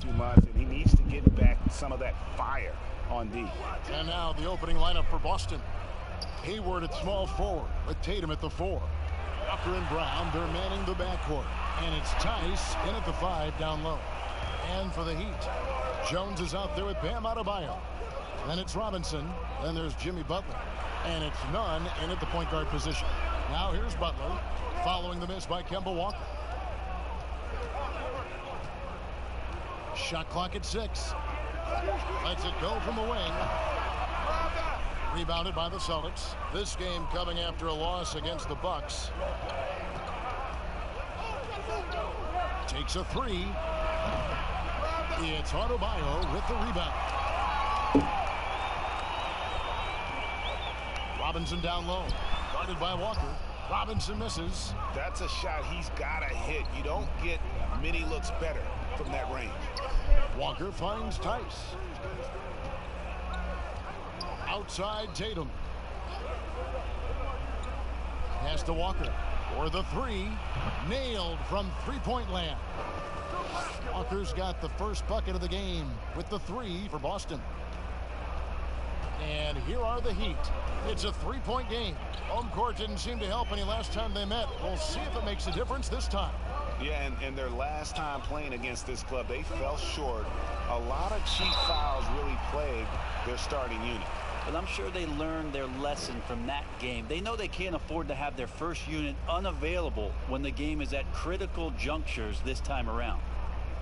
last few months, and he needs to get back some of that fire on D. And now the opening lineup for Boston. Hayward at small forward with Tatum at the 4. Walker and Brown, they're manning the backcourt. And it's Tice in at the 5 down low. And for the Heat, Jones is out there with Bam Adebayo. Then it's Robinson. Then there's Jimmy Butler. And it's Nunn in at the point guard position. Now here's Butler following the miss by Kemba Walker. Shot clock at 6. Lets it go from the wing. Rebounded by the Celtics. This game coming after a loss against the Bucks. Takes a 3. It's Adebayo with the rebound. Robinson down low. Guarded by Walker. Robinson misses. That's a shot he's got to hit. You don't get many looks better from that range. Walker finds Tice. Outside Tatum. Pass to Walker for the 3. Nailed from three-point land. Walker's got the first bucket of the game with the 3 for Boston. And here are the Heat. It's a 3-point game. Home court didn't seem to help any last time they met. We'll see if it makes a difference this time. Yeah, and their last time playing against this club, they fell short. A lot of cheap fouls really plagued their starting unit. But I'm sure they learned their lesson from that game. They know they can't afford to have their first unit unavailable when the game is at critical junctures this time around.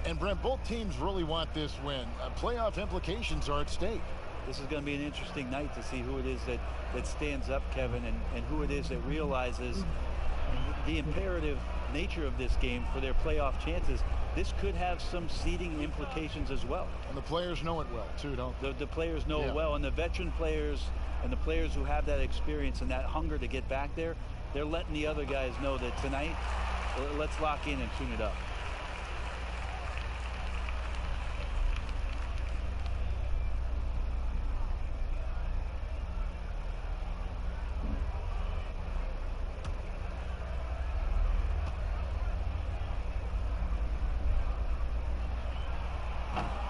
And Brent, both teams really want this win. Playoff implications are at stake. This is going to be an interesting night to see who it is that stands up, Kevin, and who it is that realizes the imperative nature of this game for their playoff chances. This could have some seeding implications as well. And the players know it well, too, don't they? The players know it well, and the veteran players and the players who have that experience and that hunger to get back there, they're letting the other guys know that tonight, let's lock in and tune it up.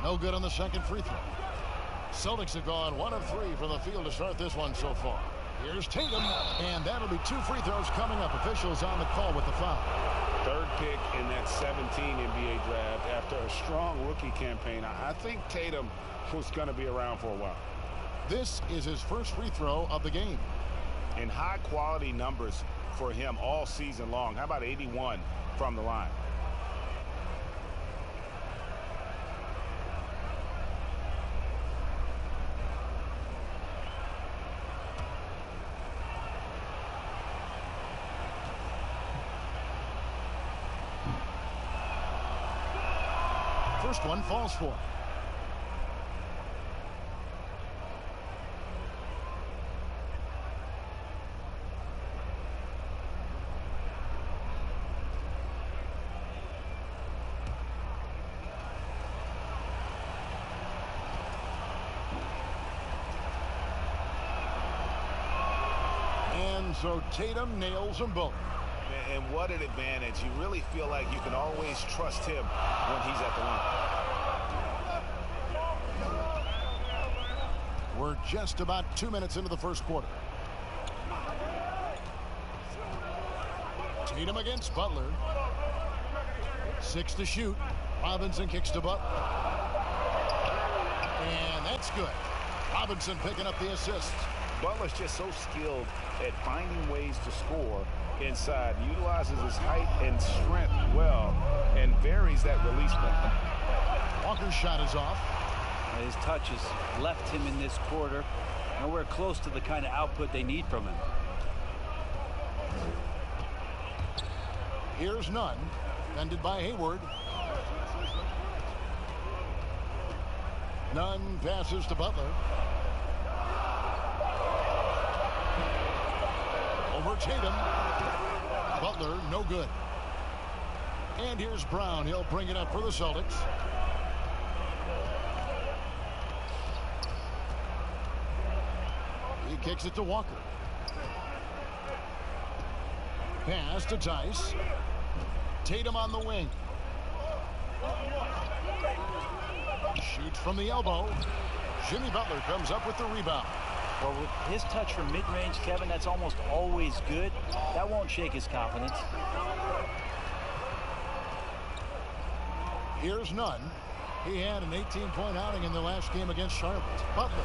No good on the second free throw. Celtics have gone 1 of 3 from the field to start this one so far. Here's Tatum, and that'll be 2 free throws coming up. Officials on the call with the foul. Third pick in that 17 NBA draft after a strong rookie campaign. I think Tatum was going to be around for a while. This is his first free throw of the game. And high-quality numbers for him all season long. How about 81 from the line? First one falls for him. And so Tatum nails them both. And what an advantage. You really feel like you can always trust him when he's at the line. We're just about 2 minutes into the first quarter. Tatum against Butler. 6 to shoot. Robinson kicks to Butler. And that's good. Robinson picking up the assist. Butler's just so skilled at finding ways to score inside. Utilizes his height and strength well and varies that release point. Walker's shot is off. His touch has left him in this quarter. Nowhere close to the kind of output they need from him. Here's Nunn. Defended by Hayward. Nunn passes to Butler. Over Tatum. Butler, no good. And here's Brown. He'll bring it up for the Celtics. He kicks it to Walker. Pass to Tice. Tatum on the wing. Shoots from the elbow. Jimmy Butler comes up with the rebound. Well, with his touch from mid-range, Kevin, that's almost always good. That won't shake his confidence. Here's Nunn. He had an 18-point outing in the last game against Charlotte. Butler.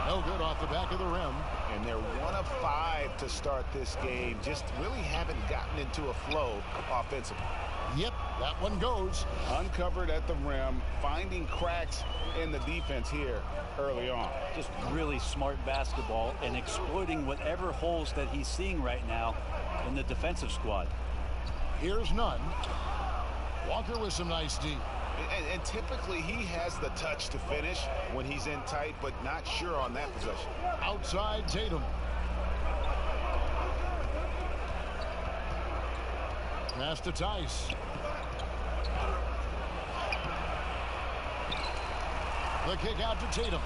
No good off the back of the rim. And they're 1 of 5 to start this game. Just really haven't gotten into a flow offensively. Yep, that one goes. Uncovered at the rim, finding cracks in the defense here early on. Just really smart basketball and exploiting whatever holes that he's seeing right now in the defensive squad. Here's Nunn. Walker with some nice D. And typically he has the touch to finish when he's in tight, but not sure on that possession. Outside Tatum. Pass to Tice. The kick out to Tatum.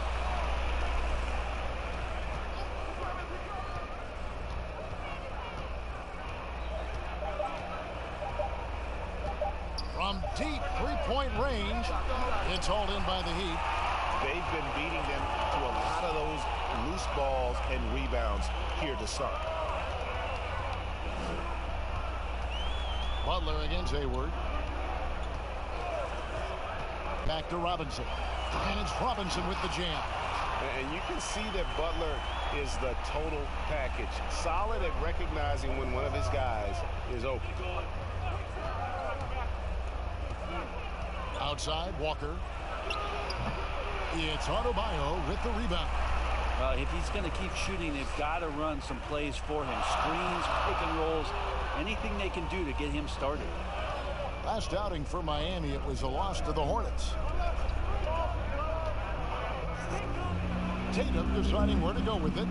From deep three-point range, it's hauled in by the Heat. They've been beating them to a lot of those loose balls and rebounds here to start. Butler against Hayward. Back to Robinson. And it's Robinson with the jam. And you can see that Butler is the total package. Solid at recognizing when one of his guys is open. Outside, Walker. It's Adebayo with the rebound. If he's going to keep shooting, they've got to run some plays for him. Screens, pick and rolls, anything they can do to get him started. Last outing for Miami, it was a loss to the Hornets. Tatum deciding where to go with it.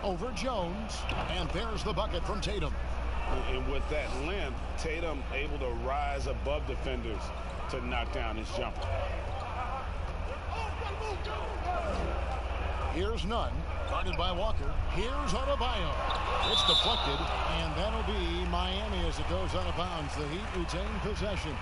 Over Jones. And there's the bucket from Tatum. And with that length, Tatum able to rise above defenders to knock down his jumper. Here's Nunn, guarded by Walker. Here's Adebayo. It's deflected, and that'll be Miami as it goes out of bounds. The Heat retain possession.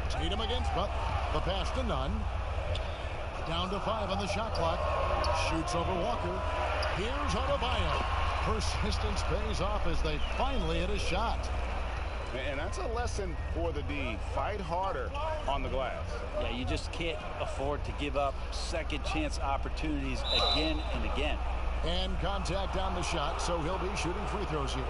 Tatum against Butler. The pass to Nunn. Down to 5 on the shot clock. Shoots over Walker. Here's Adebayo. Persistence pays off as they finally hit a shot. And that's a lesson for the D. Fight harder on the glass. Yeah, you just can't afford to give up second chance opportunities again and again. And contact on the shot, so he'll be shooting free throws here.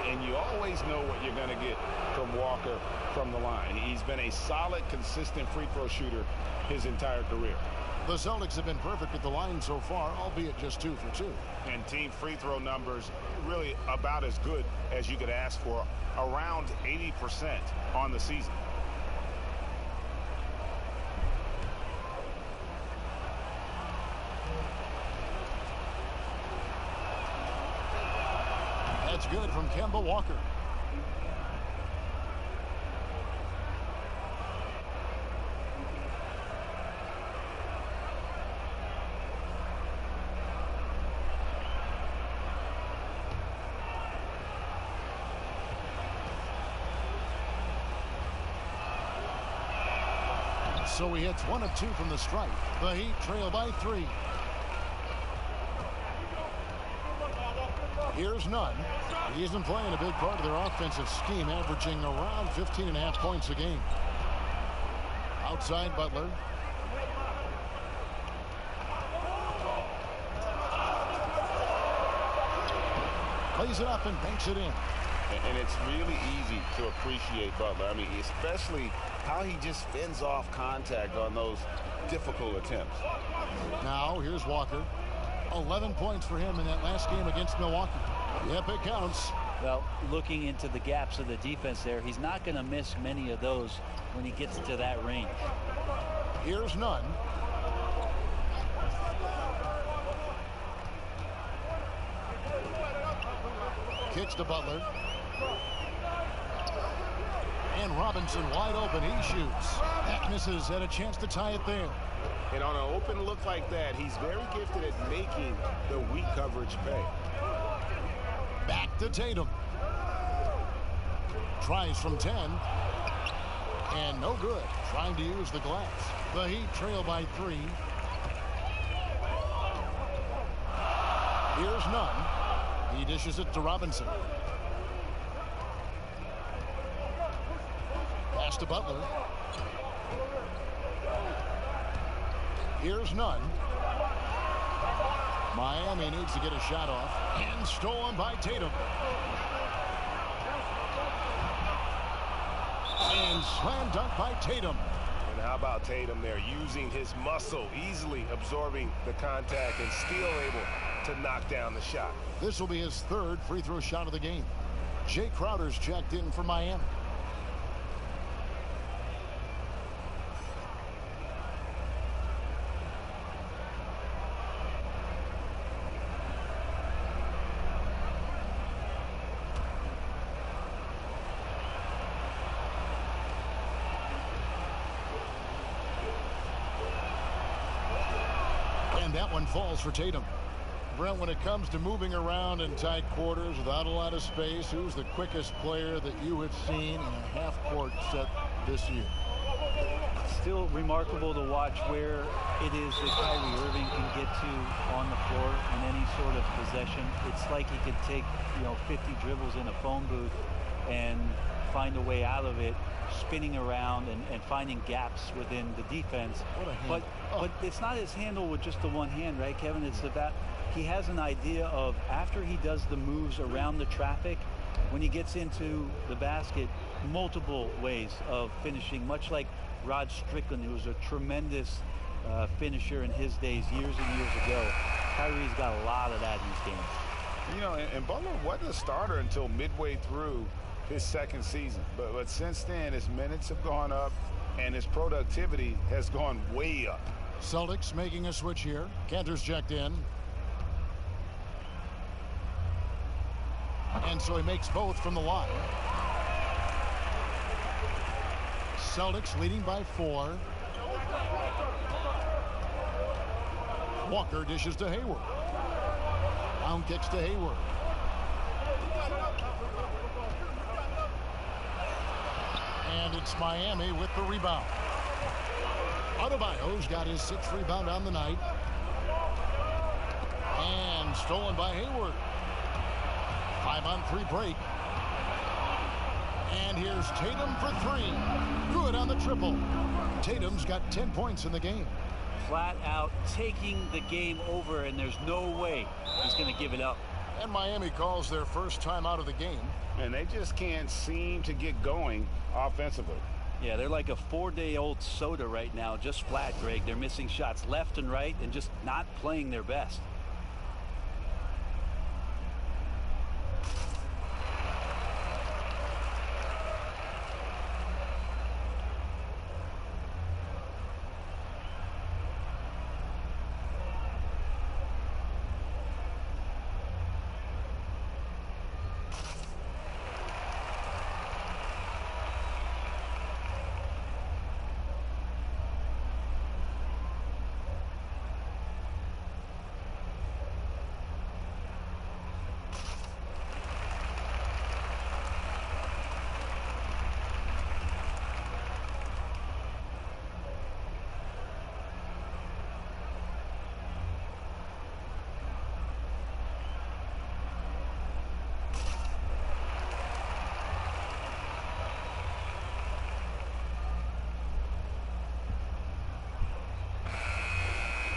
And you always know what you're going to get from Walker from the line. He's been a solid, consistent free throw shooter his entire career. The Celtics have been perfect at the line so far, albeit just 2 for 2. And team free throw numbers really about as good as you could ask for, around 80% on the season. That's good from Kemba Walker. So he hits 1 of 2 from the stripe. The Heat trail by 3. Here's Nunn. He isn't playing a big part of their offensive scheme, averaging around 15.5 points a game. Outside Butler. Plays it up and banks it in. And it's really easy to appreciate Butler. I mean, especially how he just fends off contact on those difficult attempts. Now, here's Walker. 11 points for him in that last game against Milwaukee. Yep, it counts. Well, looking into the gaps of the defense there, he's not going to miss many of those when he gets to that range. Here's Nunn. Kicks to Butler. And Robinson wide open. He shoots. That misses. Had a chance to tie it there. And on an open look like that, he's very gifted at making the weak coverage pay. Back to Tatum. Tries from 10. And no good. Trying to use the glass. The Heat trail by 3. Here's none. He dishes it to Robinson. Pass to Butler. Here's none. Miami needs to get a shot off. And stolen by Tatum. And slam dunk by Tatum. And how about Tatum there, using his muscle, easily absorbing the contact and still able to knock down the shot. This will be his 3rd free throw shot of the game. Jay Crowder's checked in for Miami. And that one falls for Tatum. Brent, when it comes to moving around in tight quarters without a lot of space, who's the quickest player that you have seen in a half-court set this year? Still remarkable to watch where it is that Kyrie Irving can get to on the floor in any sort of possession. It's like he could take, 50 dribbles in a phone booth and find a way out of it, spinning around and finding gaps within the defense. But it's not his handle with just the one hand, right, Kevin? It's about he has an idea of, after he does the moves around the traffic, when he gets into the basket, multiple ways of finishing, much like Rod Strickland, who was a tremendous finisher in his days years and years ago. Kyrie's got a lot of that in his game. And Butler wasn't a starter until midway through his 2nd season. But since then, his minutes have gone up and his productivity has gone way up. Celtics making a switch here. Cantor's checked in. And so he makes both from the line. Celtics leading by 4. Walker dishes to Hayward. Round kicks to Hayward. And it's Miami with the rebound. Adebayo's got his 6th rebound on the night. And stolen by Hayward. 5-on-3 break. And here's Tatum for 3. Good on the triple. Tatum's got 10 points in the game. Flat out taking the game over, and there's no way he's going to give it up. And Miami calls their first time out of the game. And they just can't seem to get going offensively. Yeah, they're like a 4-day-old soda right now, just flat, Greg. They're missing shots left and right and just not playing their best.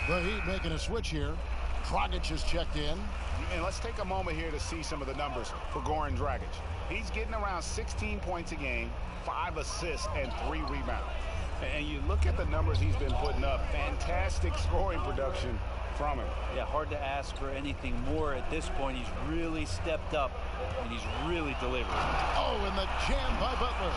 The Heat making a switch here. Dragic is checked in. And let's take a moment here to see some of the numbers for Goran Dragic. He's getting around 16 points a game, 5 assists, and 3 rebounds. And you look at the numbers he's been putting up, fantastic scoring production from him. Yeah, hard to ask for anything more at this point. He's really stepped up, and he's really delivered. Oh, and the jam by Butler.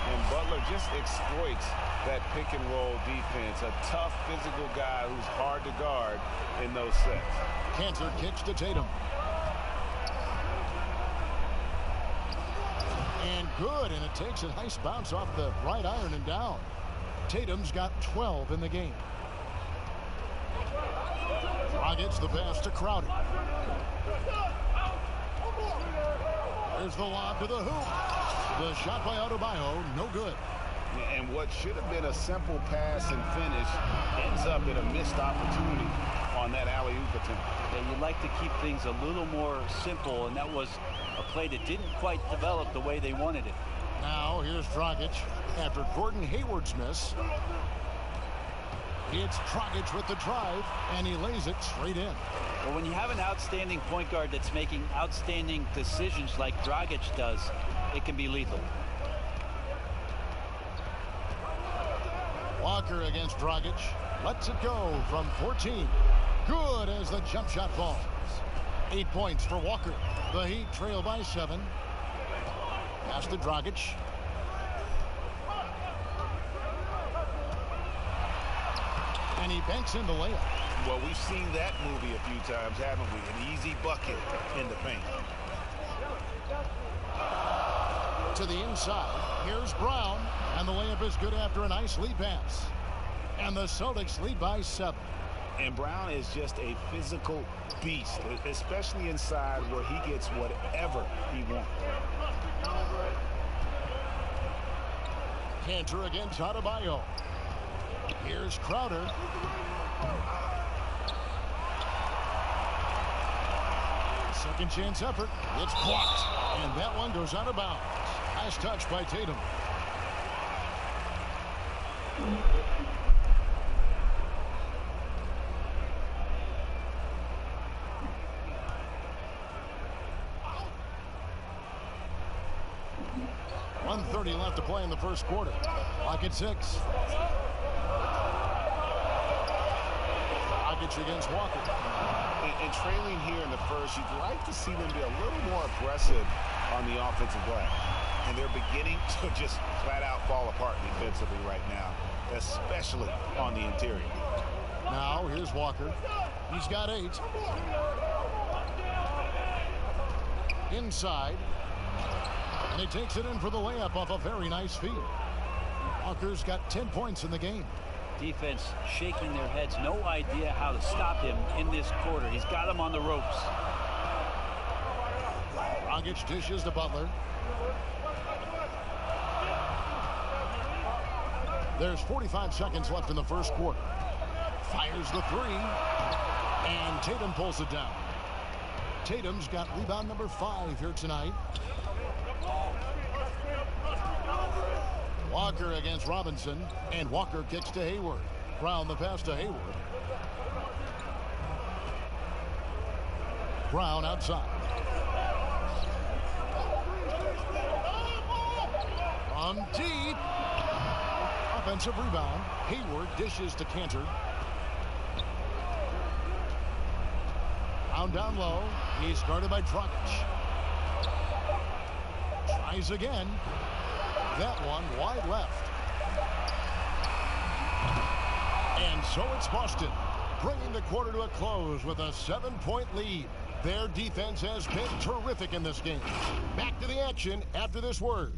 And Butler just exploits that pick and roll defense. A tough physical guy who's hard to guard in those sets. Cantor kicks to Tatum. And good, and it takes a nice bounce off the right iron and down. Tatum's got 12 in the game. Dragic the pass to Crowder. There's the lob to the hoop. The shot by Adebayo, no good. And what should have been a simple pass and finish ends up in a missed opportunity on that alley-oop attempt. Yeah, you'd like to keep things a little more simple, and that was a play that didn't quite develop the way they wanted it. Now here's Dragic after Gordon Hayward's miss. It's Dragic with the drive, and he lays it straight in. Well, when you have an outstanding point guard that's making outstanding decisions like Dragic does, it can be lethal. Walker against Dragic. Lets it go from 14. Good as the jump shot falls. 8 points for Walker. The Heat trail by 7. Pass to Dragic. And he banks in the layup. Well, we've seen that movie a few times, haven't we? An easy bucket in the paint. To the inside. Here's Brown. And the layup is good after a nice lead pass. And the Celtics lead by 7. And Brown is just a physical beast, especially inside where he gets whatever he wants. Cantor against Adebayo. Here's Crowder. Second chance effort. It's blocked. And that one goes out of bounds. Nice touch by Tatum. .130 left to play in the first quarter. Clock at 6. Dragic against Walker. And trailing here in the first, you'd like to see them be a little more aggressive on the offensive glass. And they're beginning to just flat out fall apart defensively right now, especially on the interior. Now here's Walker. He's got 8. Inside. And he takes it in for the layup off a very nice feed. Walker's got 10 points in the game. Defense shaking their heads. No idea how to stop him in this quarter. He's got him on the ropes. Dragic dishes to Butler. There's 45 seconds left in the first quarter. Fires the 3. And Tatum pulls it down. Tatum's got rebound number 5 here tonight. Walker against Robinson. And Walker kicks to Hayward. Brown the pass to Hayward. Brown outside. From deep. Offensive rebound. Hayward dishes to Cantor. Brown down low. He's guarded by Dragic. Tries again. That one wide left. And so it's Boston, bringing the quarter to a close with a 7-point lead. Their defense has been terrific in this game. Back to the action after this word.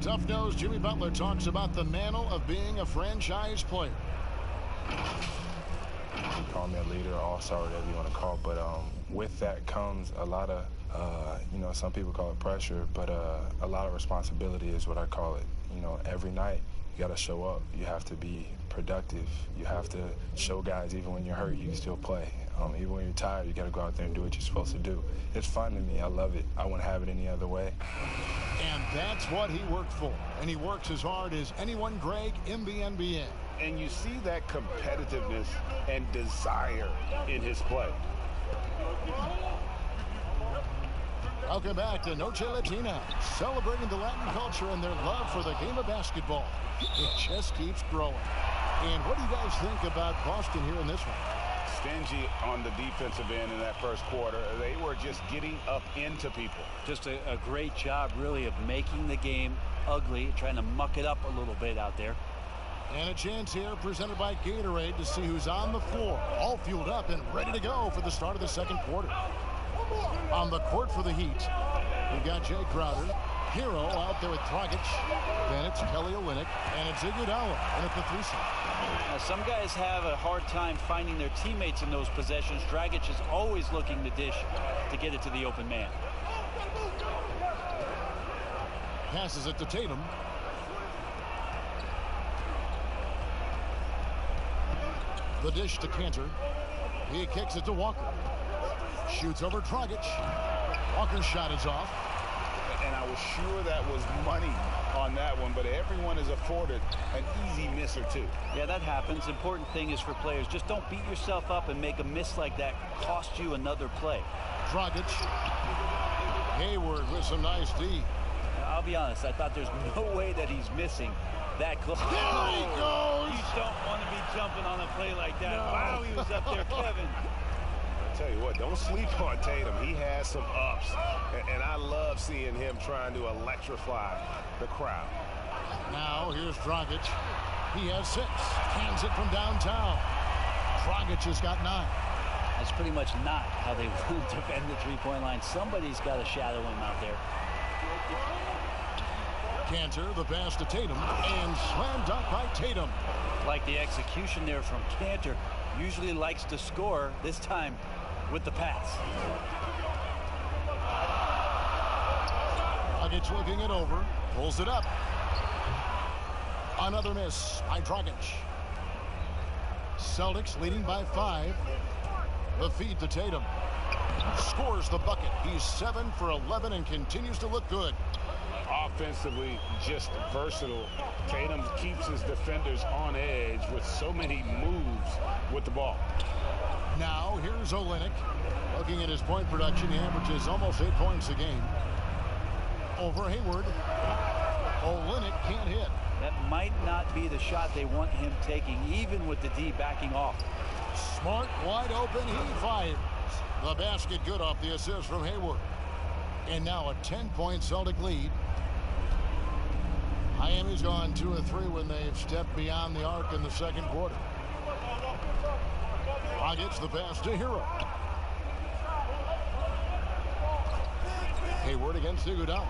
Tough-nosed Jimmy Butler talks about the mantle of being a franchise player. Call me a leader, all-star, whatever you want to call it, but with that comes a lot of, some people call it pressure, but a lot of responsibility is what I call it. Every night you got to show up. You have to be productive. You have to show guys even when you're hurt, you can still play. Even when you're tired, you got to go out there and do what you're supposed to do. It's fun to me. I love it. I wouldn't have it any other way. And that's what he worked for. And he works as hard as anyone, Greg, in the NBA. And you see that competitiveness and desire in his play. Welcome back to Noche Latina, celebrating the Latin culture and their love for the game of basketball. It just keeps growing. And what do you guys think about Boston here in this one? stingy on the defensive end in that first quarter. They were just getting up into people. Just a great job, really, of making the game ugly, trying to muck it up a little bit out there. And a chance here presented by Gatorade to see who's on the floor. All fueled up and ready to go for the start of the second quarter. On the court for the Heat, we've got Jay Crowder. Hero out there with Dragic. Then it's Kelly Olynyk. And it's Iguodala in at the 3-side. Now, some guys have a hard time finding their teammates in those possessions. Dragic is always looking to dish to get it to the open man. Passes it to Tatum. The dish to Cantor. He kicks it to Walker. Shoots over Dragic. Walker's shot is off. And I was sure that was money on that one, but everyone is afforded an easy miss or two. Yeah, that happens. Important thing is for players, just don't beat yourself up and make a miss like that cost you another play. Dragic. Hayward with some nice D. I'll be honest, I thought there's no way that he's missing that close. There he goes! You don't want to be jumping on a play like that. No. Wow, he was up there, Kevin. Tell you what, don't sleep on Tatum. He has some ups, and I love seeing him trying to electrify the crowd. Now here's Dragic. He has 6. Hands it from downtown. Dragic has got 9. That's pretty much not how they will defend the three-point line. Somebody's got to shadow him out there. Cantor, the pass to Tatum, and slam dunk by Tatum. Like the execution there from Cantor. Usually likes to score, this time with the pass. Dragic looking it over, pulls it up. Another miss by Dragic. Celtics leading by 5. The feed to Tatum. Scores the bucket. He's 7 for 11 and continues to look good. Offensively, just versatile. Tatum keeps his defenders on edge with so many moves with the ball. Now here's Olynyk. Looking at his point production, he averages almost 8 points a game. Over Hayward. Olynyk can't hit. That might not be the shot they want him taking, even with the D backing off. Smart, wide open, he fires. The basket good off the assist from Hayward. And now a 10-point Celtic lead. Miami's gone 2 of 3 when they've stepped beyond the arc in the second quarter. Gets the pass to Hero. Hayward against Iguodala.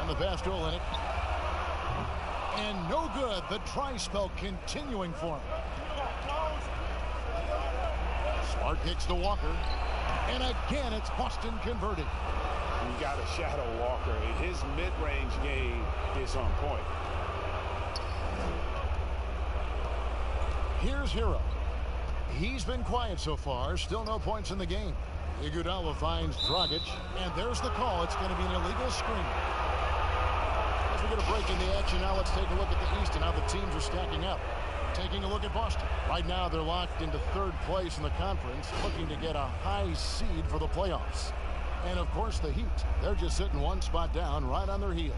And the pass to Olynyk. And no good. The try spell continuing for him. Smart kicks to Walker. And again, it's Boston converted. You got to shadow Walker. His mid-range game is on point. Here's Hero. He's been quiet so far. Still no points in the game. Iguodala finds Dragic. And there's the call. It's going to be an illegal screen. As we get a break in the action, now let's take a look at the East and how the teams are stacking up. Taking a look at Boston. Right now, they're locked into 3rd place in the conference, looking to get a high seed for the playoffs. And, of course, the Heat. They're just sitting 1 spot down, right on their heels.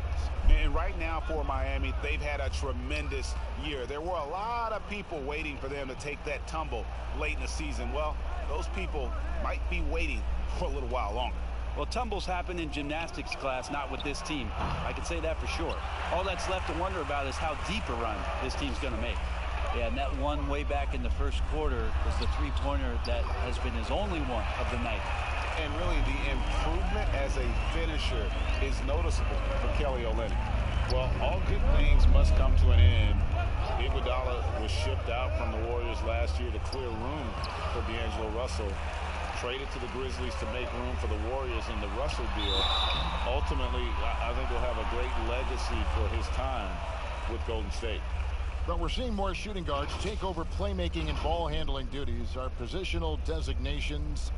And right now for Miami, they've had a tremendous year. There were a lot of people waiting for them to take that tumble late in the season. Well, those people might be waiting for a little while longer. Well, tumbles happen in gymnastics class, not with this team. I can say that for sure. All that's left to wonder about is how deep a run this team's going to make. Yeah, and that one way back in the first quarter was the three-pointer that has been his only one of the night. And really, the improvement as a finisher is noticeable for Kelly Olynyk. Well, all good things must come to an end. Iguodala was shipped out from the Warriors last year to clear room for D'Angelo Russell. Traded to the Grizzlies to make room for the Warriors in the Russell deal. Ultimately, I think he'll have a great legacy for his time with Golden State. But we're seeing more shooting guards take over playmaking and ball handling duties. Our positional designations,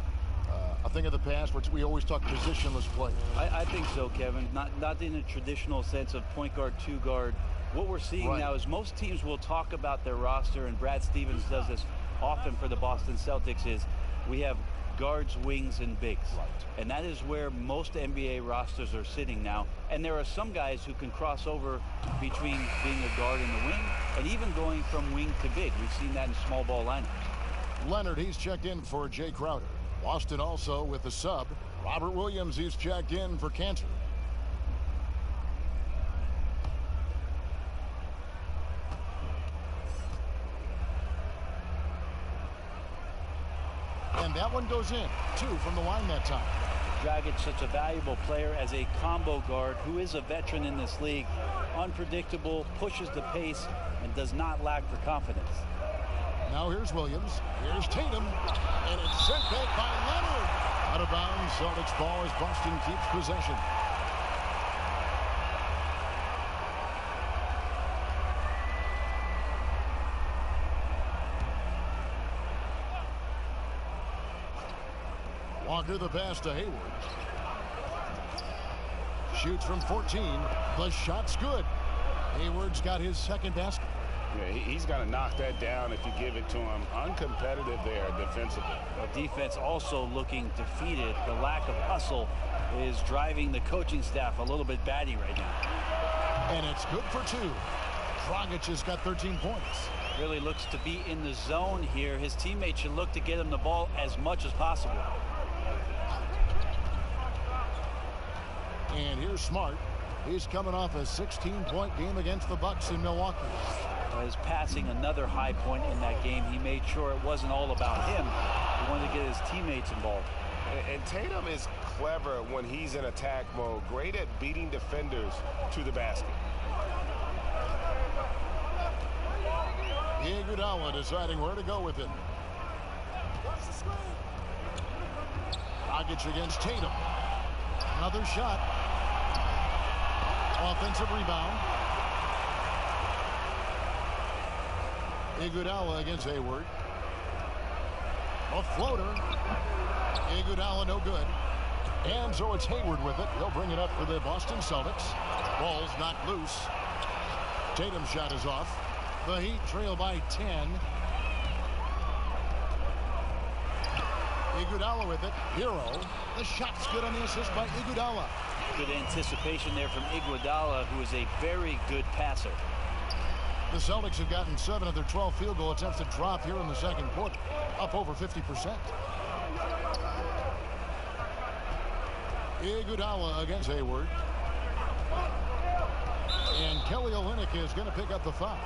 a thing of the past, which we always talk positionless play. I think so, Kevin. Not in a traditional sense of point guard, 2 guard. What we're seeing now is most teams will talk about their roster, and Brad Stevens does this often for the Boston Celtics, is we have guards, wings, and bigs. And that is where most NBA rosters are sitting now. And there are some guys who can cross over between being a guard and a wing, and even going from wing to big. We've seen that in small ball lineups. Leonard, he's checked in for Jay Crowder. Boston also with the sub. Robert Williams, he's checked in for Cantor. And that one goes in. 2 from the line that time. Dragic, such a valuable player as a combo guard who is a veteran in this league. Unpredictable, pushes the pace, and does not lack for confidence. Now here's Williams. Here's Tatum. And it's sent back by Leonard. Out of bounds. Celtics ball as Boston keeps possession. Walker the pass to Hayward. Shoots from 14. The shot's good. Hayward's got his second basket. Yeah, he's got to knock that down if you give it to him. Uncompetitive there defensively. The defense also looking defeated. The lack of hustle is driving the coaching staff a little bit batty right now. And it's good for 2. Dragic has got 13 points. Really looks to be in the zone here. His teammates should look to get him the ball as much as possible. And here's Smart. He's coming off a 16-point game against the Bucks in Milwaukee. His passing, another high point in that game. He made sure it wasn't all about him. He wanted to get his teammates involved. And Tatum is clever when he's in attack mode. Great at beating defenders to the basket. Iguodala deciding where to go with it. Dragic against Tatum. Another shot. Offensive rebound. Iguodala against Hayward. A floater. Iguodala no good. And so it's Hayward with it. He'll bring it up for the Boston Celtics. Ball's knocked loose. Tatum's shot is off. The Heat trail by 10. Iguodala with it. Hero. The shot's good on the assist by Iguodala. Good anticipation there from Iguodala, who is a very good passer. The Celtics have gotten 7 of their 12 field goal attempts to drop here in the second quarter, up over 50%. Iguodala against Hayward. And Kelly Olynyk is going to pick up the foul.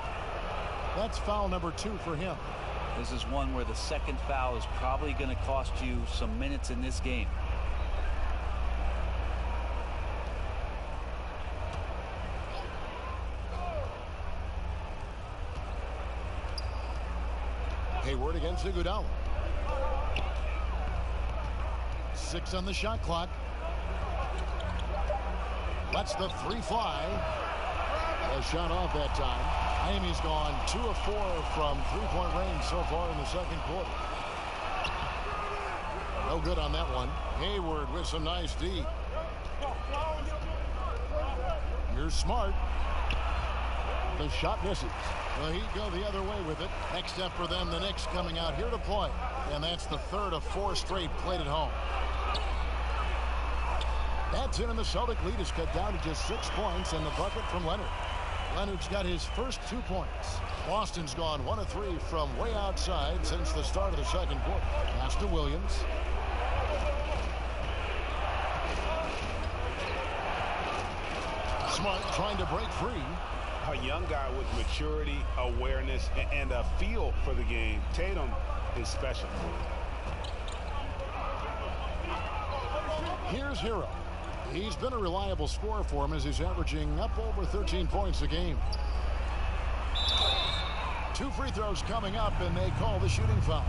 That's foul number 2 for him. This is one where the second foul is probably going to cost you some minutes in this game. Hayward against Iguodala. 6 on the shot clock. Lets the 3 fly. A shot off that time. Miami's gone 2 of 4 from 3-point range so far in the second quarter. No good on that one. Hayward with some nice D. Here's Smart. The shot misses. The Heat go the other way with it. Next step for them, the Knicks coming out here to play. And that's the 3rd of 4 straight played at home. That's in, and the Celtic lead is cut down to just 6 points, and the bucket from Leonard. Leonard's got his first 2 points. Boston's gone 1 of 3 from way outside since the start of the second quarter. Pass to Williams. Smart trying to break free. A young guy with maturity, awareness, and a feel for the game. Tatum is special. Here's Hero. He's been a reliable scorer for him as he's averaging up over 13 points a game. 2 free throws coming up, and they call the shooting foul.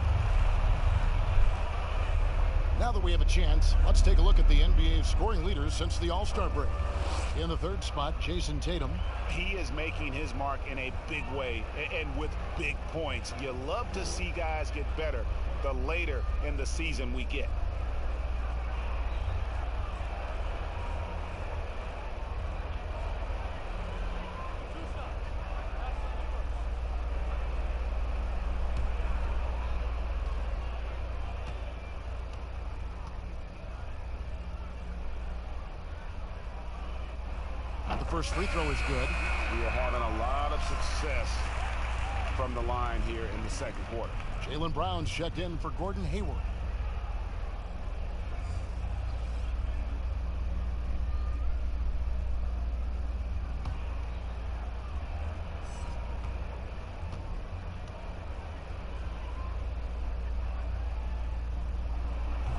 Now that we have a chance, let's take a look at the NBA scoring leaders since the All-Star break. In the 3rd spot, Jason Tatum. He is making his mark in a big way and with big points. You love to see guys get better the later in the season we get. The first free throw is good. We are having a lot of success from the line here in the second quarter. Jaylen Brown's checked in for Gordon Hayward.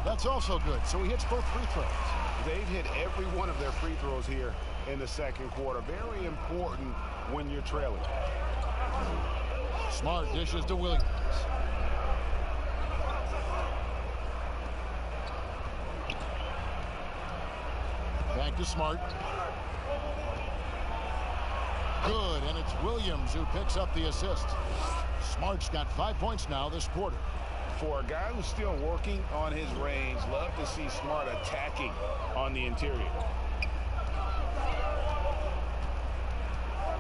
That's also good, so he hits both free throws. They've hit every one of their free throws here in the second quarter. Very important when you're trailing. Smart dishes to Williams. Back to Smart. Good, and it's Williams who picks up the assist. Smart's got 5 points now this quarter. For a guy who's still working on his range, love to see Smart attacking on the interior.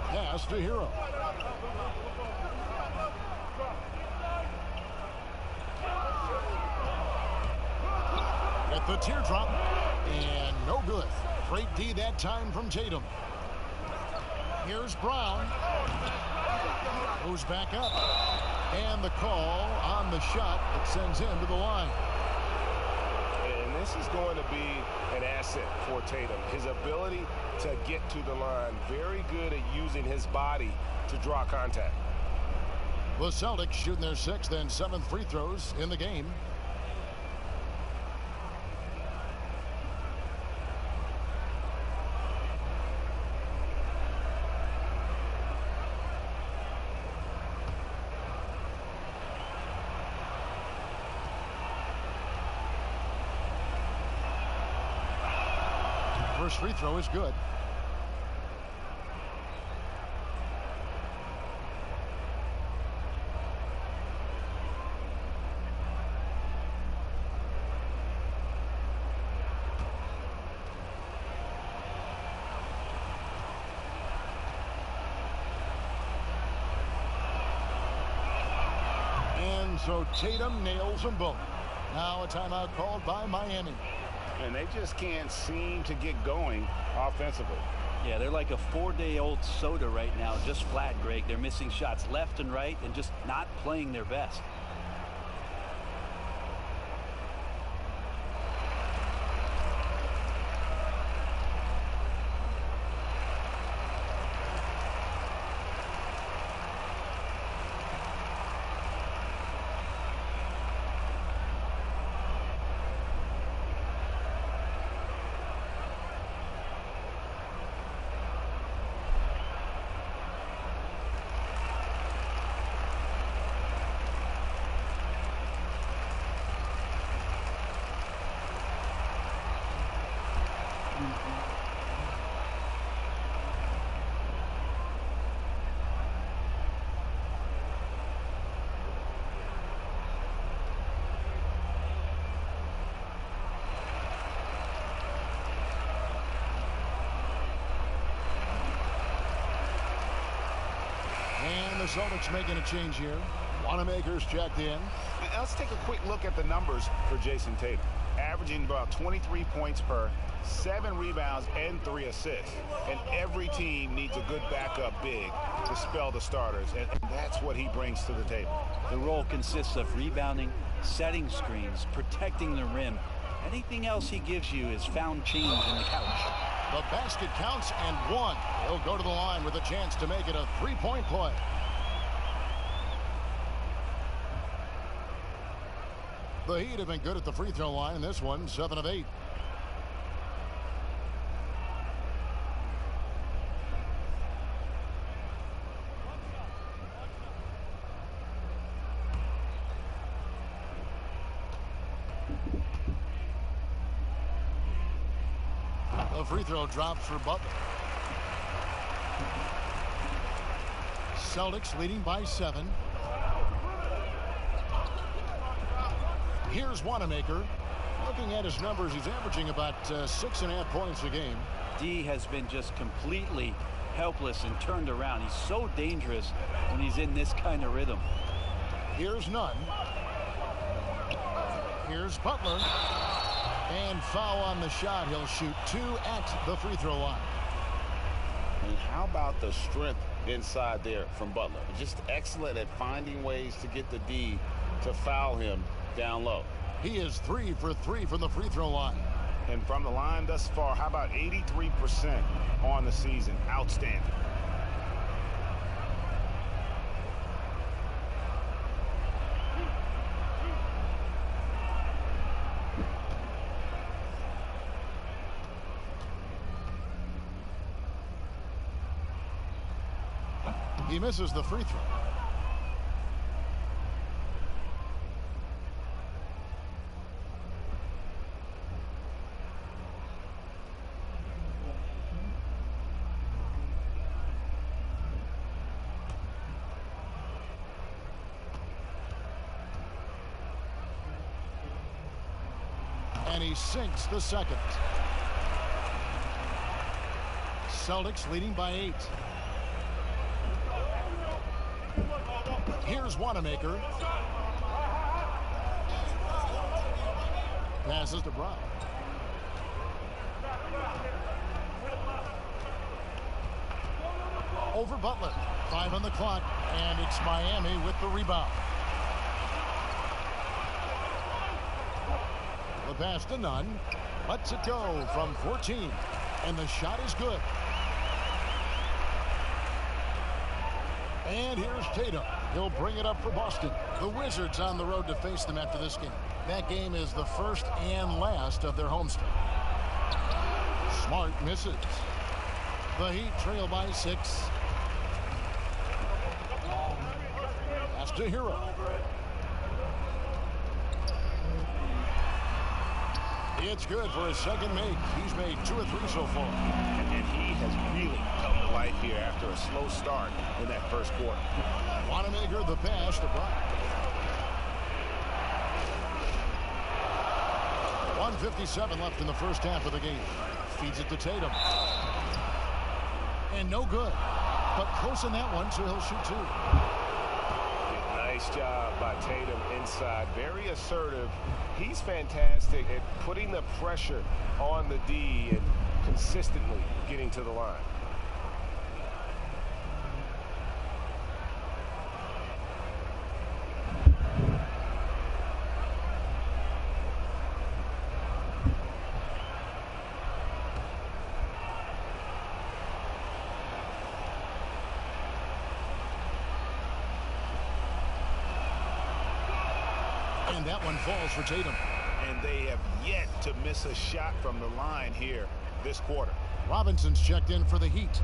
Pass to Hero. At the teardrop, and no good. Great D that time from Tatum. Here's Brown. Goes back up. And the call on the shot that sends him to the line. And this is going to be an asset for Tatum. His ability to get to the line. Very good at using his body to draw contact. The Celtics shooting their 6th and 7th free throws in the game. First free throw is good. And so Tatum nails them both. Now a timeout called by Miami. And they just can't seem to get going offensively. Yeah, they're like a 4-day-old soda right now, just flat, Greg. They're missing shots left and right and just not playing their best. And the Celtics making a change here. Wanamaker's checked in. Now let's take a quick look at the numbers for Jason Tatum. Averaging about 23 points per, 7 rebounds, and 3 assists. And every team needs a good backup big to spell the starters, and that's what he brings to the table. The role consists of rebounding, setting screens, protecting the rim. Anything else he gives you is found change in the couch. The basket counts and one. He'll go to the line with a chance to make it a 3-point play. The Heat have been good at the free throw line in this one, 7 of 8. The free throw drops for Butler. Celtics leading by 7. Here's Wanamaker. Looking at his numbers, he's averaging about 6.5 points a game. D has been just completely helpless and turned around. He's so dangerous when he's in this kind of rhythm. Here's Nunn. Here's Butler. And foul on the shot. He'll shoot 2 at the free throw line. And how about the strength inside there from Butler. Just excellent at finding ways to get the D to foul him down low. He is 3 for 3 from the free throw line. And from the line thus far, how about 83% on the season? Outstanding. He misses the free throw. And he sinks the second. Celtics leading by 8. Here's Wanamaker. Passes to Brown. Over Butler. 5 on the clock, and it's Miami with the rebound. The pass to Nunn. Lets it go from 14, and the shot is good. And here's Tatum. He'll bring it up for Boston. The Wizards on the road to face them after this game. That game is the first and last of their homestand. Smart misses. The Heat trail by 6. Pass to Hero. It's good for his second make. He's made 2 of 3 so far. And he has really come to life here after a slow start in that first quarter. Wanamaker the pass to Bryant. 1:57 left in the first half of the game. Feeds it to Tatum. And no good. But close in that one, so he'll shoot 2. Nice job by Tatum inside. Very assertive. He's fantastic at putting the pressure on the D and consistently getting to the line. And that one falls for Tatum. And they have yet to miss a shot from the line here this quarter. Robinson's checked in for the Heat.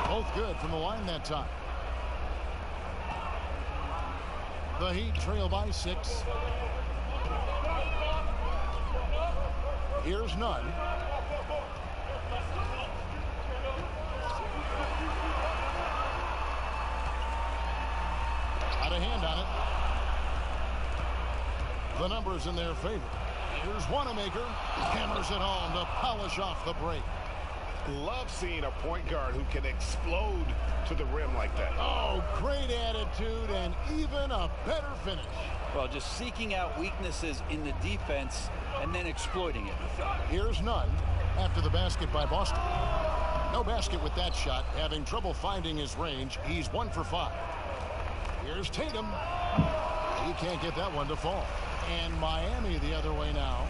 Both good from the line that time. The Heat trail by 6. Here's Nunn. Had a hand on it. The numbers in their favor. Here's Wanamaker. Hammers it home to polish off the break. Love seeing a point guard who can explode to the rim like that. Oh, great attitude and even a better finish. Well, just seeking out weaknesses in the defense and then exploiting it. Here's Nunn after the basket by Boston. No basket with that shot. Having trouble finding his range. He's 1 for 5. Here's Tatum. He can't get that one to fall. And Miami the other way now.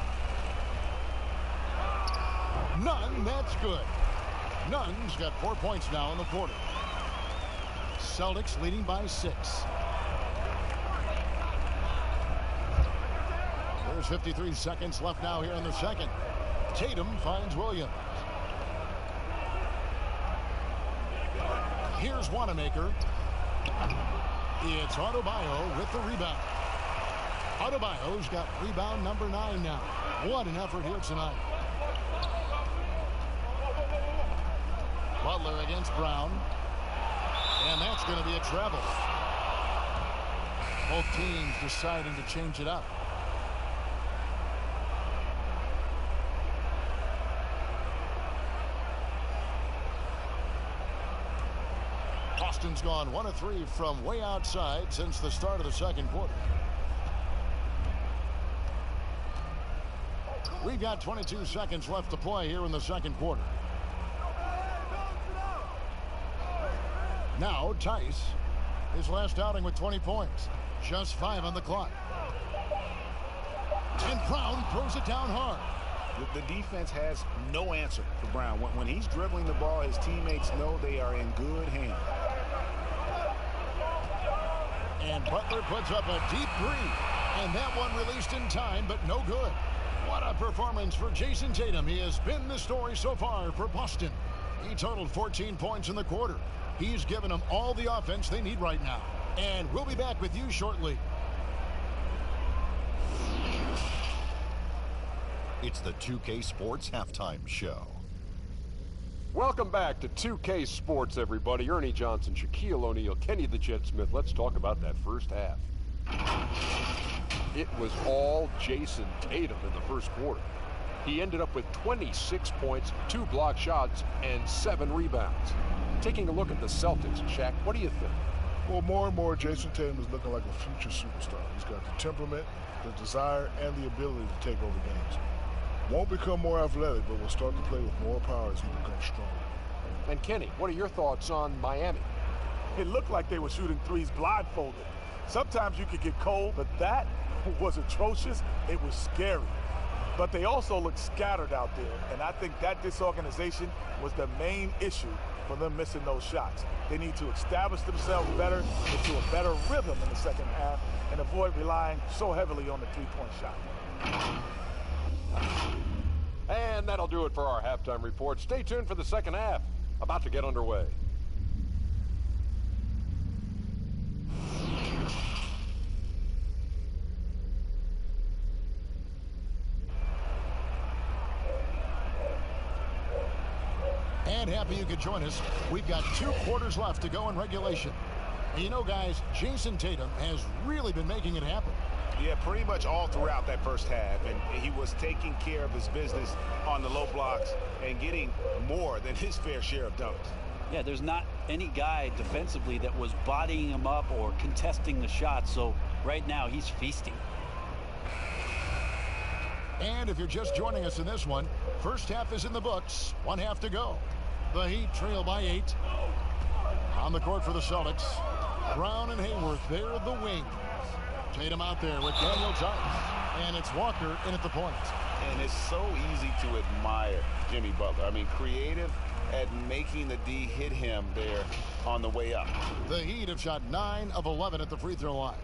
Nunn, that's good. Nunn's got 4 points now in the quarter. Celtics leading by 6. There's 53 seconds left now here in the second. Tatum finds Williams. Here's Wanamaker. It's Adebayo with the rebound. Adebayo's got rebound number 9 now. What an effort here tonight. Butler against Brown. And that's going to be a travel. Both teams deciding to change it up. Boston's gone 1 of 3 from way outside since the start of the second quarter. We've got 22 seconds left to play here in the second quarter. Now Tice, his last outing with 20 points. Just 5 on the clock. And Brown throws it down hard. The defense has no answer for Brown. When he's dribbling the ball, his teammates know they are in good hands. And Butler puts up a deep three. And that one released in time, but no good. What a performance for Jason Tatum. He has been the story so far for Boston. He totaled 14 points in the quarter. He's given them all the offense they need right now. And we'll be back with you shortly. It's the 2K Sports Halftime Show. Welcome back to 2K Sports, everybody. Ernie Johnson, Shaquille O'Neal, Kenny the Jet Smith. Let's talk about that first half. It was all Jason Tatum in the first quarter. He ended up with 26 points, 2 block shots, and 7 rebounds. Taking a look at the Celtics, Shaq, what do you think? Well, more and more, Jason Tatum is looking like a future superstar. He's got the temperament, the desire, and the ability to take over games. Won't become more athletic, but will start to play with more power as he becomes stronger. And Kenny, what are your thoughts on Miami? It looked like they were shooting threes blindfolded. Sometimes you could get cold, but that was atrocious. It was scary. But they also looked scattered out there, and I think that disorganization was the main issue for them missing those shots. They need to establish themselves better, into a better rhythm in the second half, and avoid relying so heavily on the three-point shot. And that'll do it for our halftime report. Stay tuned for the second half. About to get underway. And happy you could join us. We've got 2 quarters left to go in regulation. And you know, guys, Jason Tatum has really been making it happen. Yeah, pretty much all throughout that first half. And he was taking care of his business on the low blocks and getting more than his fair share of dunks. Yeah, there's not any guy defensively that was bodying him up or contesting the shot. So right now he's feasting. And if you're just joining us in this one, first half is in the books. 1 half to go. The Heat trail by 8. On the court for the Celtics, Brown and Hayworth, they're the wings. Tatum out there with Daniel Tice. And it's Walker in at the point. And it's so easy to admire Jimmy Butler. I mean, creative at making the D hit him there on the way up. The Heat have shot 9 of 11 at the free throw line.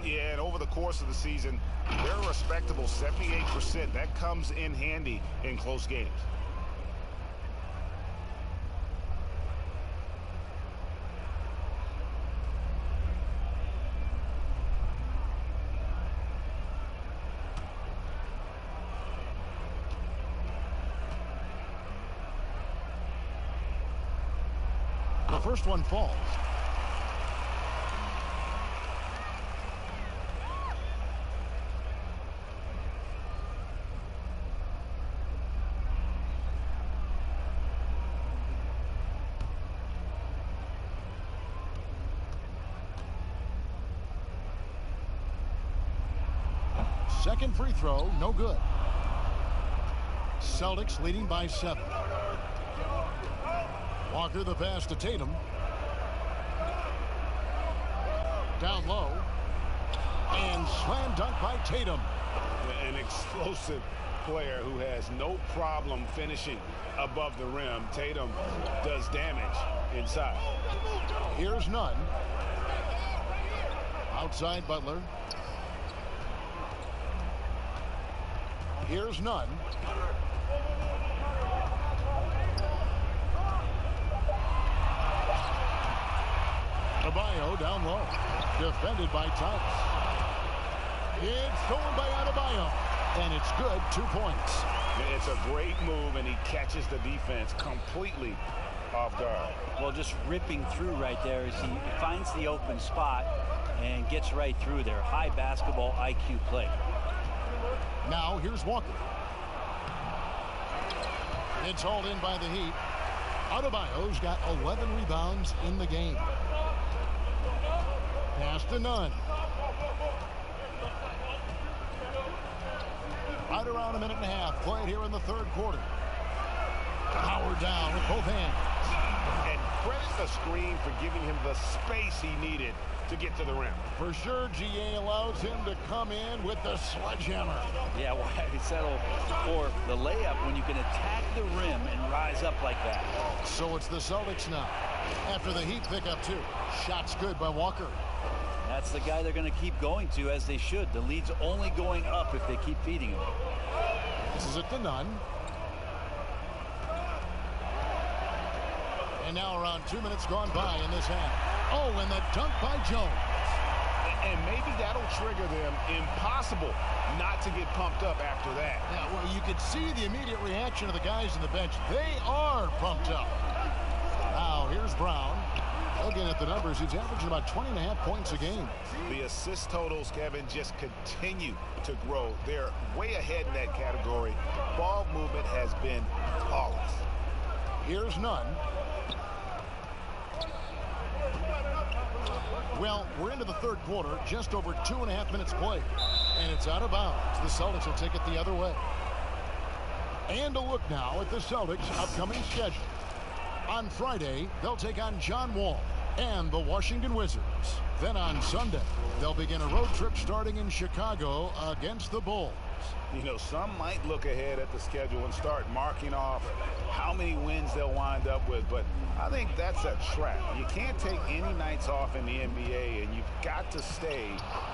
Yeah, and over the course of the season, they're a respectable 78%. That comes in handy in close games. The first one falls. Second free throw, no good. Celtics leading by 7. Walker the pass to Tatum. Down low. And slam dunk by Tatum. An explosive player who has no problem finishing above the rim. Tatum does damage inside. Here's Nunn. Outside Butler. Here's Nunn. Adebayo down low. Defended by Tice. It's stolen by Adebayo. And it's good. 2 points. It's a great move, and he catches the defense completely off guard. Well, just ripping through right there as he finds the open spot and gets right through there. High basketball IQ play. Now here's Walker. It's hauled in by the Heat. Adebayo's got 11 rebounds in the game. Pass to Nunn. Right around a minute and a half played here in the third quarter. Howard down with both hands. And credit the screen for giving him the space he needed to get to the rim. For sure, GA allows him to come in with the sledgehammer. Yeah, why settle for the layup when you can attack the rim and rise up like that? So it's the Celtics now. After the Heat pick up 2. Shots good by Walker. That's the guy they're going to keep going to, as they should. The lead's only going up if they keep feeding him. This is it to Nunn. And now around 2 minutes gone by in this half. Oh, and the dunk by Jones. And maybe that'll trigger them. Impossible not to get pumped up after that. Yeah, well, you could see the immediate reaction of the guys on the bench. They are pumped up. Now, here's Brown. Looking at the numbers, he's averaging about 20.5 points a game. The assist totals, Kevin, just continue to grow. They're way ahead in that category. Ball movement has been flawless. Here's Nunn. Well, we're into the third quarter, just over 2.5 minutes played, and it's out of bounds. The Celtics will take it the other way. And a look now at the Celtics' upcoming schedule. On Friday, they'll take on John Wall and the Washington Wizards. Then on Sunday, they'll begin a road trip starting in Chicago against the Bulls. You know, some might look ahead at the schedule and start marking off how many wins they'll wind up with, but I think that's a trap. You can't take any nights off in the NBA, and you've got to stay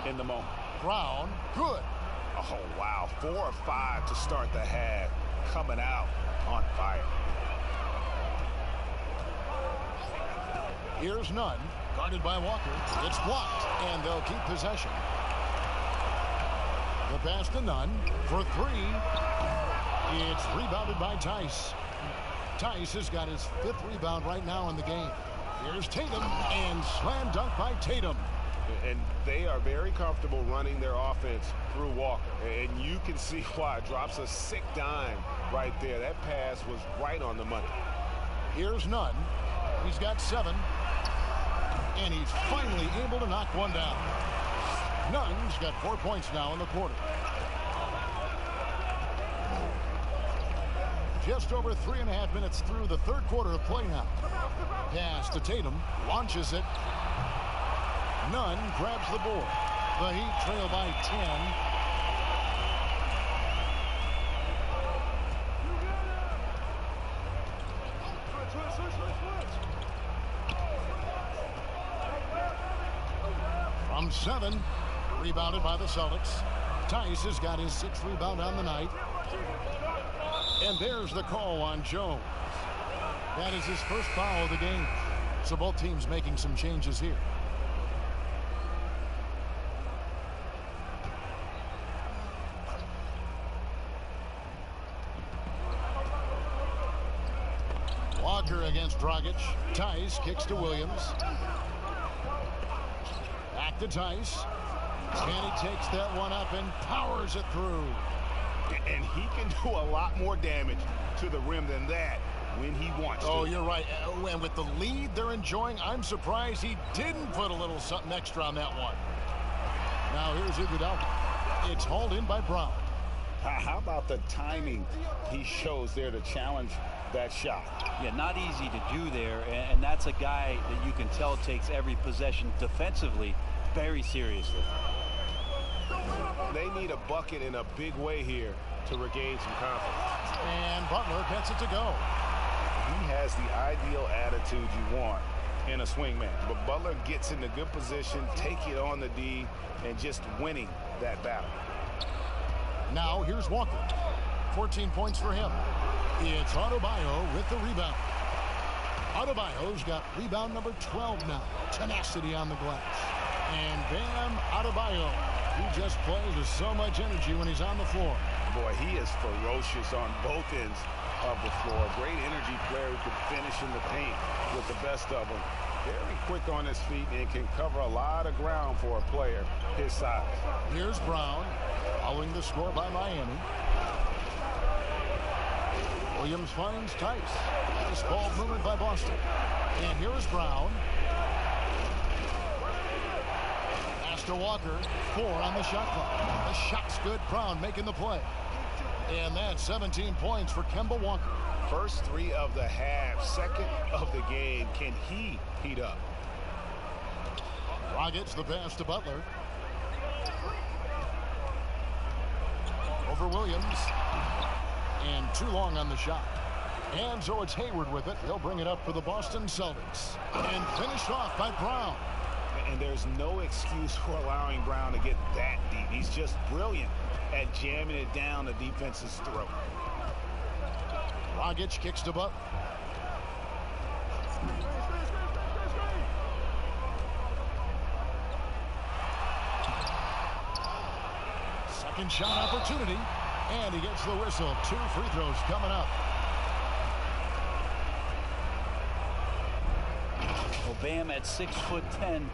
in the moment. Brown, good. Oh, wow. 4 or 5 to start the half. Coming out on fire. Here's Nunn, guarded by Walker. It's blocked, and they'll keep possession. The pass to Nunn for 3. It's rebounded by Tice. Tice has got his 5th rebound right now in the game. Here's Tatum, and slam dunk by Tatum. And they are very comfortable running their offense through Walker. And you can see why. Drops a sick dime right there. That pass was right on the money. Here's Nunn. He's got 7. And he's finally able to knock one down. Nunn's got 4 points now in the quarter. Just over 3.5 minutes through the third quarter of play now. Pass to Tatum. Launches it. Nunn grabs the board. The Heat trail by 10. From 7, rebounded by the Celtics. Tice has got his 6th rebound on the night. And there's the call on Jones. That is his first foul of the game. So both teams making some changes here. Walker against Dragic. Tice kicks to Williams. Back to Tice. And he takes that one up and powers it through. And he can do a lot more damage to the rim than that when he wants to. Oh, you're right. And with the lead they're enjoying, I'm surprised he didn't put a little something extra on that one. Now here's Iguodala. It's hauled in by Brown. How about the timing he shows there to challenge that shot? Yeah, not easy to do there, and that's a guy that you can tell takes every possession defensively very seriously. They need a bucket in a big way here to regain some confidence. And Butler gets it to go. He has the ideal attitude you want in a swingman. But Butler gets in a good position, take it on the D, and just winning that battle. Now here's Walker. 14 points for him. It's Adebayo with the rebound. Adebayo's got rebound number 12 now. Tenacity on the glass. And Bam Adebayo. He just plays with so much energy when he's on the floor. Boy, he is ferocious on both ends of the floor. Great energy player who can finish in the paint with the best of them. Very quick on his feet and can cover a lot of ground for a player his size. Here's Brown, following the score by Miami. Williams finds Tice. Nice ball movement by Boston. And here's Brown. to Walker. 4 on the shot clock. The shot's good. Brown making the play. And that's 17 points for Kemba Walker. First 3 of the half, second of the game. Can he heat up? Dragic the pass to Butler. Over Williams. And too long on the shot. And so it's Hayward with it. He'll bring it up for the Boston Celtics. And finished off by Brown. And there's no excuse for allowing Brown to get that deep. He's just brilliant at jamming it down the defense's throat. Dragic kicks to Butler. Second shot opportunity. And he gets the whistle. 2 free throws coming up. Well, Bam at 6'10"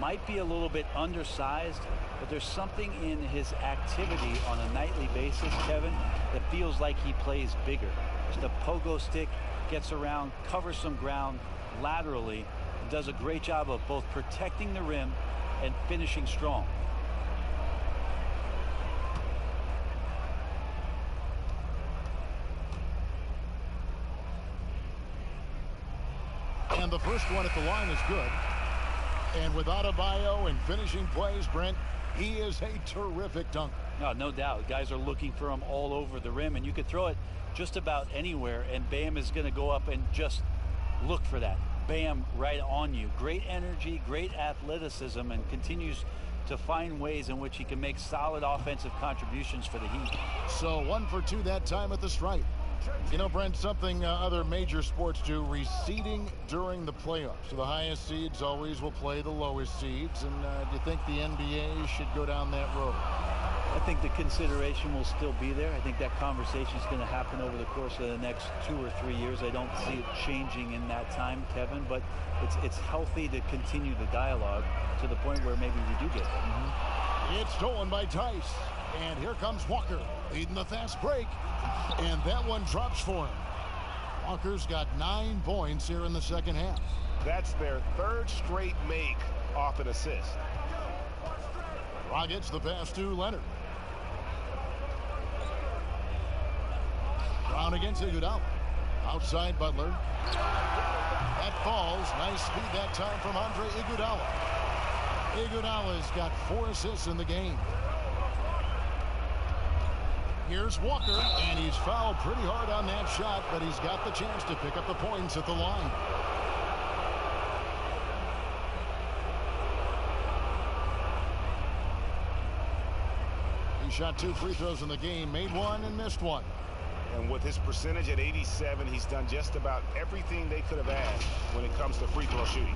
might be a little bit undersized, but there's something in his activity on a nightly basis, Kevin, that feels like he plays bigger. Just a pogo stick, gets around, covers some ground laterally, and does a great job of both protecting the rim and finishing strong. And the first one at the line is good. And without a bio and finishing plays, Brent, he is a terrific dunker. No doubt. Guys are looking for him all over the rim, and you could throw it just about anywhere, and Bam is going to go up and just look for that. Bam right on you. Great energy, great athleticism, and continues to find ways in which he can make solid offensive contributions for the Heat. So 1 for 2 that time at the stripe. You know, Brent, something other major sports do, receding during the playoffs. So the highest seeds always will play the lowest seeds. And do you think the NBA should go down that road? I think the consideration will still be there. I think that conversation is going to happen over the course of the next 2 or 3 years. I don't see it changing in that time, Kevin, but it's healthy to continue the dialogue to the point where maybe we do get it. It's stolen by Tice. And here comes Walker leading the fast break. And that one drops for him. Walker's got 9 points here in the second half. That's their 3rd straight make off an assist. Dragic the pass to Leonard. Brown against Iguodala. Outside Butler. That falls. Nice speed that time from Andre Iguodala. Iguodala's got 4 assists in the game. Here's Walker, and he's fouled pretty hard on that shot, but he's got the chance to pick up the points at the line. He shot 2 free throws in the game, made 1 and missed 1. And with his percentage at 87, he's done just about everything they could have asked when it comes to free throw shooting.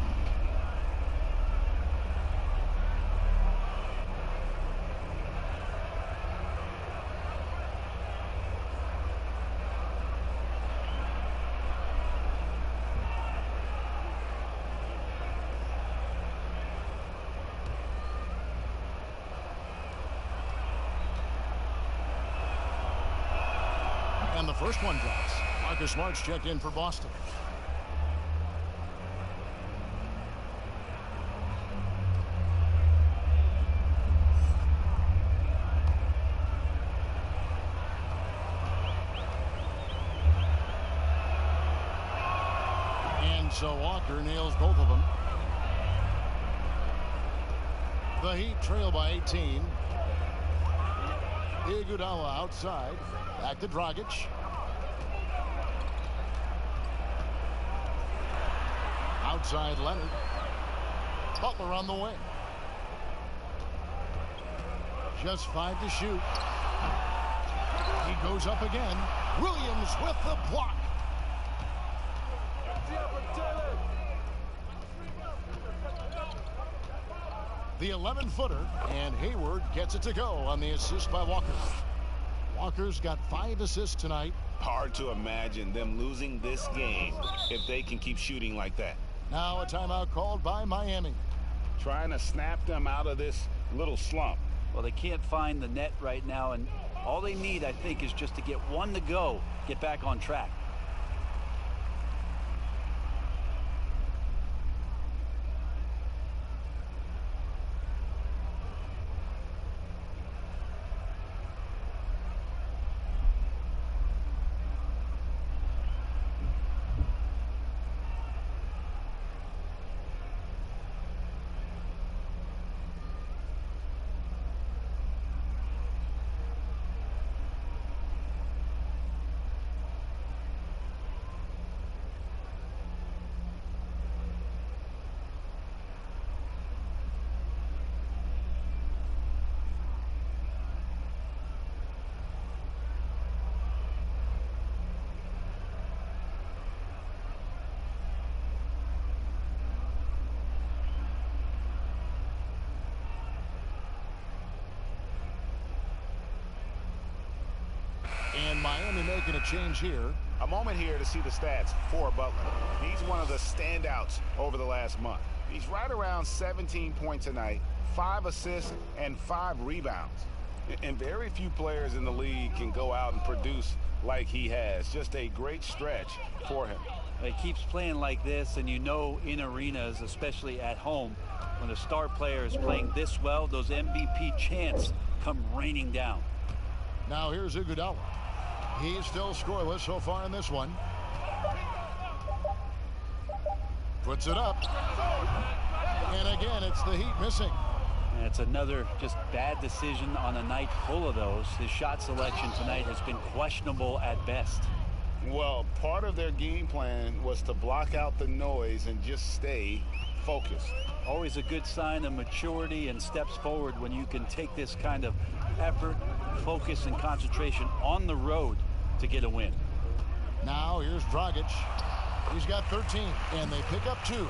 And the first one drops. Marcus Smart's checked in for Boston. And so Walker nails both of them. The Heat trail by 18. Iguodala outside. Back to Dragic. Outside Leonard. Butler on the wing. Just 5 to shoot. He goes up again. Williams with the block. The 11-footer, and Hayward gets it to go on the assist by Walker. Walker's got 5 assists tonight. Hard to imagine them losing this game if they can keep shooting like that. Now a timeout called by Miami. Trying to snap them out of this little slump. Well, they can't find the net right now, and all they need, I think, is just to get 1 to go, get back on track. And Miami making a change here. A moment here to see the stats for Butler. He's one of the standouts over the last month. He's right around 17 points a night, 5 assists, and 5 rebounds. And very few players in the league can go out and produce like he has. Just a great stretch for him. He keeps playing like this, and you know in arenas, especially at home, when a star player is playing this well, those MVP chants come raining down. Now here's Iguodala. He's still scoreless so far in this one. Puts it up. And again, it's the Heat missing. And it's another just bad decision on a night full of those. His shot selection tonight has been questionable at best. Well, part of their game plan was to block out the noise and just stay focused. Always a good sign of maturity and steps forward when you can take this kind of effort, focus, and concentration on the road to get a win. Now here's Dragic. He's got 13, and they pick up 2.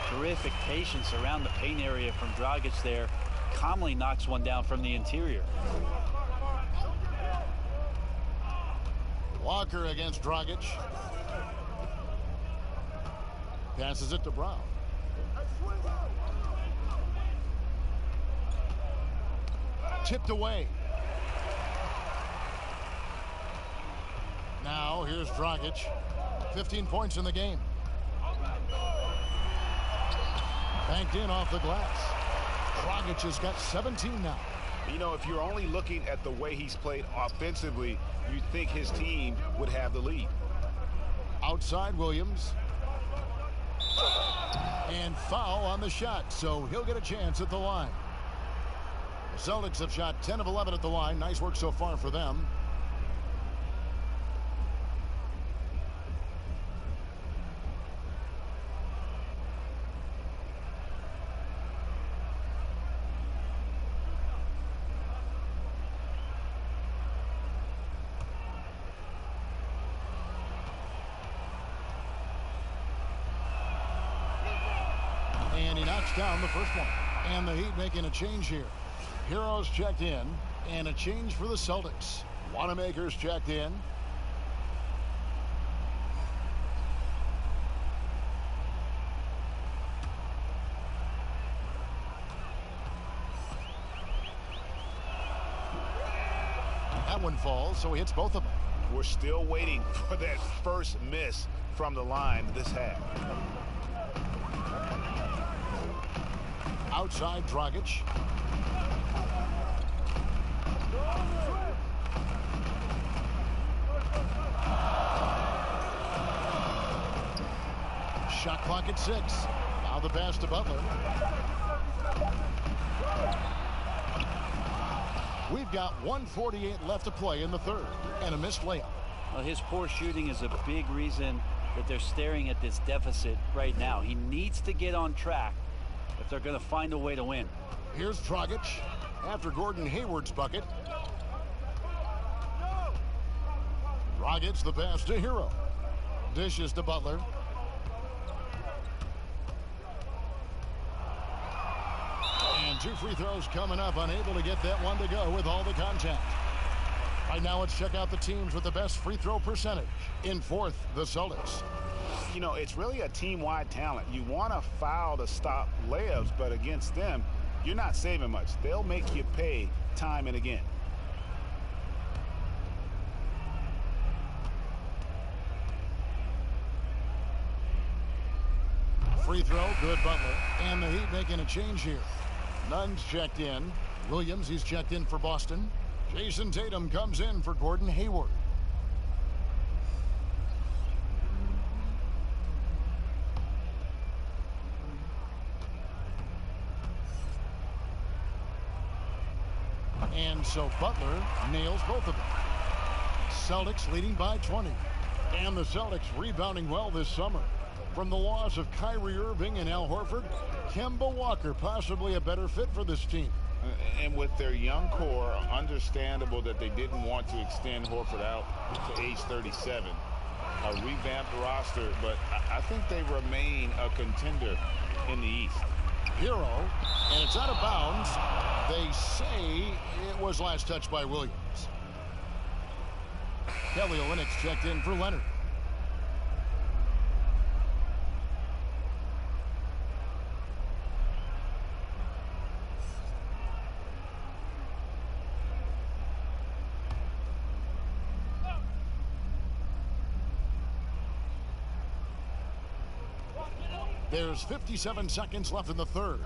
Terrific patience around the paint area from Dragic there. Calmly knocks one down from the interior. Walker against Dragic. Passes it to Brown. Tipped away. Now here's Dragic. 15 points in the game. Banked in off the glass. Dragic has got 17 now. You know, if you're only looking at the way he's played offensively, you'd think his team would have the lead. Outside Williams. And foul on the shot, so he'll get a chance at the line. The Celtics have shot 10 of 11 at the line. Nice work so far for them. And he knocks down the first one. And the Heat making a change here. Heroes checked in, and a change for the Celtics. Wanamaker's checked in. That one falls, so he hits both of them. We're still waiting for that first miss from the line this half. Outside Dragic. Shot clock at 6. Now the pass to Butler. We've got 1:48 left to play in the third, and a missed layup. Well, his poor shooting is a big reason that they're staring at this deficit right now. He needs to get on track if they're going to find a way to win. Here's Dragic after Gordon Hayward's bucket. Dragic the pass to Hero. Dishes to Butler. And 2 free throws coming up. Unable to get that one to go with all the contact. Right now, let's check out the teams with the best free throw percentage. In fourth, the Celtics. You know, it's really a team-wide talent. You want to foul to stop layups, but against them, you're not saving much. They'll make you pay time and again. Free throw, good Butler. And the Heat making a change here. Nunn's checked in. Williams, he's checked in for Boston. Jason Tatum comes in for Gordon Hayward. And so Butler nails both of them. Celtics leading by 20. And the Celtics rebounding well this summer. From the loss of Kyrie Irving and Al Horford, Kemba Walker possibly a better fit for this team. And with their young core, understandable that they didn't want to extend Horford out to age 37. A revamped roster, but I think they remain a contender in the East. Hero, and it's out of bounds. They say it was last touched by Williams. Kelly Olynyk's checked in for Leonard. There's 57 seconds left in the third.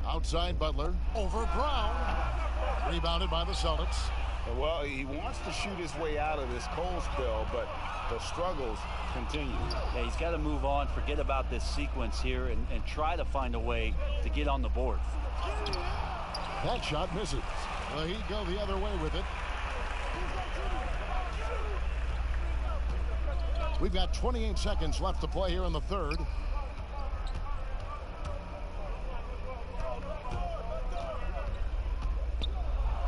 Outside Butler. Over Brown. Rebounded by the Celtics. Well, he wants to shoot his way out of this cold spell, but the struggles continue. Yeah, he's got to move on, forget about this sequence here, and try to find a way to get on the board. That shot misses. Well, he'd go the other way with it. We've got 28 seconds left to play here in the third.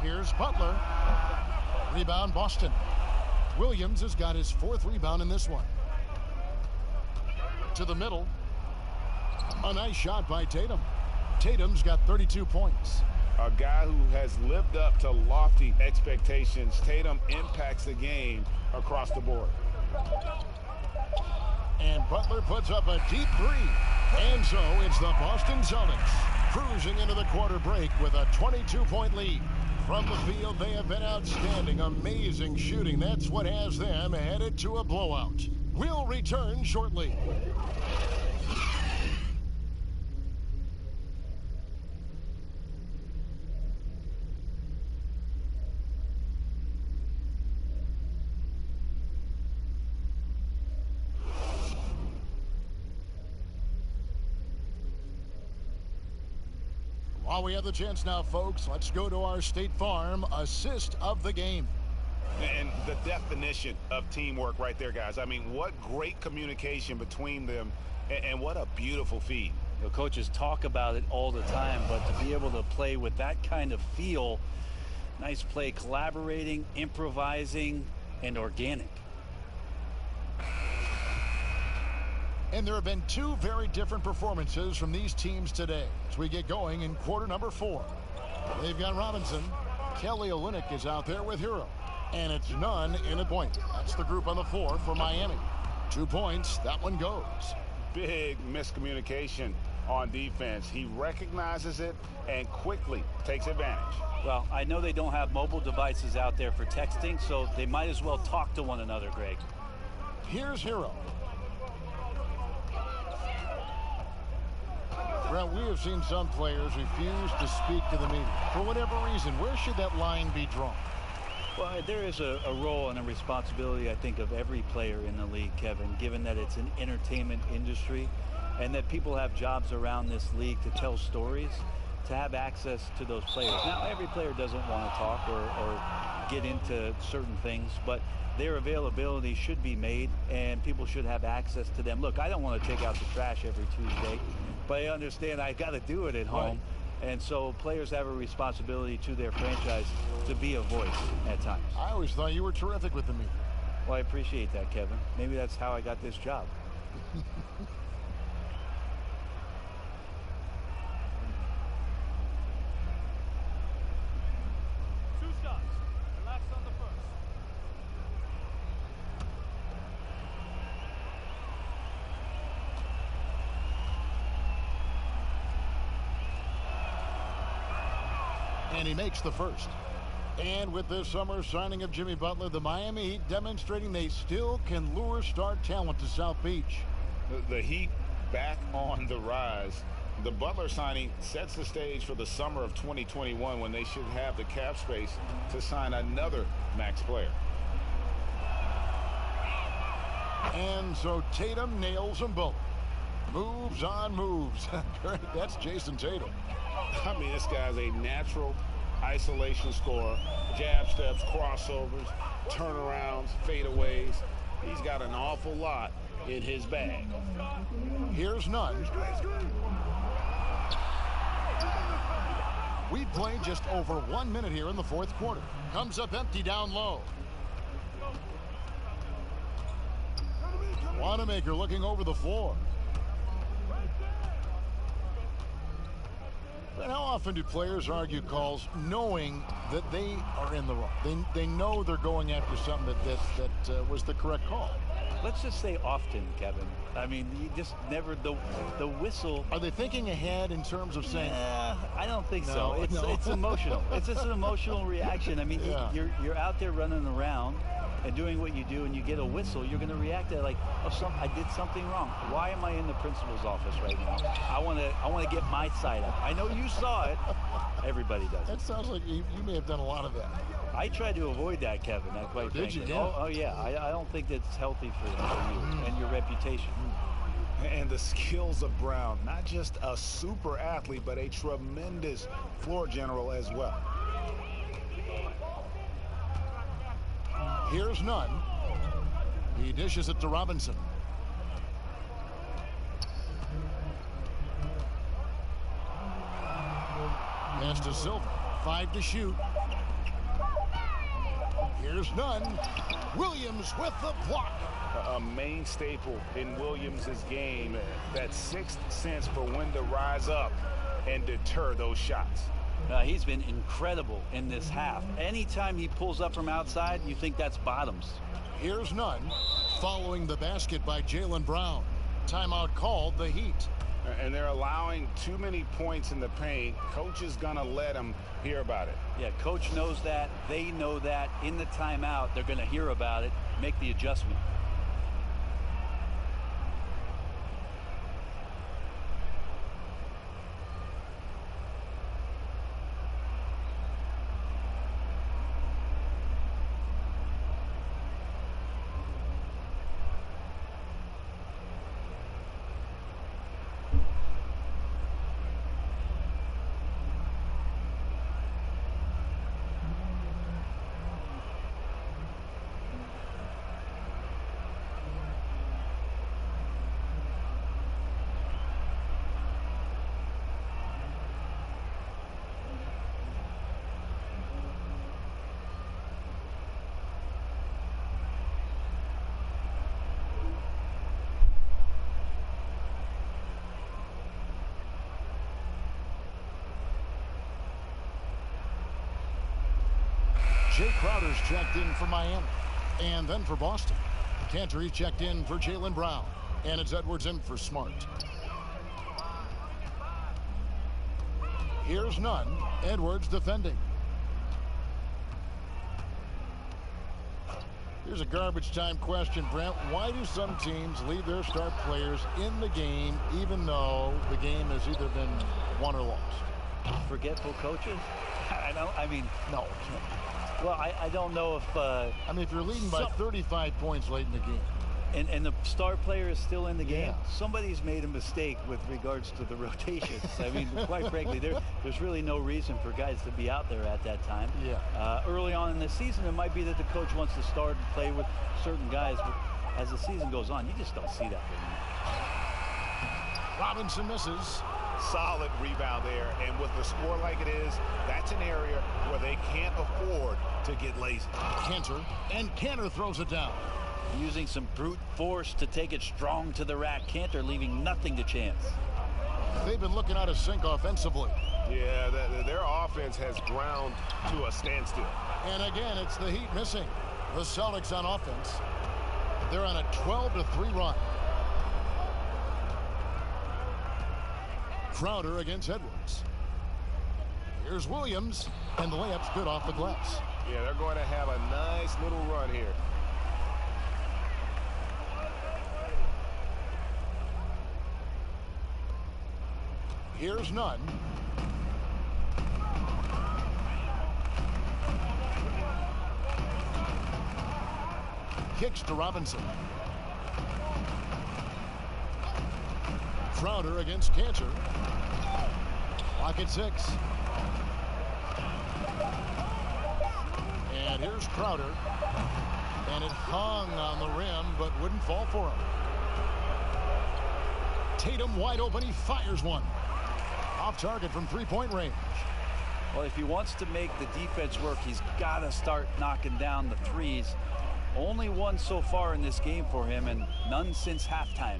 Here's Butler. Rebound, Boston. Williams has got his 4th rebound in this one. To the middle. A nice shot by Tatum. Tatum's got 32 points. A guy who has lived up to lofty expectations. Tatum impacts the game across the board. And Butler puts up a deep three. And so it's the Boston Celtics cruising into the quarter break with a 22-point lead. From the field, they have been outstanding. Amazing shooting. That's what has them headed to a blowout. We'll return shortly. While we have the chance now, folks, let's go to our State Farm assist of the game. And the definition of teamwork right there, guys. I mean, what great communication between them, and what a beautiful feed. You know, coaches talk about it all the time, but to be able to play with that kind of feel, nice play, collaborating, improvising, and organic. And there have been 2 very different performances from these teams today as we get going in quarter number 4. They've got Robinson. Kelly Olynyk is out there with Hero. And it's none in a point. That's the group on the floor for Miami. 2 points. That one goes. Big miscommunication on defense. He recognizes it and quickly takes advantage. Well, I know they don't have mobile devices out there for texting, so they might as well talk to one another, Greg. Here's Hero. Well, we have seen some players refuse to speak to the media. For whatever reason, where should that line be drawn? Well, there is a role and a responsibility, I think, of every player in the league, Kevin, given that it's an entertainment industry and that people have jobs around this league to tell stories, to have access to those players. Now, every player doesn't want to talk or get into certain things, but their availability should be made and people should have access to them. Look, I don't want to take out the trash every Tuesday, but I understand I got to do it at home. Right. And so players have a responsibility to their franchise to be a voice at times. I always thought you were terrific with the media. Well, I appreciate that, Kevin. Maybe that's how I got this job. And he makes the first. And with this summer signing of Jimmy Butler, the Miami Heat demonstrating they still can lure star talent to South Beach. The Heat back on the rise. The Butler signing sets the stage for the summer of 2021 when they should have the cap space to sign another max player. And so Tatum nails them both. Moves on moves. That's Jason Tatum. I mean, this guy's a natural isolation scorer. Jab steps, crossovers, turnarounds, fadeaways. He's got an awful lot in his bag. Here's none. We've played just over 1 minute here in the fourth quarter. Comes up empty down low. Wanamaker looking over the floor. And how often do players argue calls knowing that they are in the wrong? They know they're going after something that was the correct call. Let's just say often, Kevin. I mean, you just never, the whistle. Are they thinking ahead in terms of saying? I don't think so. It's emotional. It's just an emotional reaction. I mean, Yeah. you're out there running around and doing what you do, and you get a whistle, you're going to react to it like, oh, I did something wrong. Why am I in the principal's office right now? I want to get my side up. I know you saw it. Everybody does. That sounds like you may have done a lot of that. I tried to avoid that, Kevin. Quite Did you? frankly. Yeah. Oh yeah. I don't think that's healthy for you and your reputation. And the skills of Brown, not just a super athlete, but a tremendous floor general as well. Here's none. He dishes it to Robinson. Pass to Silva. 5 to shoot. Here's none. Williams with the block. A main staple in Williams' game, that sixth sense for when to rise up and deter those shots. He's been incredible in this half. Anytime he pulls up from outside, you think that's bottoms. Here's none. Following the basket by Jaylen Brown. Timeout called, the Heat. And they're allowing too many points in the paint. Coach is going to let them hear about it. Yeah, coach knows that. They know that. In the timeout, they're going to hear about it, make the adjustment. Jay Crowder's checked in for Miami. And then for Boston. Cantor, he's checked in for Jaylen Brown. And it's Edwards in for Smart. Here's none. Edwards defending. Here's a garbage time question, Brent. Why do some teams leave their star players in the game even though the game has either been won or lost? Forgetful coaches? No. Well, I don't know if... if you're leading by 35 points late in the game. And the star player is still in the game, Yeah. somebody's made a mistake with regards to the rotations. I mean, quite frankly, there's really no reason for guys to be out there at that time. Yeah. Early on in the season, it might be that the coach wants to start and play with certain guys, but as the season goes on, you just don't see that anymore. Robinson misses. Solid rebound there, and with the score like it is, that's an area where they can't afford to get lazy. Cantor, and Cantor throws it down. Using some brute force to take it strong to the rack. Cantor leaving nothing to chance. They've been looking out of sync offensively. Yeah, their offense has ground to a standstill. And again, it's the Heat missing. The Celtics on offense. They're on a 12-3 run. Crowder against Edwards. Here's Williams, and the layup's good off the glass. Yeah, they're going to have a nice little run here. Here's none. Kicks to Robinson. Crowder against Cantor. Clock at 6. And here's Crowder. And it hung on the rim, but wouldn't fall for him. Tatum wide open. He fires one. Off target from three-point range. Well, if he wants to make the defense work, he's got to start knocking down the threes. Only one so far in this game for him, and none since halftime.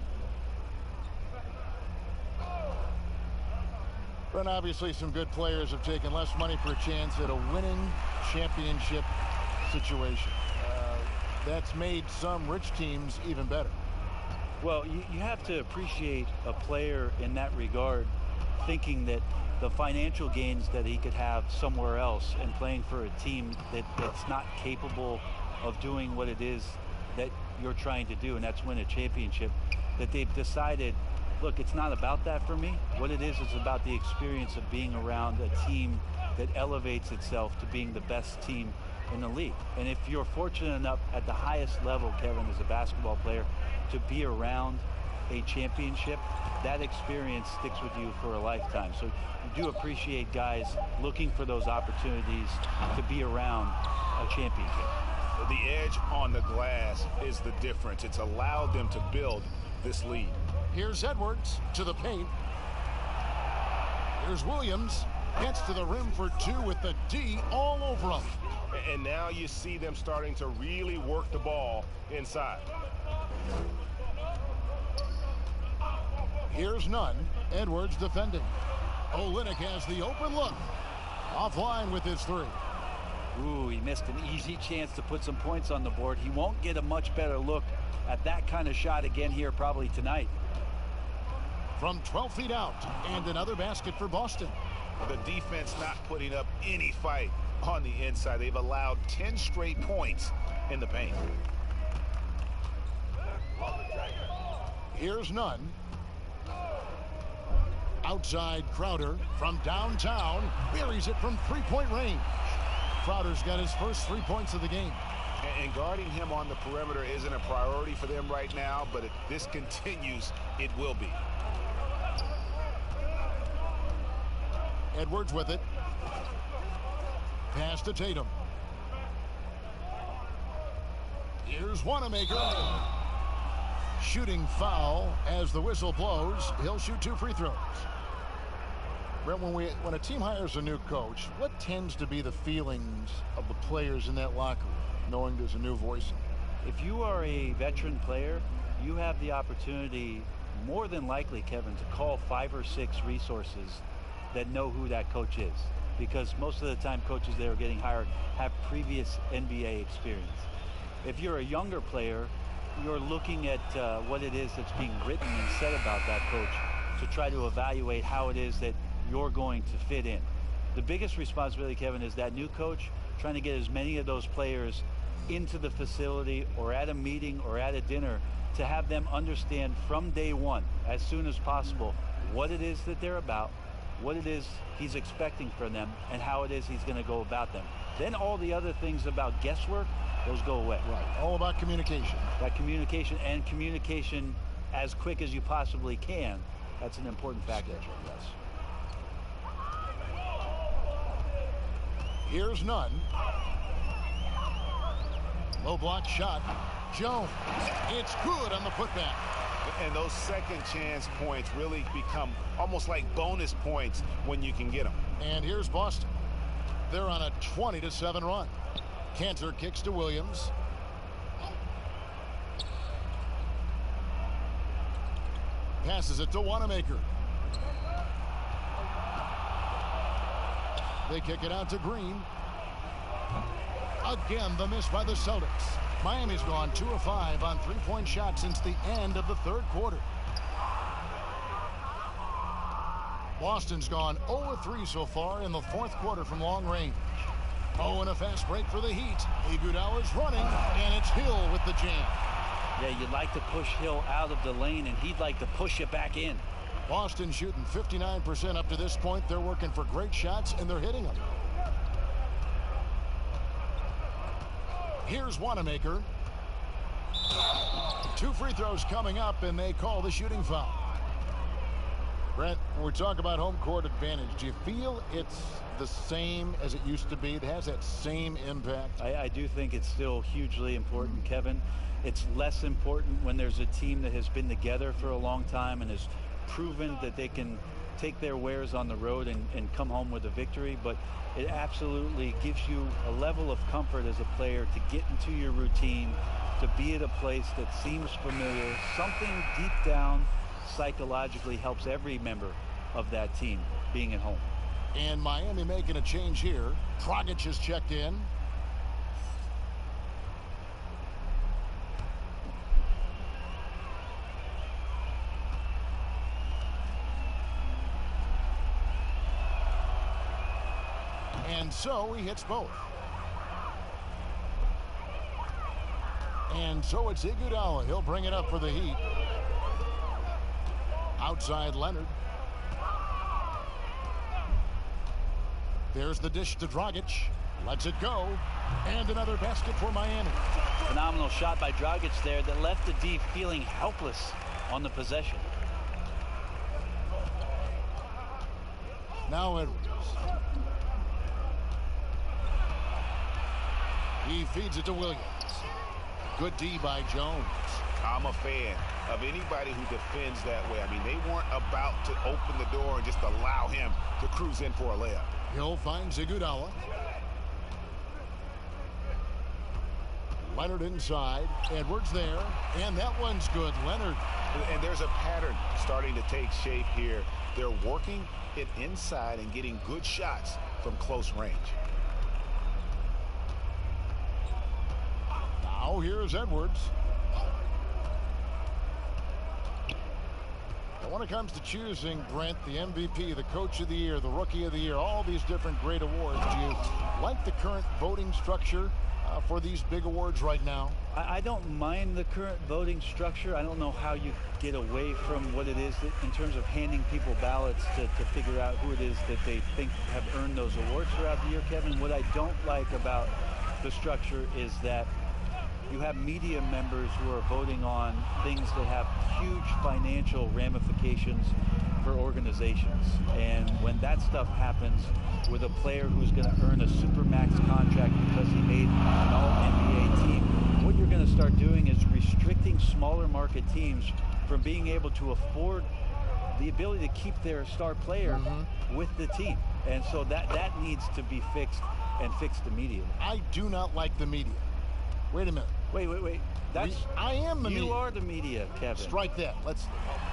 But obviously some good players have taken less money for a chance at a winning championship situation. That's made some rich teams even better. Well, you have to appreciate a player in that regard, thinking that the financial gains that he could have somewhere else and playing for a team that's not capable of doing what it is that you're trying to do, and that's win a championship, that they've decided, look, it's not about that for me. What it is about the experience of being around a team that elevates itself to being the best team in the league. And if you're fortunate enough at the highest level, Kevin, as a basketball player, to be around a championship, that experience sticks with you for a lifetime. So you do appreciate guys looking for those opportunities to be around a championship. The edge on the glass is the difference. It's allowed them to build this lead. Here's Edwards to the paint. Here's Williams. Gets to the rim for two with the D all over him. And now you see them starting to really work the ball inside. Here's Nunn. Edwards defending. Olynyk has the open look. Offline with his three. Ooh, he missed an easy chance to put some points on the board. He won't get a much better look at that kind of shot again here probably tonight. From 12 feet out, and another basket for Boston. The defense not putting up any fight on the inside. They've allowed 10 straight points in the paint. Here's Nunn. Outside Crowder from downtown. Buries it from three-point range. Crowder's got his first 3 points of the game. And guarding him on the perimeter isn't a priority for them right now, but if this continues, it will be. Edwards with it. Pass to Tatum. Here's Wanamaker. Shooting foul as the whistle blows. He'll shoot 2 free throws. Brent, when a team hires a new coach, what tends to be the feelings of the players in that locker room, knowing there's a new voice in it? If you are a veteran player, you have the opportunity, more than likely, Kevin, to call 5 or 6 resources that know who that coach is, because most of the time coaches that are getting hired have previous NBA experience. If you're a younger player, you're looking at what it is that's being written and said about that coach to try to evaluate how it is that you're going to fit in. The biggest responsibility, Kevin, is that new coach trying to get as many of those players into the facility or at a meeting or at a dinner to have them understand from day one, as soon as possible, what it is that they're about, what it is he's expecting from them, and how it is he's going to go about them. Then all the other things about guesswork, those go away. Right, all about communication. That communication, and communication as quick as you possibly can, that's an important factor. Yes. Here's Nunn. Low block shot. Jones. It's good on the putback. And those second chance points really become almost like bonus points when you can get them. And here's Boston. They're on a 20-7 run. Cantor kicks to Williams. Passes it to Wanamaker. They kick it out to Green. Again, the miss by the Celtics. Miami's gone 2 of 5 on three-point shots since the end of the third quarter. Boston's gone 0 of 3 so far in the fourth quarter from long range. Oh, and a fast break for the Heat. Iguodala's running, and it's Hill with the jam. Yeah, you'd like to push Hill out of the lane, and he'd like to push it back in. Boston shooting 59% up to this point. They're working for great shots, and they're hitting them. Here's Wanamaker. 2 free throws coming up, and they call the shooting foul. Brent, when we talk about home court advantage, do you feel it's the same as it used to be? It has that same impact? I do think it's still hugely important, Kevin. It's less important when there's a team that has been together for a long time and has proven that they can take their wares on the road and come home with a victory. But it absolutely gives you a level of comfort as a player to get into your routine, to be at a place that seems familiar. Something deep down psychologically helps every member of that team. being at home. And Miami making a change here. Dragic has checked in. And so he hits both. And so it's Iguodala. He'll bring it up for the Heat. Outside Leonard. There's the dish to Dragic. Lets it go. And another basket for Miami. Phenomenal shot by Dragic there that left the D feeling helpless on the possession. Now Edwards. He feeds it to Williams. Good D by Jones. I'm a fan of anybody who defends that way. I mean, they weren't about to open the door and just allow him to cruise in for a layup. Hill finds Iguodala. Leonard inside. Edwards there. And that one's good. Leonard. And there's a pattern starting to take shape here. They're working it inside and getting good shots from close range. Now here's Edwards. And when it comes to choosing, Brent, the MVP, the Coach of the Year, the Rookie of the Year, all these different great awards, do you like the current voting structure for these big awards right now? I don't mind the current voting structure. I don't know how you get away from what it is that, in terms of handing people ballots to figure out who it is that they think have earned those awards throughout the year, Kevin. What I don't like about the structure is that you have media members who are voting on things that have huge financial ramifications for organizations. And when that stuff happens with a player who's going to earn a supermax contract because he made an all-NBA team, what you're going to start doing is restricting smaller market teams from being able to afford the ability to keep their star player with the team. And so that needs to be fixed, and fixed immediately. I do not like the media. Wait a minute. Wait. I am the media. You are the media, Kevin. Strike that. Let's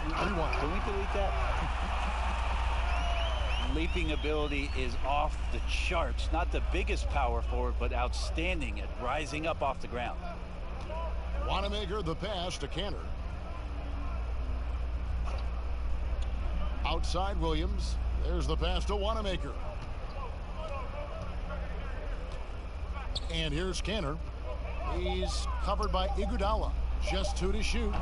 rewind. Can we delete that? Leaping ability is off the charts. Not the biggest power forward, but outstanding at rising up off the ground. Wanamaker the pass to Cantor. Outside Williams. There's the pass to Wanamaker. And here's Cantor. He's covered by Iguodala. Just 2 to shoot.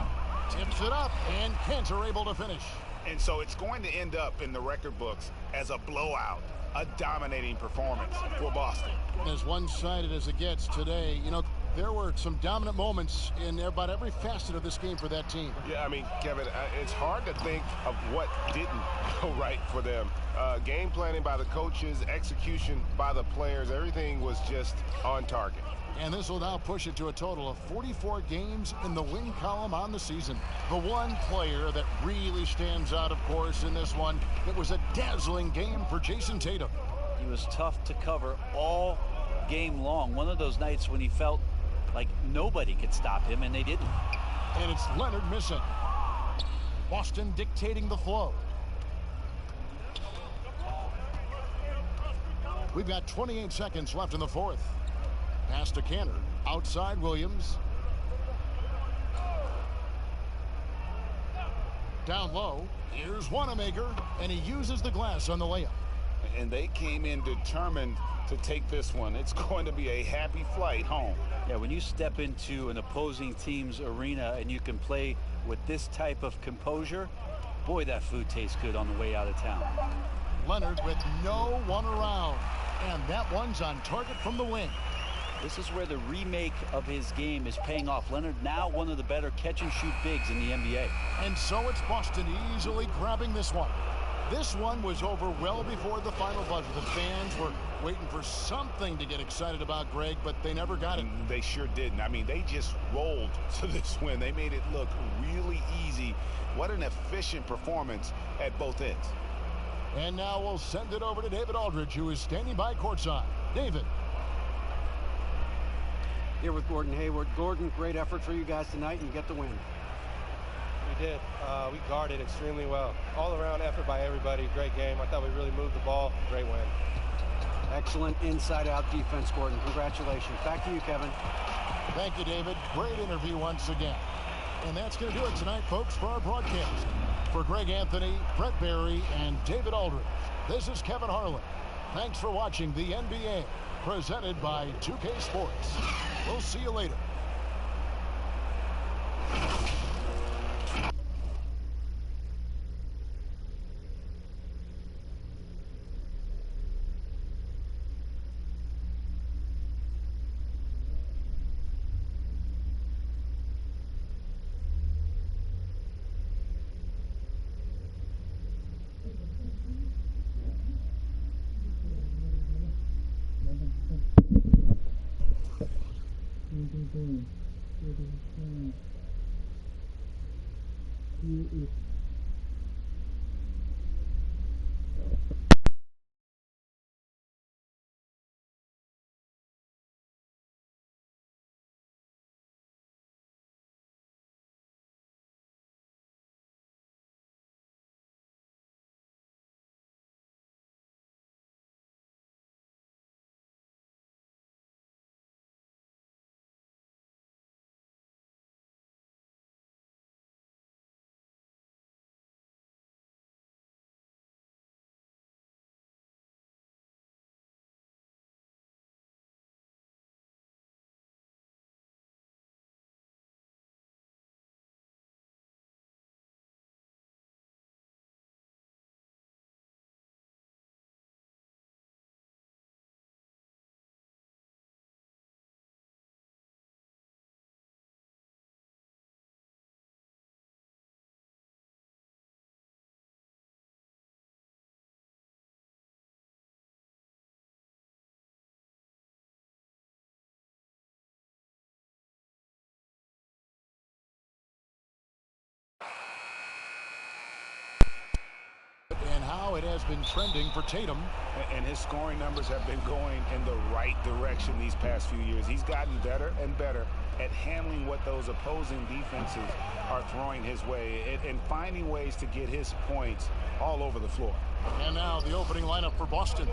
Tips it up, and Cantor able to finish. And so it's going to end up in the record books as a blowout, a dominating performance for Boston. As one-sided as it gets today, you know, there were some dominant moments in about every facet of this game for that team. Yeah, I mean, Kevin, it's hard to think of what didn't go right for them. Game planning by the coaches, execution by the players, everything was just on target. And this will now push it to a total of 44 games in the win column on the season. The one player that really stands out, of course, in this one, it was a dazzling game for Jason Tatum. He was tough to cover all game long. One of those nights when he felt like nobody could stop him, and they didn't. And it's Leonard missing. Boston dictating the flow. We've got 28 seconds left in the fourth. Pass to Cantor. Outside Williams. Down low. Here's Wanamaker. And he uses the glass on the layup. And they came in determined to take this one. It's going to be a happy flight home. Yeah, when you step into an opposing team's arena and you can play with this type of composure, boy, that food tastes good on the way out of town. Leonard with no one around. And that one's on target from the wing. This is where the remake of his game is paying off. Leonard now one of the better catch-and-shoot bigs in the NBA. And so it's Boston easily grabbing this one. This one was over well before the final buzzer. The fans were waiting for something to get excited about, Greg, but they never got it. They sure didn't. I mean, they just rolled to this win. They made it look really easy. What an efficient performance at both ends. And now we'll send it over to David Aldridge, who is standing by courtside. David. Here with Gordon Hayward. Gordon, great effort for you guys tonight, and you get the win. We did. We guarded extremely well. All-around effort by everybody. Great game. I thought we really moved the ball. Great win. Excellent inside-out defense, Gordon. Congratulations. Back to you, Kevin. Thank you, David. Great interview once again. And that's going to do it tonight, folks, for our broadcast. For Greg Anthony, Brett Barry, and David Aldridge, this is Kevin Harlan. Thanks for watching the NBA, presented by 2K Sports. We'll see you later. And how it has been trending for Tatum. And his scoring numbers have been going in the right direction these past few years. He's gotten better and better at handling what those opposing defenses are throwing his way and finding ways to get his points all over the floor. And now the opening lineup for Boston.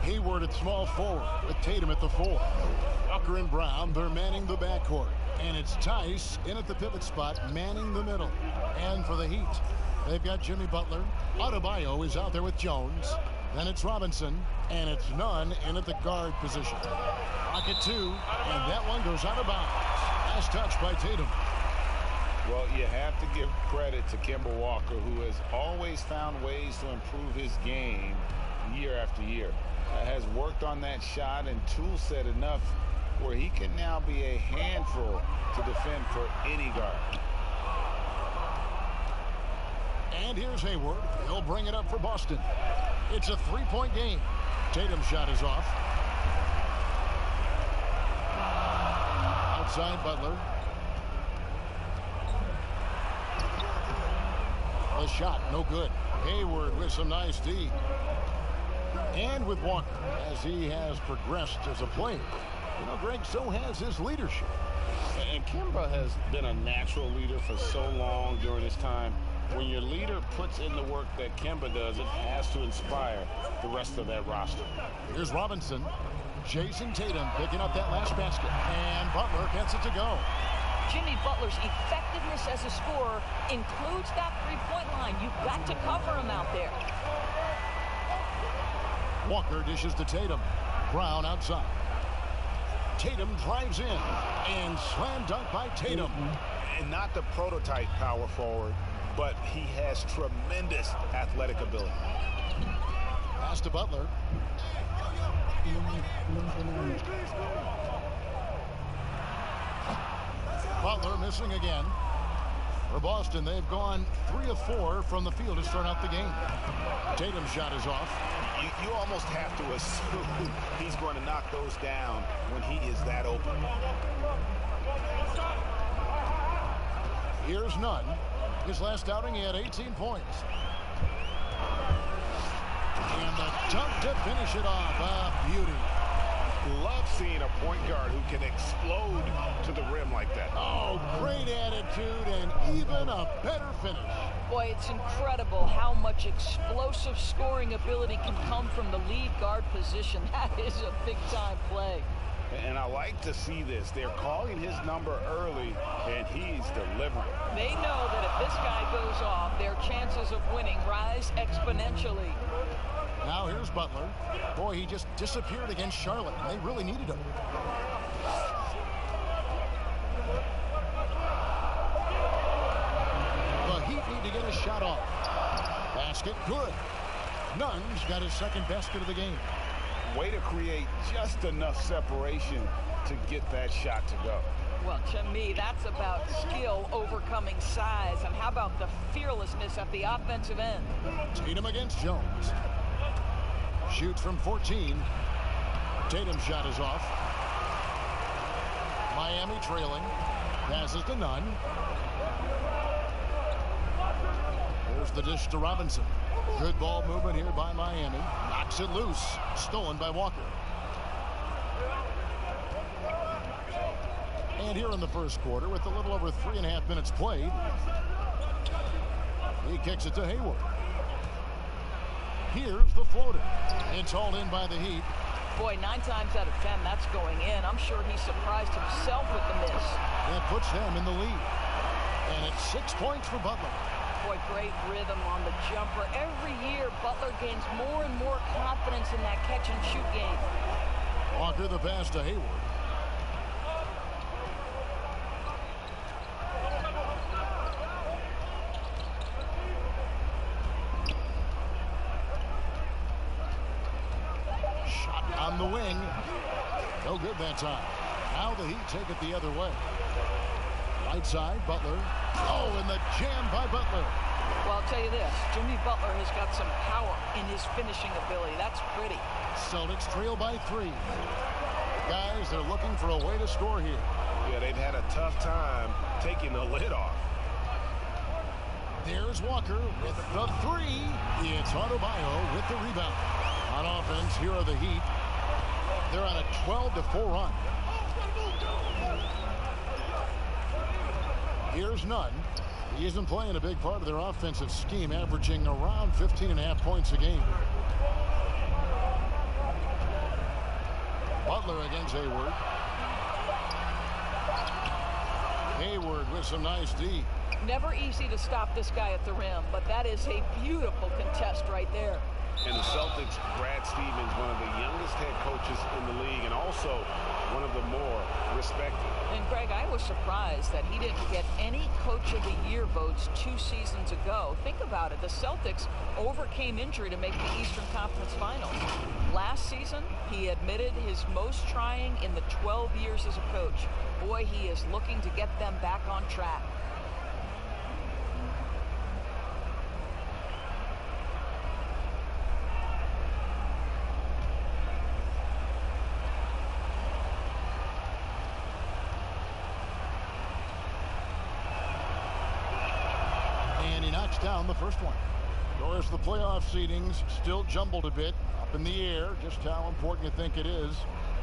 Hayward at small forward with Tatum at the 4. Walker and Brown, they're manning the backcourt. And it's Tice in at the pivot spot, manning the middle. And for the Heat, they've got Jimmy Butler. Adebayo is out there with Jones. Then it's Robinson, and it's Nunn in at the guard position. Pocket 2, and that one goes out of bounds. Last touch by Tatum. Well, you have to give credit to Kemba Walker, who has always found ways to improve his game year after year. Has worked on that shot and tool set enough where he can now be a handful to defend for any guard. And here's Hayward. He'll bring it up for Boston. It's a three-point game. Tatum's shot is off. Outside Butler. The shot, no good. Hayward with some nice D. And with Walker, as he has progressed as a player. You know, Greg, so has his leadership. And Kemba has been a natural leader for so long during his time. When your leader puts in the work that Kemba does, it has to inspire the rest of that roster. Here's Robinson. Jason Tatum picking up that last basket. And Butler gets it to go. Jimmy Butler's effectiveness as a scorer includes that three-point line. You've got to cover him out there. Walker dishes to Tatum. Brown outside. Tatum drives in. And slam dunk by Tatum. And not the prototype power forward, but he has tremendous athletic ability. Pass to Butler. Butler missing again. For Boston, they've gone 3 of 4 from the field to start out the game. Tatum's shot is off. You almost have to assume he's going to knock those down when he is that open. Here's Nunn. His last outing, he had 18 points. And the dunk to finish it off. A beauty. Love seeing a point guard who can explode to the rim like that. Oh, great attitude and even a better finish. Boy, it's incredible how much explosive scoring ability can come from the lead guard position. That is a big-time play. And I like to see this. They're calling his number early, and he's delivering. They know that if this guy goes off, their chances of winning rise exponentially. Now here's Butler. Boy, he just disappeared against Charlotte, and they really needed him. The Heat need to get a shot off. Basket, good. Nunn's got his second basket of the game. Way to create just enough separation to get that shot to go. Well, to me, that's about skill overcoming size. And how about the fearlessness at the offensive end? Tatum against Jones. Shoots from 14. Tatum's shot is off. Miami trailing. Passes to Nunn. There's the dish to Robinson. Good ball movement here by Miami. Knocks it loose. Stolen by Walker. And here in the first quarter, with a little over 3.5 minutes played, he kicks it to Hayward. Here's the floater. It's hauled in by the Heat. Boy, 9 times out of 10, that's going in. I'm sure he surprised himself with the miss. That puts them in the lead. And it's 6 points for Butler. Boy, great rhythm on the jumper. Every year, Butler gains more and more confidence in that catch-and-shoot game. Walker the pass to Hayward. Shot on the wing. No good that time. Now the Heat take it the other way. Right side, Butler. Oh, and the jam by Butler. Well, I'll tell you this. Jimmy Butler has got some power in his finishing ability. That's pretty. Celtics trail by 3. Guys, they're looking for a way to score here. Yeah, they've had a tough time taking the lid off. There's Walker with the 3. It's Adebayo with the rebound. On offense, here are the Heat. They're on a 12-4 run. Here's Nunn. He isn't playing a big part of their offensive scheme, averaging around 15.5 points a game. Butler against Hayward. Hayward with some nice D. Never easy to stop this guy at the rim, but that is a beautiful contest right there. And the Celtics, Brad Stevens, one of the youngest head coaches in the league and also one of the more respected. And Greg, I was surprised that he didn't get any Coach of the Year votes 2 seasons ago. Think about it. The Celtics overcame injury to make the Eastern Conference Finals. Last season, he admitted his most trying in the 12 years as a coach. Boy, he is looking to get them back on track. Down the first one. Of course, the playoff seedings still jumbled a bit up in the air. Just how important you think it is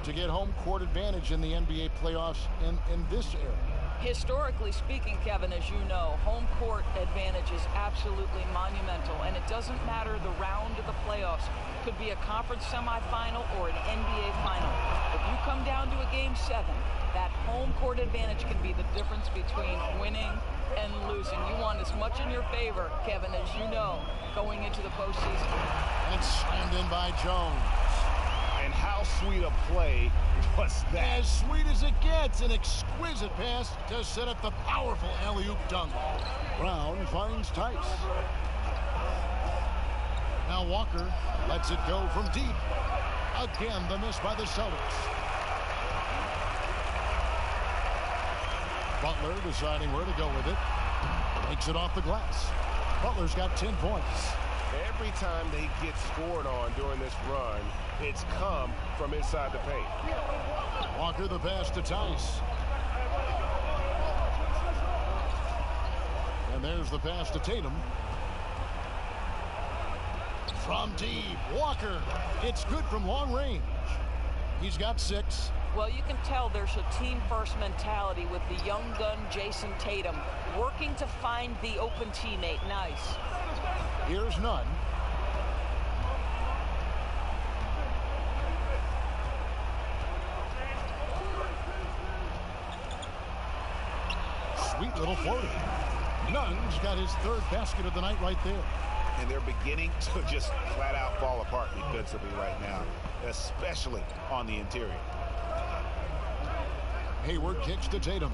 to get home court advantage in the NBA playoffs in this era. Historically speaking, Kevin, as you know, home court advantage is absolutely monumental, and it doesn't matter the round of the playoffs. Could be a conference semifinal or an NBA final. If you come down to a Game 7, that home court advantage can be the difference between winning and losing. You want as much in your favor, Kevin, as you know, going into the postseason. And it's slammed in by Jones. And how sweet a play was that? As sweet as it gets. An exquisite pass to set up the powerful alley-oop dunk. Brown finds Tice. Now Walker lets it go from deep. Again, the miss by the Celtics. Butler deciding where to go with it. Makes it off the glass. Butler's got 10 points. Every time they get scored on during this run, it's come from inside the paint. Walker the pass to Tice. And there's the pass to Tatum. From deep, Walker. It's good from long range. He's got 6. Well, you can tell there's a team-first mentality with the young gun Jason Tatum working to find the open teammate. Nice. Here's none. Sweet little floater. Nunn's got his 3rd basket of the night right there. And they're beginning to just flat out fall apart defensively right now, especially on the interior. Hayward kicks to Tatum.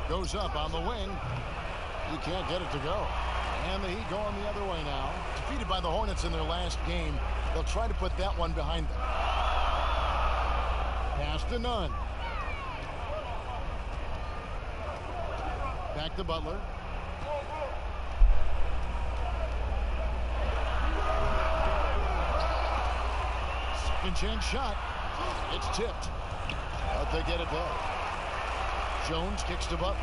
Goes up on the wing. He can't get it to go. And the Heat going the other way now. Defeated by the Hornets in their last game. They'll try to put that one behind them. Pass to Nunn. Back to Butler. Second chance shot. It's tipped. But they get it back. Jones kicks to Butler.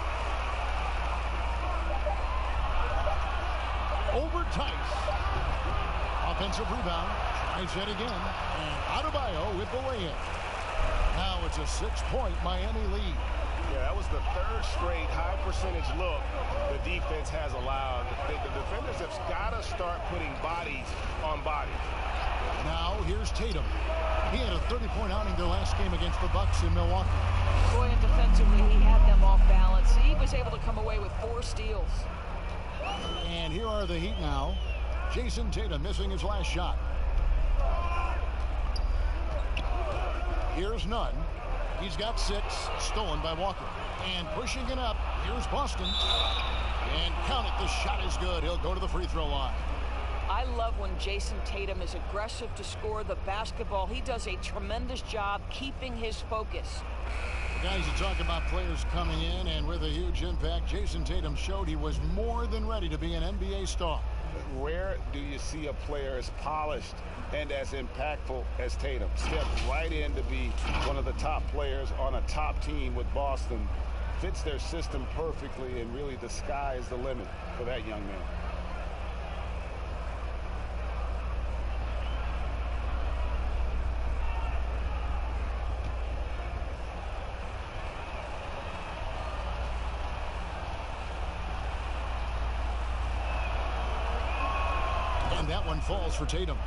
Over Tice. Offensive rebound. Tries it again. And Adebayo with the lay-in. Now it's a 6-point Miami lead. Yeah, that was the 3rd straight high percentage look the defense has allowed. The defenders have got to start putting bodies on bodies. Now here's Tatum. He had a 30-point outing their last game against the Bucks in Milwaukee. Boy, and defensively, he had them off balance. He was able to come away with 4 steals. And here are the Heat now. Jason Tatum missing his last shot. Here's Nunn. He's got 6, stolen by Walker. And pushing it up, here's Boston. And count it, the shot is good. He'll go to the free throw line. I love when Jason Tatum is aggressive to score the basketball. He does a tremendous job keeping his focus. Guys, you talk about players coming in and with a huge impact. Jason Tatum showed he was more than ready to be an NBA star. Rare do you see a player as polished and as impactful as Tatum. Stepped right in to be one of the top players on a top team with Boston. Fits their system perfectly, and really the sky is the limit for that young man. That one falls for Tatum.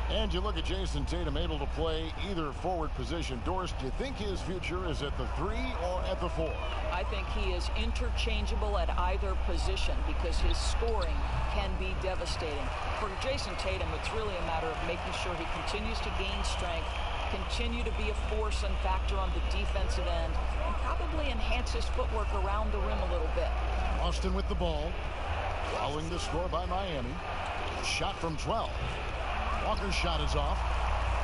And you look at Jason Tatum able to play either forward position. Doris, do you think his future is at the 3 or at the 4? I think he is interchangeable at either position because his scoring can be devastating. For Jason Tatum, it's really a matter of making sure he continues to gain strength, continue to be a force and factor on the defensive end, and probably enhance his footwork around the rim a little bit. Austin with the ball. Following the score by Miami. Shot from 12. Walker's shot is off.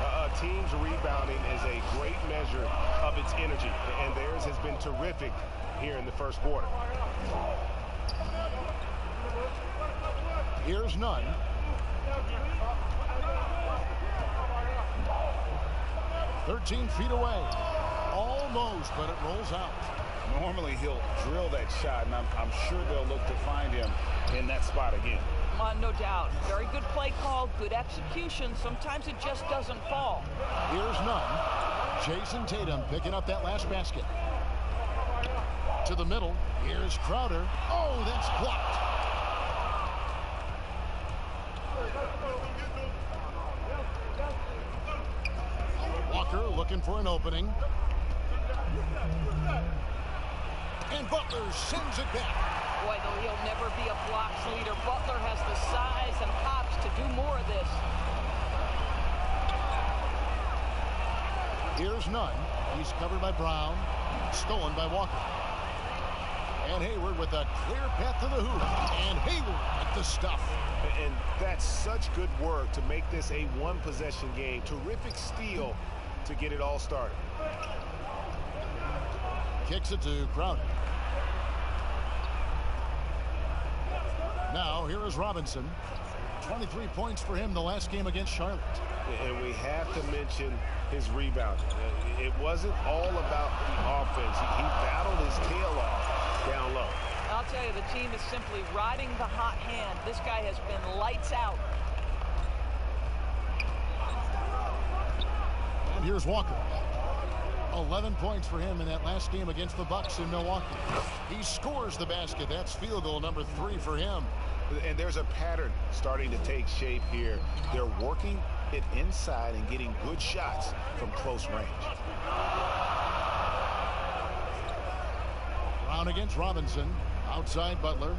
A team's rebounding is a great measure of its energy, and theirs has been terrific here in the first quarter. Here's Nunn. "13 feet away. Almost, but it rolls out. Normally he'll drill that shot, and I'm sure they'll look to find him in that spot again. No doubt. Very good play call, good execution. Sometimes it just doesn't fall. Here's Nunn. Jason Tatum picking up that last basket. To the middle. Here's Crowder. Oh, that's blocked. Walker looking for an opening. And Butler sends it back. Boy, though, he'll never be a blocks leader. Butler has the size and hops to do more of this. Here's Nunn. He's covered by Brown. Stolen by Walker. And Hayward with a clear path to the hoop. And Hayward with the stuff. And that's such good work to make this a one-possession game. Terrific steal to get it all started. Kicks it to Crowder. Now, here is Robinson. 23 points for him the last game against Charlotte. And we have to mention his rebound. It wasn't all about the offense. He battled his tail off down low. I'll tell you, the team is simply riding the hot hand. This guy has been lights out. Here's Walker. 11 points for him in that last game against the Bucks in Milwaukee. He scores the basket. That's field goal number 3 for him. And there's a pattern starting to take shape here. They're working it inside and getting good shots from close range. Brown against Robinson. Outside Butler.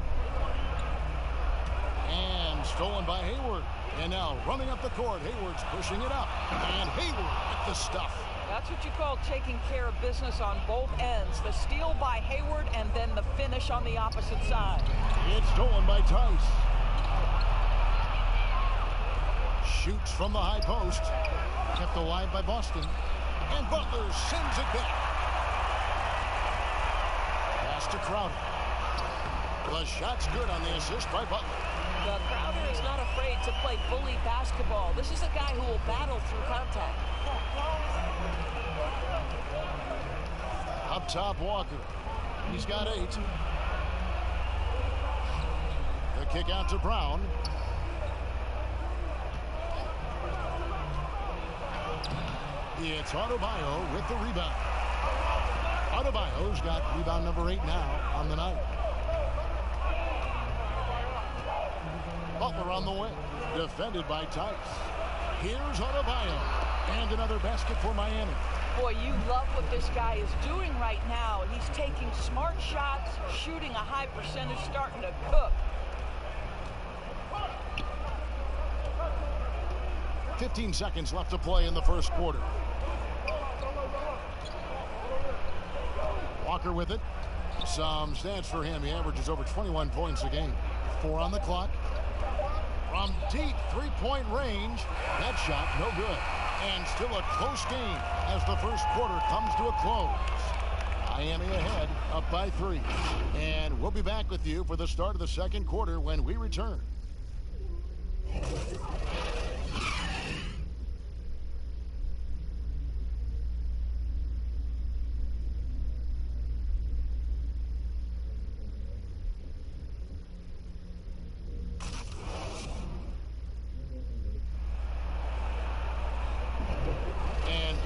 And stolen by Hayward. And now running up the court. Hayward's pushing it up. And Hayward with the stuff. That's what you call taking care of business on both ends. The steal by Hayward and then the finish on the opposite side. It's stolen by Tice. Shoots from the high post. Kept alive by Boston. And Butler sends it back. Pass to Crowder. The shot's good on the assist by Butler. The Crowder is not afraid to play bully basketball. This is a guy who will battle through contact. Up top, Walker. He's got 8. The kick out to Brown. It's Adebayo with the rebound. Adebayo's got rebound number 8 now on the night. Butler on the wing. Defended by Tice. Here's Adebayo. And another basket for Miami. Boy, you love what this guy is doing right now. He's taking smart shots, shooting a high percentage, starting to cook. 15 seconds left to play in the first quarter. Walker with it. Some stats for him. He averages over 21 points a game. 4 on the clock. From deep three-point range. That shot no good. And still a close game as the first quarter comes to a close. Miami ahead, up by 3. And we'll be back with you for the start of the second quarter when we return.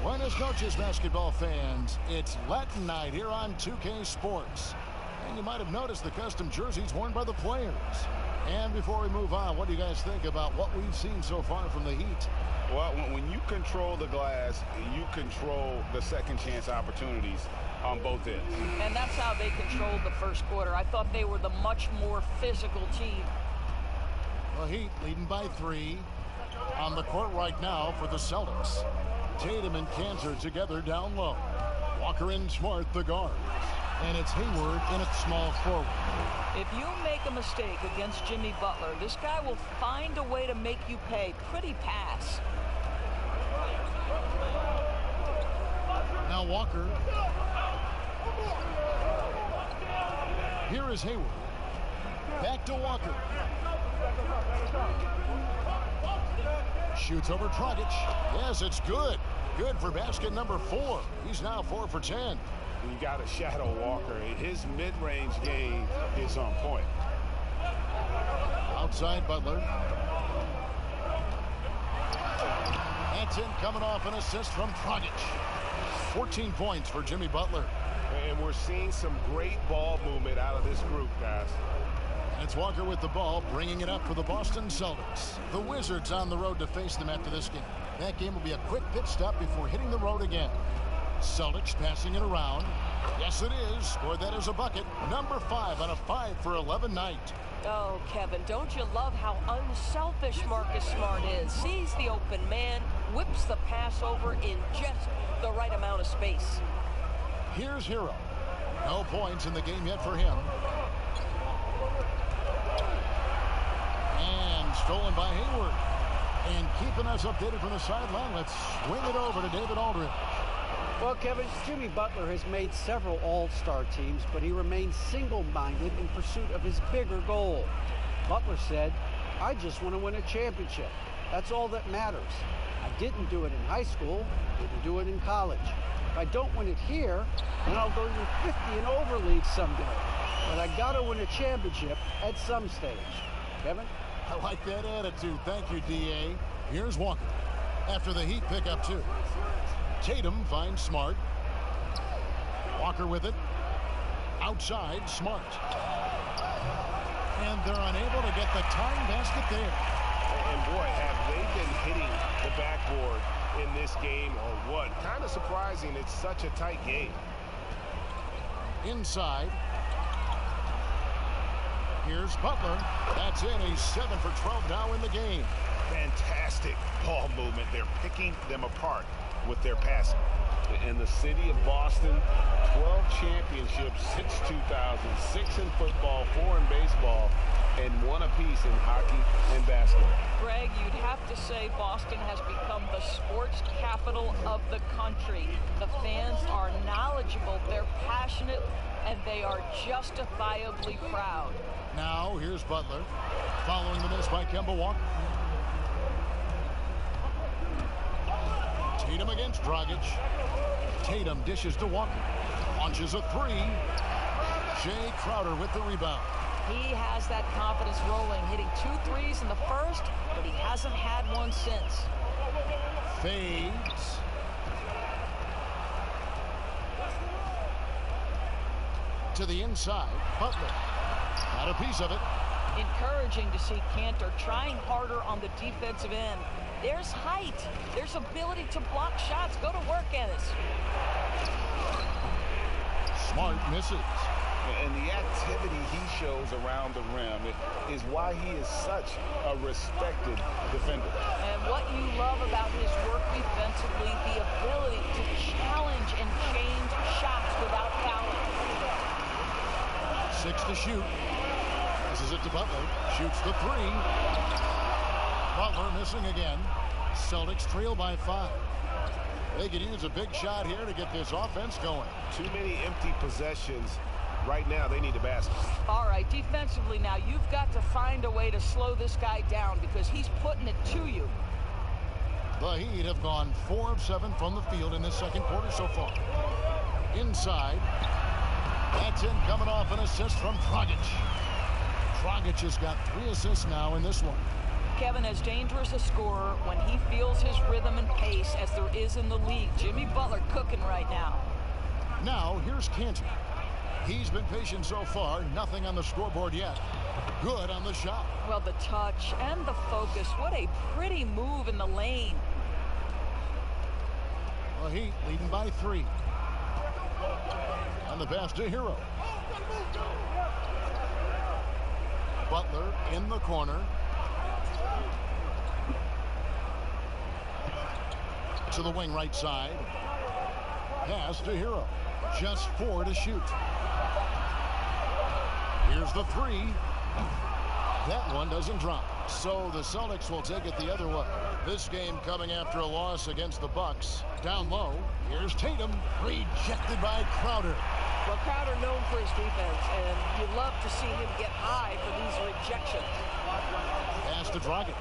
Buenas noches, basketball fans. It's Latin night here on 2K Sports. And you might have noticed the custom jerseys worn by the players. And before we move on, what do you guys think about what we've seen so far from the Heat? Well, when you control the glass, you control the second chance opportunities on both ends. And that's how they controlled the first quarter. I thought they were the much more physical team. The Heat leading by 3 on the court right now for the Celtics. Tatum and Cantor together down low. Walker and Smart, the guards. And it's Hayward in at small forward. If you make a mistake against Jimmy Butler, this guy will find a way to make you pay. Pretty pass. Now Walker. Here is Hayward. Back to Walker. Shoots over Dragic. Yes, it's good. Good for basket number 4. He's now 4 for 10. You got to shadow Walker. His mid-range game is on point. Outside Butler. That's in, coming off an assist from Dragic. 14 points for Jimmy Butler. And we're seeing some great ball movement out of this group, guys. It's Walker with the ball, bringing it up for the Boston Celtics. The Wizards on the road to face them after this game. That game will be a quick pit stop before hitting the road again. Celtics passing it around. Yes, it is. Scored that as a bucket. Number 5 on a 5 for 11 night. Oh, Kevin, don't you love how unselfish Marcus Smart is? Sees the open man, whips the pass over in just the right amount of space. Here's Hero. No points in the game yet for him. And stolen by Hayward. And keeping us updated from the sideline, let's swing it over to David Aldridge. Well, Kevin, Jimmy Butler has made several all-star teams, but he remains single-minded in pursuit of his bigger goal. Butler said, "I just want to win a championship. That's all that matters. I didn't do it in high school, didn't do it in college. If I don't win it here, then I'll go to 50 and over league someday. But I got to win a championship at some stage." Kevin? I like that attitude. Thank you, D.A. Here's Walker. after the Heat pick up 2. Tatum finds Smart. Walker with it. Outside, Smart. And they're unable to get the tying basket there. And boy, have they been hitting the backboard in this game or what? Kind of surprising. It's such a tight game. Inside. Here's Butler. That's in. He's 7 for 12 now in the game. Fantastic ball movement. They're picking them apart with their passing. In the city of Boston, 12 championships since 2000, 6 in football, 4 in baseball, and 1 apiece in hockey and basketball. Greg, you'd have to say Boston has become the sports capital of the country. The fans are knowledgeable, they're passionate, and they are justifiably proud. Now, here's Butler. Following the miss by Kemba Walker. Tatum against Dragic. Tatum dishes to Walker. Launches a 3. Jay Crowder with the rebound. He has that confidence rolling, hitting 2 threes in the first, but he hasn't had one since. Fades. To the inside. Butler. Got a piece of it. Encouraging to see Cantor trying harder on the defensive end. There's height. There's ability to block shots. Go to work, Ennis. Smart misses. And the activity he shows around the rim is why he is such a respected defender. And what you love about his work defensively, the ability to challenge and change shots without fouling. 6 to shoot. This is it to Butler. Shoots the 3. Butler missing again. Celtics trail by 5. They could use a big shot here to get this offense going. Too many empty possessions. Right now, they need a basket. All right, defensively now, you've got to find a way to slow this guy down because he's putting it to you. The Heat have gone 4 of 7 from the field in this second quarter so far. Inside. That's in, coming off an assist from Dragic. Dragic has got 3 assists now in this one. Kevin, as dangerous a scorer when he feels his rhythm and pace as there is in the league. Jimmy Butler cooking right now. Now, here's Cantor. He's been patient so far. Nothing on the scoreboard yet. Good on the shot. Well, the touch and the focus. What a pretty move in the lane. The Heat leading by 3. And the pass to Hero. Butler in the corner. To the wing right side. Pass to Hero. Just 4 to shoot. Here's the 3. That one doesn't drop. So the Celtics will take it the other way. This game coming after a loss against the Bucks. Down low. Here's Tatum. Rejected by Crowder. Well, Crowder known for his defense, and you love to see him get high for these rejections. Pass to Dragic.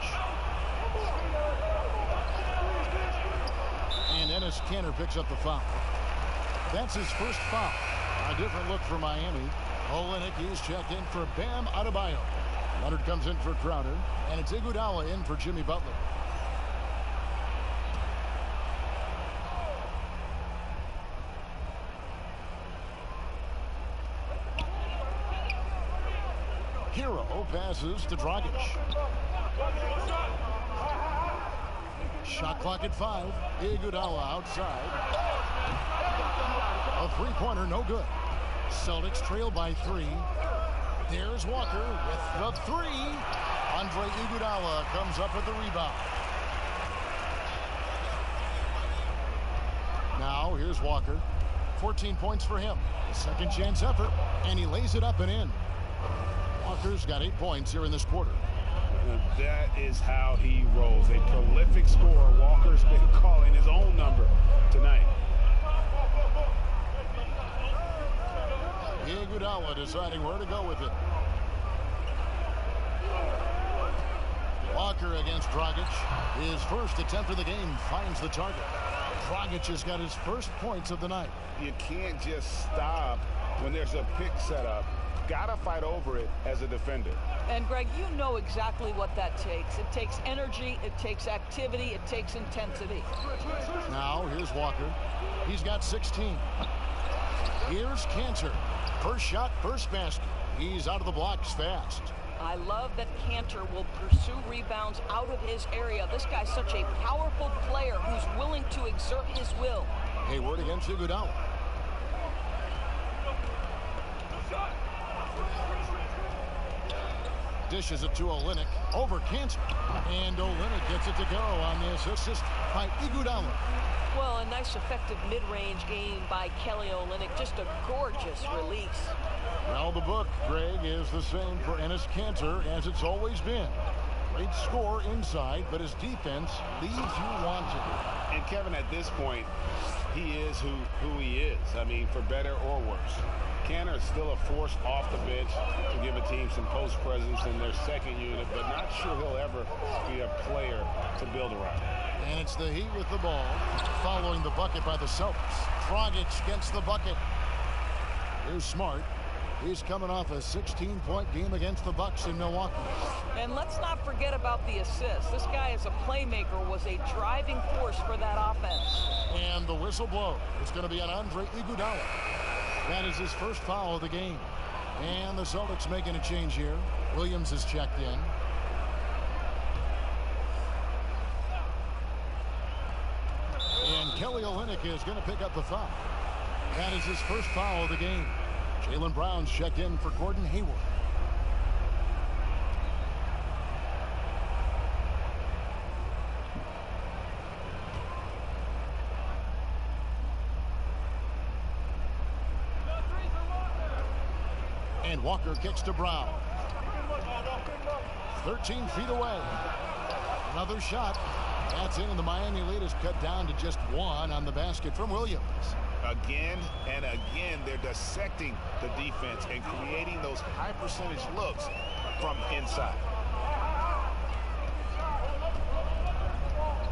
And Enes Kanter picks up the foul. That's his first foul. A different look for Miami. Olenek is checked in for Bam Adebayo. Leonard comes in for Crowder. And it's Iguodala in for Jimmy Butler. Hero passes to Dragic. Shot clock at 5. Iguodala outside. A three-pointer, no good. Celtics trail by 3. There's Walker with the 3. Andre Iguodala comes up with the rebound. Now here's Walker. 14 points for him. A second chance effort, and he lays it up and in. Walker's got 8 points here in this quarter. That is how he rolls. A prolific scorer. Walker's been calling his own number tonight. Iguodala deciding where to go with it. Walker against Dragic. His first attempt of the game finds the target. Dragic has got his first points of the night. You can't just stop when there's a pick set up. Gotta fight over it as a defender. And, Greg, you know exactly what that takes. It takes energy, it takes activity, it takes intensity. Now, here's Walker. He's got 16. Here's Cantor. First shot, first basket. He's out of the blocks fast. I love that Cantor will pursue rebounds out of his area. This guy's such a powerful player who's willing to exert his will. Hayward against Iguodala. Dishes it to Olynyk. Over Cantor. And Olynyk gets it to go on the assist by Iguodala. Well, a nice effective mid-range game by Kelly Olynyk. Just a gorgeous release. Well, the book, Greg, is the same for Enes Kanter as it's always been. Great score inside, but his defense leaves you wanting. And Kevin, at this point, he is who he is. I mean, for better or worse. Kanter is still a force off the bench to give a team some post presence in their second unit, but not sure he'll ever be a player to build around. And it's the Heat with the ball, following the bucket by the Celtics. Dragic gets the bucket. Here's Smart. He's coming off a 16-point game against the Bucks in Milwaukee. And let's not forget about the assist. This guy is a playmaker, was a driving force for that offense. And the whistle blow. It's going to be on Andre Iguodala. That is his first foul of the game. And the Celtics making a change here. Williams is checked in. And Kelly Olynyk is going to pick up the foul. That is his first foul of the game. Jaylen Brown's checked in for Gordon Hayward. And Walker kicks to Brown. 13 feet away. Another shot. That's in, and the Miami lead is cut down to just one on the basket from Williams. Again and again, they're dissecting the defense and creating those high percentage looks from inside.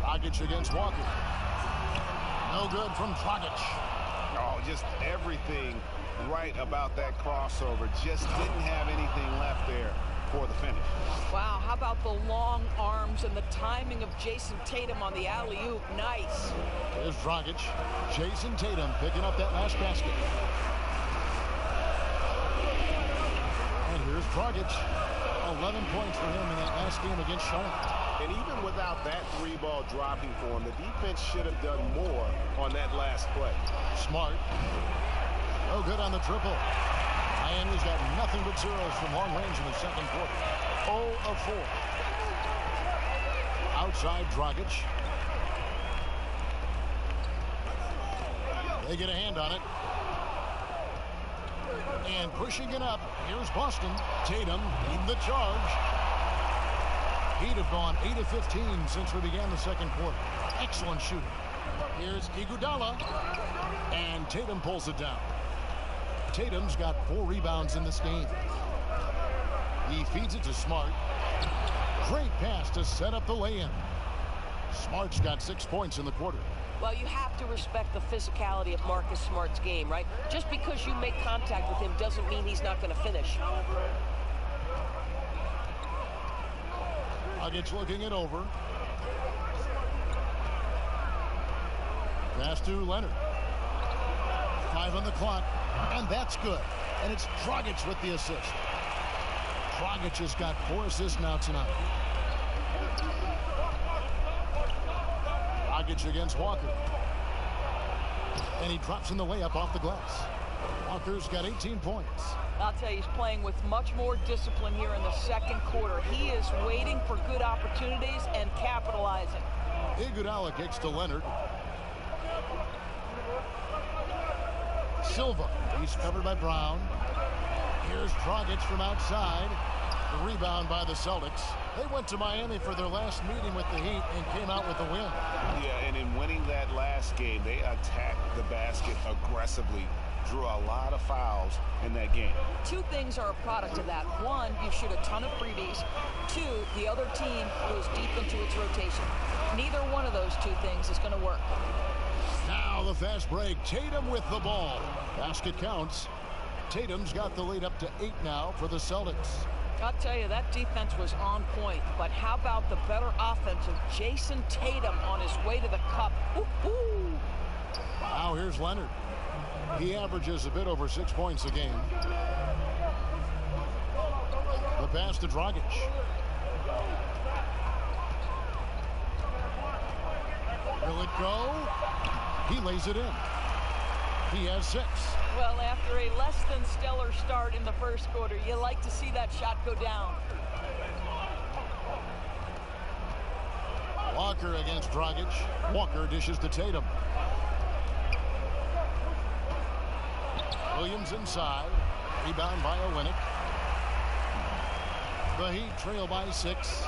Dragic against Walker. No good from Dragic. Oh, just everything right about that crossover. Just didn't have anything left there for the finish. Wow, how about the long arms and the timing of Jason Tatum on the alley-oop? Nice. Here's Dragic. Jason Tatum picking up that last basket. And here's Dragic. 11 points for him in that last game against Charlotte. And even without that three ball dropping for him, the defense should have done more on that last play. Smart. No good on the triple. Miami's got nothing but zeros from long range in the second quarter. 0 of 4. Outside Dragic. They get a hand on it. And pushing it up, here's Boston. Tatum leading the charge. Heat have gone 8 of 15 since we began the second quarter. Excellent shooting. Here's Iguodala. And Tatum pulls it down. Tatum's got 4 rebounds in this game. He feeds it to Smart. Great pass to set up the lay-in. Smart's got 6 points in the quarter. Well, you have to respect the physicality of Marcus Smart's game, right? Just because you make contact with him doesn't mean he's not going to finish. Dragic looking it over. Pass to Leonard. 5 on the clock. And that's good. And it's Dragic with the assist. Dragic has got 4 assists now tonight. Dragic against Walker. And he drops in the layup off the glass. Walker's got 18 points. I'll tell you, he's playing with much more discipline here in the second quarter. He is waiting for good opportunities and capitalizing. Iguodala kicks to Leonard. Silva, he's covered by Brown. Here's Dragic from outside. The rebound by the Celtics. They went to Miami for their last meeting with the Heat and came out with a win. Yeah, and in winning that last game, they attacked the basket aggressively. Drew a lot of fouls in that game. 2 things are a product of that. 1, you shoot a ton of freebies. 2, the other team goes deep into its rotation. Neither one of those 2 things is going to work. Now the fast break. Tatum with the ball. Basket counts. Tatum's got the lead up to 8 now for the Celtics. I'll tell you, that defense was on point. But how about the better offense of Jason Tatum on his way to the cup? Woo-hoo! Now here's Leonard. He averages a bit over 6 points a game. The pass to Dragic. Will it go? He lays it in. He has 6. Well, after a less than stellar start in the first quarter, you like to see that shot go down. Walker against Dragic. Walker dishes to Tatum. Williams inside. Rebound by Olynyk. The Heat trail by 6.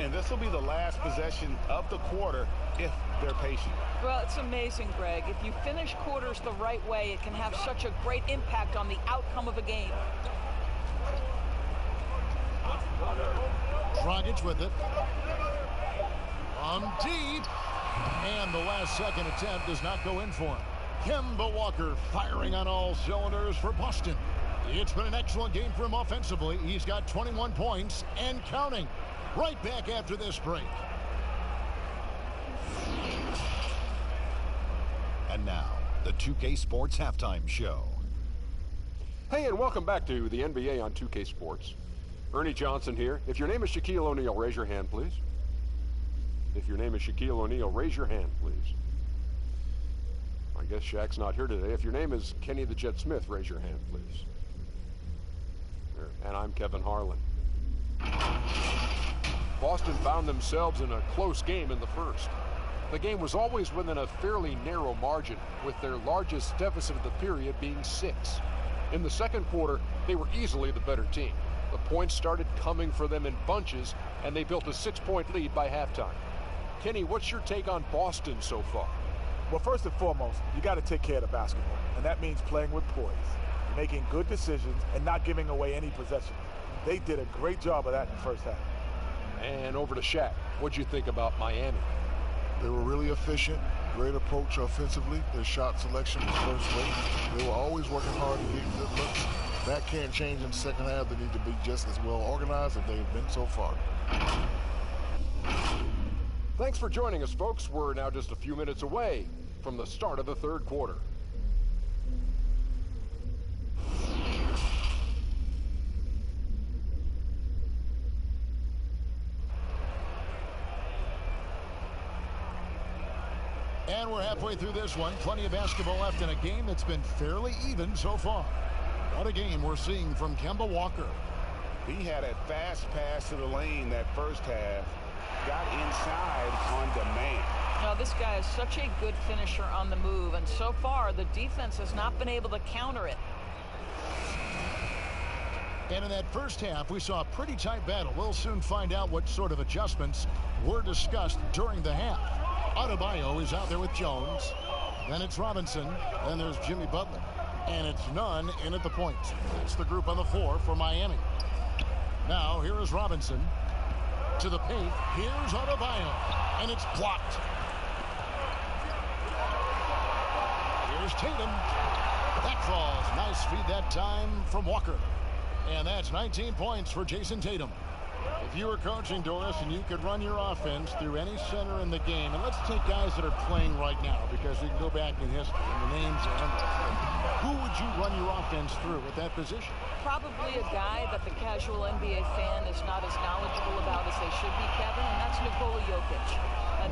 And this will be the last possession of the quarter if they're patient. Well, it's amazing, Greg. If you finish quarters the right way, it can have such a great impact on the outcome of a game. Dragic with it. From deep. And the last second attempt does not go in for him. Kemba Walker firing on all cylinders for Boston. It's been an excellent game for him offensively. He's got 21 points and counting. Right back after this break. And now, the 2K Sports Halftime Show. Hey, and welcome back to the NBA on 2K Sports. Ernie Johnson here. If your name is Shaquille O'Neal, raise your hand, please. If your name is Shaquille O'Neal, raise your hand, please. I guess Shaq's not here today. If your name is Kenny the Jet Smith, raise your hand, please. And I'm Kevin Harlan. Boston found themselves in a close game in the first. The game was always within a fairly narrow margin, with their largest deficit of the period being 6. In the second quarter, they were easily the better team. The points started coming for them in bunches, and they built a 6-point lead by halftime. Kenny, what's your take on Boston so far? Well, first and foremost, you got to take care of the basketball, and that means playing with poise, making good decisions, and not giving away any possessions. They did a great job of that in the first half. And over to Shaq. What'd you think about Miami? They were really efficient, great approach offensively. Their shot selection was first rate. They were always working hard to get good looks. That can't change in the second half. They need to be just as well organized as they've been so far. Thanks for joining us, folks. We're now just a few minutes away from the start of the third quarter. And we're halfway through this one. Plenty of basketball left in a game that's been fairly even so far. What a game we're seeing from Kemba Walker. He had a fast pass to the lane that first half. Got inside on demand. Now, this guy is such a good finisher on the move, and so far the defense has not been able to counter it. And in that first half, we saw a pretty tight battle. We'll soon find out what sort of adjustments were discussed during the half. Adebayo is out there with Jones. Then it's Robinson. Then there's Jimmy Butler. And it's none in at the point. That's the group on the floor for Miami. Now, here is Robinson. To the paint. Here's Adebayo. And it's blocked. Here's Tatum. That falls. Nice feed that time from Walker. And that's 19 points for Jason Tatum. If you were coaching, Doris, and you could run your offense through any center in the game, and let's take guys that are playing right now because we can go back in history and the names are endless. Who would you run your offense through at that position? Probably a guy that the casual NBA fan is not as knowledgeable about as they should be, Kevin, and that's Nikola Jokic.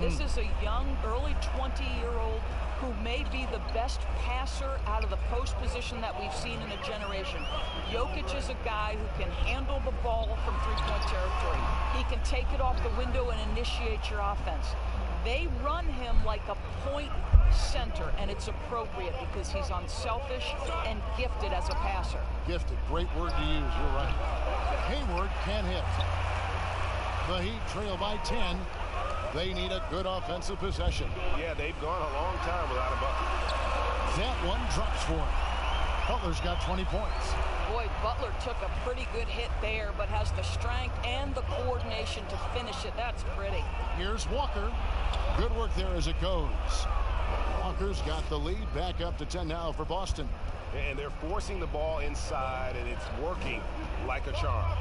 This is a young, early 20-year-old who may be the best passer out of the post position that we've seen in a generation. Jokic is a guy who can handle the ball from three-point territory. He can take it off the window and initiate your offense. They run him like a point center, and it's appropriate because he's unselfish and gifted as a passer. Gifted, great word to use, you're right. Hayward can hit. The Heat trail by 10. They need a good offensive possession. Yeah, they've gone a long time without a bucket. That one drops for him. Butler's got 20 points. Boy, Butler took a pretty good hit there, but has the strength and the coordination to finish it. That's pretty. Here's Walker. Good work there as it goes. Walker's got the lead back up to 10 now for Boston. And they're forcing the ball inside, and it's working like a charm.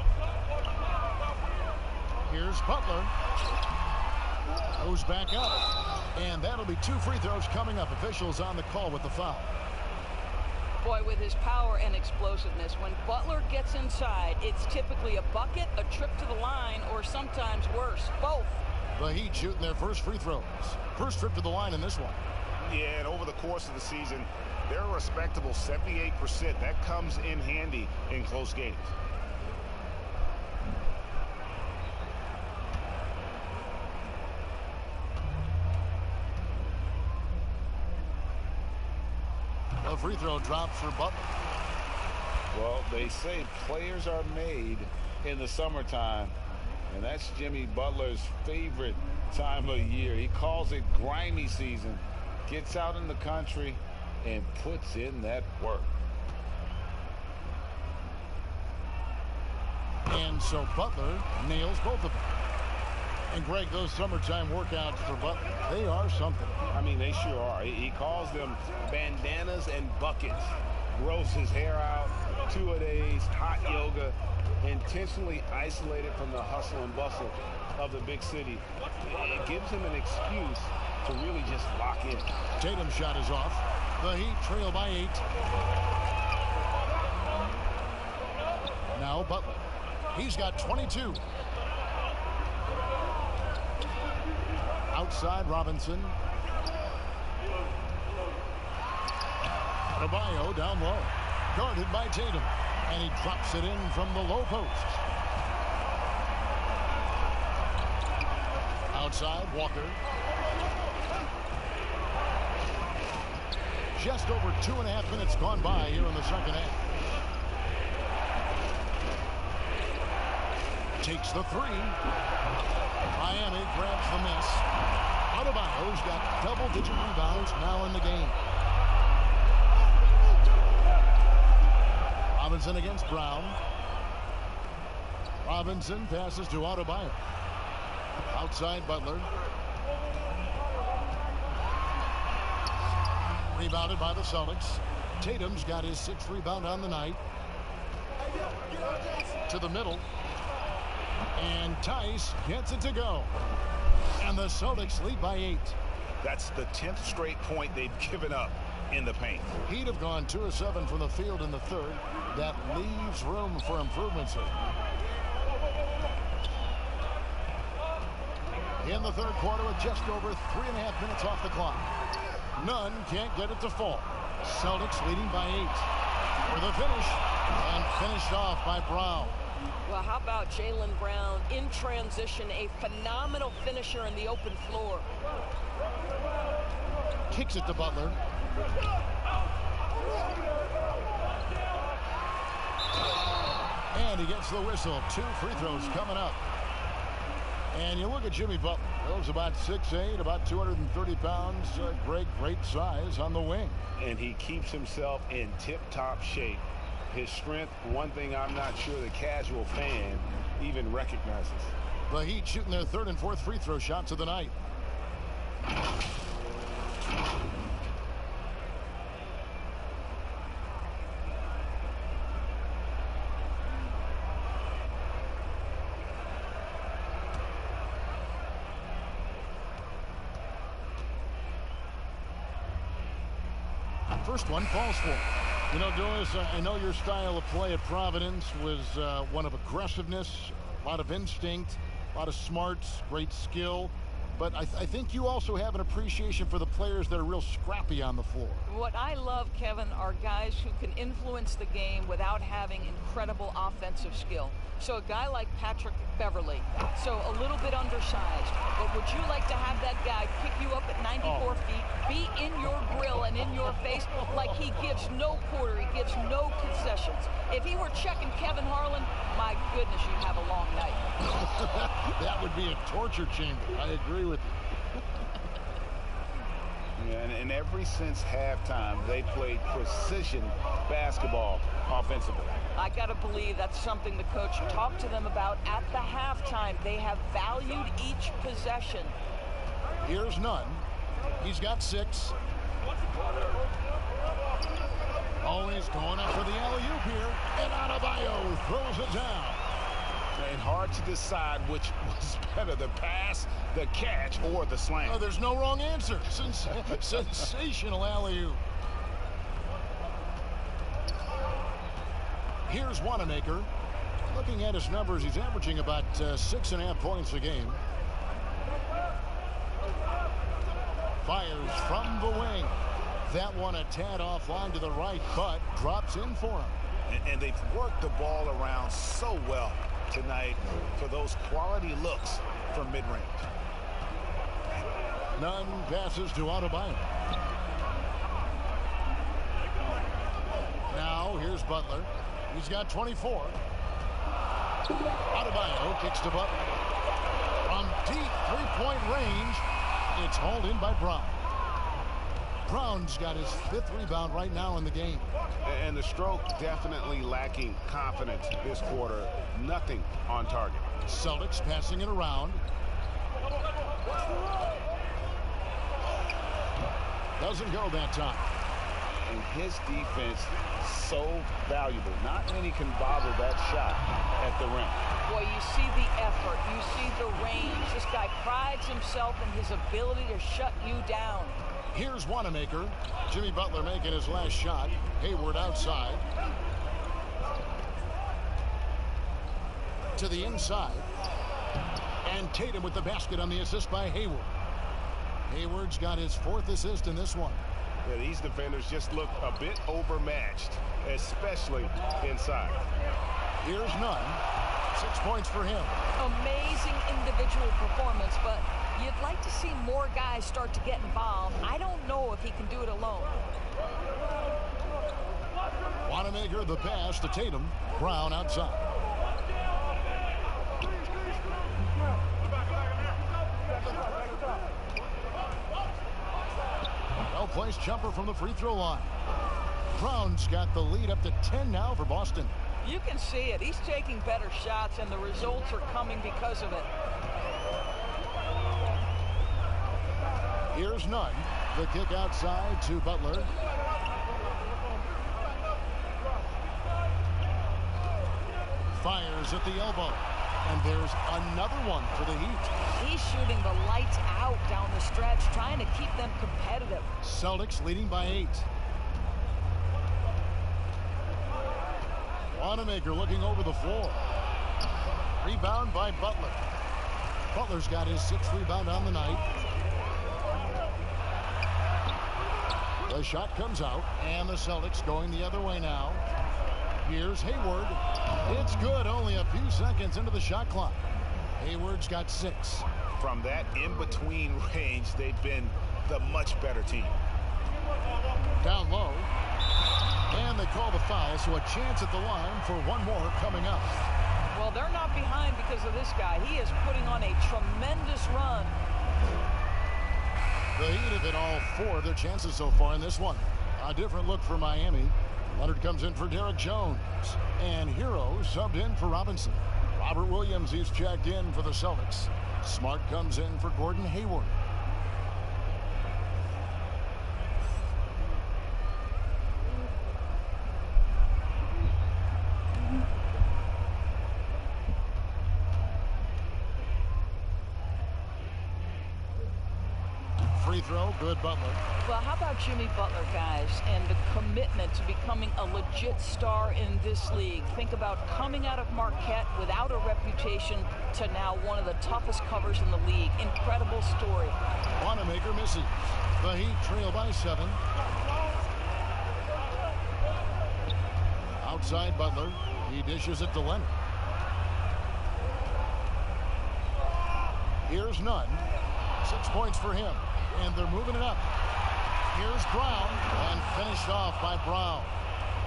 Here's Butler. Goes back up. And that'll be 2 free throws coming up. Officials on the call with the foul. Boy, with his power and explosiveness, when Butler gets inside, it's typically a bucket, a trip to the line, or sometimes worse, both. The Heat shooting their first free throws. First trip to the line in this one. Yeah, and over the course of the season, they're a respectable 78%. That comes in handy in close games. A free throw drop for Butler. Well, they say players are made in the summertime, and that's Jimmy Butler's favorite time of year. He calls it grimy season, gets out in the country, and puts in that work. And so Butler nails both of them. And Greg, those summertime workouts for Butler, they are something. I mean, they sure are. He calls them bandanas and buckets. Grows his hair out, 2-a-days, hot yoga, intentionally isolated from the hustle and bustle of the big city. It gives him an excuse to really just lock in. Tatum's shot is off. The Heat trail by 8. Now Butler. He's got 22. Outside Robinson. Adebayo down low. Guarded by Tatum. And he drops it in from the low post. Outside Walker. Just over 2.5 minutes gone by here in the second half. Takes the 3. Miami grabs the miss. Adebayo's got double-digit rebounds now in the game. Robinson against Brown. Robinson passes to Adebayo. Outside Butler. Rebounded by the Celtics. Tatum's got his 6th rebound on the night. To the middle. And Tice gets it to go. And the Celtics lead by 8. That's the 10th straight point they've given up in the paint. He'd have gone 2 of 7 from the field in the third. That leaves room for improvements here. In the third quarter with just over 3.5 minutes off the clock. Nunn can't get it to fall. Celtics leading by 8. For the finish. And finished off by Brown. Well, how about Jaylen Brown in transition, a phenomenal finisher in the open floor. Kicks it to Butler. And he gets the whistle. 2 free throws coming up. And you look at Jimmy Butler. He's about 6'8", about 230 pounds. Great size on the wing. And he keeps himself in tip-top shape. His strength, one thing I'm not sure the casual fan even recognizes. The Heat shooting their 3rd and 4th free throw shots of the night. First one falls for. You know, Doris, I know your style of play at Providence was one of aggressiveness, a lot of instinct, a lot of smarts, great skill. But I think you also have an appreciation for the players that are real scrappy on the floor. What I love, Kevin, are guys who can influence the game without having incredible offensive skill. So a guy like Patrick Beverly, so a little bit undersized, but would you like to have that guy pick you up at 94 feet, be in your grill and in your face like he gives no quarter, he gives no concessions? If he were checking Kevin Harlan, my goodness, you'd have a long night. That would be a torture chamber. I agree with you. Yeah, and ever since halftime, they played precision basketball offensively. I got to believe that's something the coach talked to them about at the halftime. They have valued each possession. Here's Nunn. He's got 6. Oh, he's going up for the alley-oop here. And Adebayo throws it down. And hard to decide which was better, the pass, the catch, or the slam. Oh, there's no wrong answer. Sensational alley-oop. Here's Wanamaker. Looking at his numbers, he's averaging about 6.5 points a game. Fires from the wing. That one a tad offline to the right, but drops in for him. And they've worked the ball around so well tonight for those quality looks from mid-range. None passes to Adebayo. Now here's Butler. He's got 24. Adebayo kicks to Butler. From deep three-point range, it's hauled in by Brown. Brown's got his 5th rebound right now in the game. And the stroke definitely lacking confidence this quarter. Nothing on target. Celtics passing it around. Doesn't go that time. And his defense so valuable. Not many can bother that shot at the rim. Boy, you see the effort. You see the range. This guy prides himself in his ability to shut you down. Here's Wanamaker. Jimmy Butler making his last shot. Hayward outside. To the inside. And Tatum with the basket on the assist by Hayward. Hayward's got his 4th assist in this one. Yeah, these defenders just look a bit overmatched, especially inside. Here's Nunn. 6 points for him. Amazing individual performance, but you'd like to see more guys start to get involved. I don't know if he can do it alone. Wanamaker the pass to Tatum. Brown outside. Well-placed jumper from the free throw line. Brown's got the lead up to 10 now for Boston. You can see it. He's taking better shots, and the results are coming because of it. Here's Nunn. The kick outside to Butler. Fires at the elbow. And there's another one for the Heat. He's shooting the lights out down the stretch, trying to keep them competitive. Celtics leading by 8. Wanamaker looking over the floor. Rebound by Butler. Butler's got his 6th rebound on the night. The shot comes out, and the Celtics going the other way now. Here's Hayward. It's good, only a few seconds into the shot clock. Hayward's got 6. From that in-between range, they've been the much better team. Down low. And they call the foul, so a chance at the line for one more coming up. Well, they're not behind because of this guy. He is putting on a tremendous run. The Heat have hit all 4 of their chances so far in this one. A different look for Miami. Leonard comes in for Derek Jones. And Hero subbed in for Robinson. Robert Williams, he's checked in for the Celtics. Smart comes in for Gordon Hayward. Free throw, good Butler. Well, how about Jimmy Butler, guys, and the commitment to becoming a legit star in this league? Think about coming out of Marquette without a reputation to now one of the toughest covers in the league. Incredible story. Wanamaker missing. The Heat trail by 7. Outside Butler. He dishes it to Leonard. Here's Nunn. 6 points for him. And they're moving it up. Here's Brown, and finished off by Brown.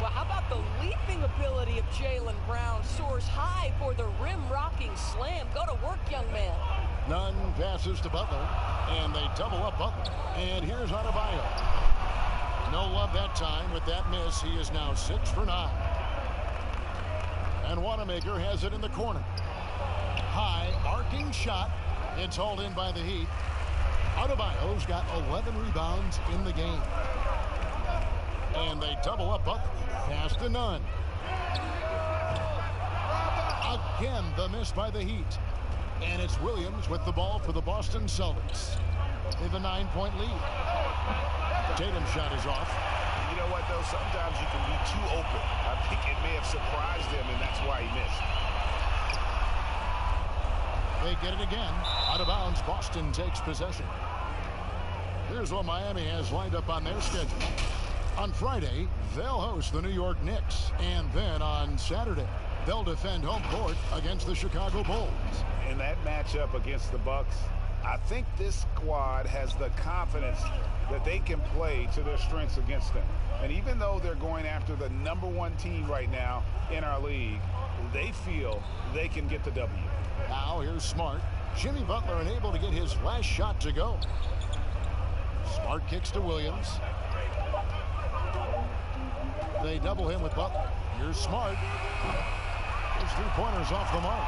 Well, how about the leaping ability of Jaylen Brown? Soars high for the rim-rocking slam. Go to work, young man. Nunn passes to Butler, and they double up Butler. And here's Adebayo. No love that time with that miss. He is now 6 for 9. And Wanamaker has it in the corner. High, arcing shot. It's hauled in by the Heat. Adebayo's got 11 rebounds in the game. And they double up Butler. Pass to Nunn. Again, the miss by the Heat. And it's Williams with the ball for the Boston Celtics. They have a 9-point lead. Tatum's shot is off. You know what, though? Sometimes you can be too open. I think it may have surprised him, and that's why he missed. They get it again. Out of bounds, Boston takes possession. Here's what Miami has lined up on their schedule. On Friday, they'll host the New York Knicks. And then on Saturday, they'll defend home court against the Chicago Bulls. In that matchup against the Bucks, I think this squad has the confidence that they can play to their strengths against them. And even though they're going after the #1 team right now in our league, they feel they can get the W. Now here's Smart. Jimmy Butler unable to get his last shot to go. Smart kicks to Williams. They double him with Butler. Here's Smart. His 3-pointers off the mark.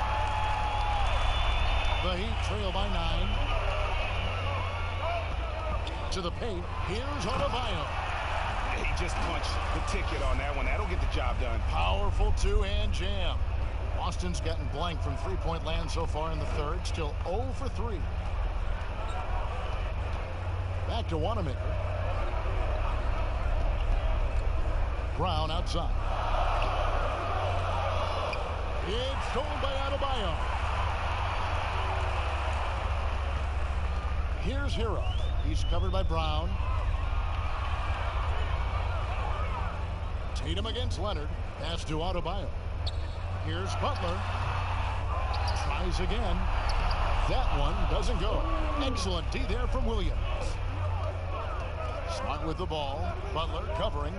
The Heat trail by 9. To the paint. Here's Adebayo. He just punched the ticket on that one. That'll get the job done. Powerful two-hand jam. Boston's gotten blank from 3-point land so far in the third. Still 0 for 3. Back to Wanamaker. Brown outside. It's stolen by Adebayo. Here's Hero. He's covered by Brown. Tatum against Leonard. Pass to Adebayo. Here's Butler. Tries again. That one doesn't go. Excellent D there from Williams. Smart with the ball. Butler covering.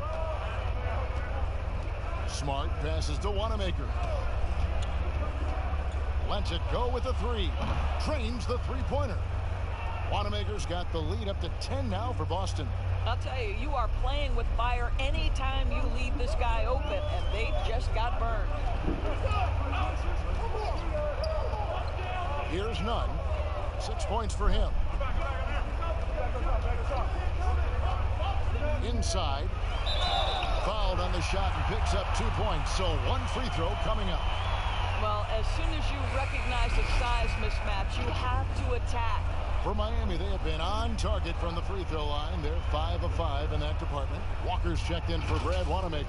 Smart passes to Wanamaker. Lets it go with the 3. Trains the 3-pointer. Wanamaker's got the lead up to 10 now for Boston. I'll tell you, you are playing with fire anytime you leave this guy open, and they just got burned. Here's Nunn. 6 points for him. Inside. Fouled on the shot and picks up 2 points. So 1 free throw coming up. Well, as soon as you recognize a size mismatch, you have to attack. For Miami, they have been on target from the free throw line. They're 5 of 5 in that department. Walker's checked in for Brad Wanamaker.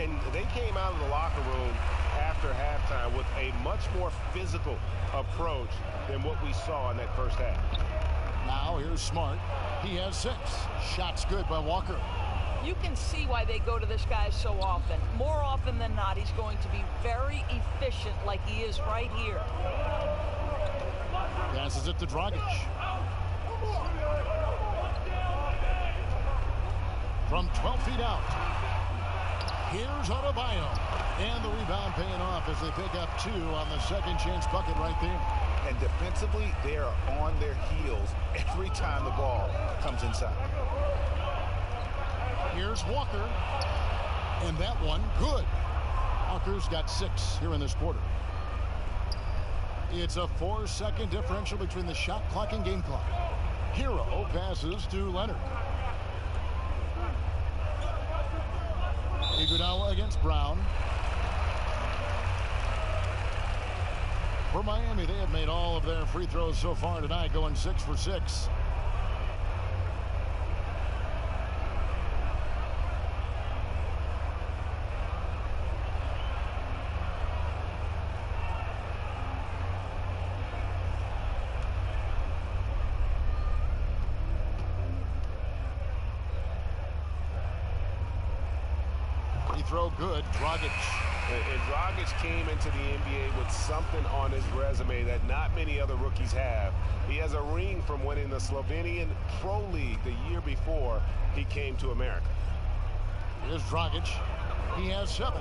And they came out of the locker room after halftime with a much more physical approach than what we saw in that first half. Now here's Smart. He has 6. Shots good by Walker. You can see why they go to this guy so often. More often than not, he's going to be very efficient like he is right here. Passes it to Dragic. From 12 feet out. Here's Adebayo. And the rebound paying off as they pick up 2 on the second chance bucket right there. And defensively, they are on their heels every time the ball comes inside. Here's Walker. And that one, good. Walker's got 6 here in this quarter. It's a 4-second differential between the shot clock and game clock. Hero passes to Leonard. Iguodala against Brown. For Miami, they have made all of their free throws so far tonight, going 6 for 6. Throw good. Dragic. And Dragic came into the NBA with something on his resume that not many other rookies have. He has a ring from winning the Slovenian Pro League the year before he came to America. Here's Dragic. He has 7.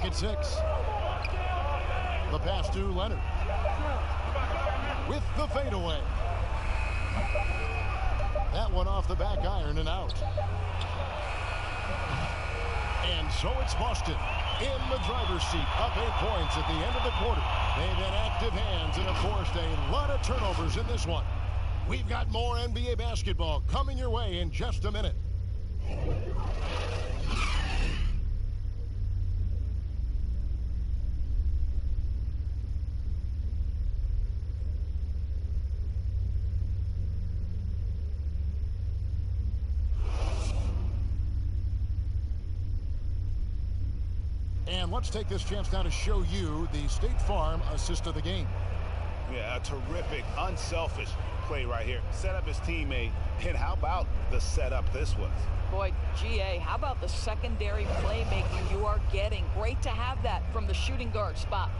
at 6. The pass to Leonard. With the fadeaway. That one off the back iron and out. And so it's Boston in the driver's seat, up 8 points at the end of the quarter. They've had active hands and have forced a lot of turnovers in this one. We've got more NBA basketball coming your way in just a minute. And let's take this chance now to show you the State Farm assist of the game. Yeah, a terrific, unselfish play right here. Set up his teammate, and how about the setup this was? Boy, GA, how about the secondary playmaking you are getting? Great to have that from the shooting guard spot.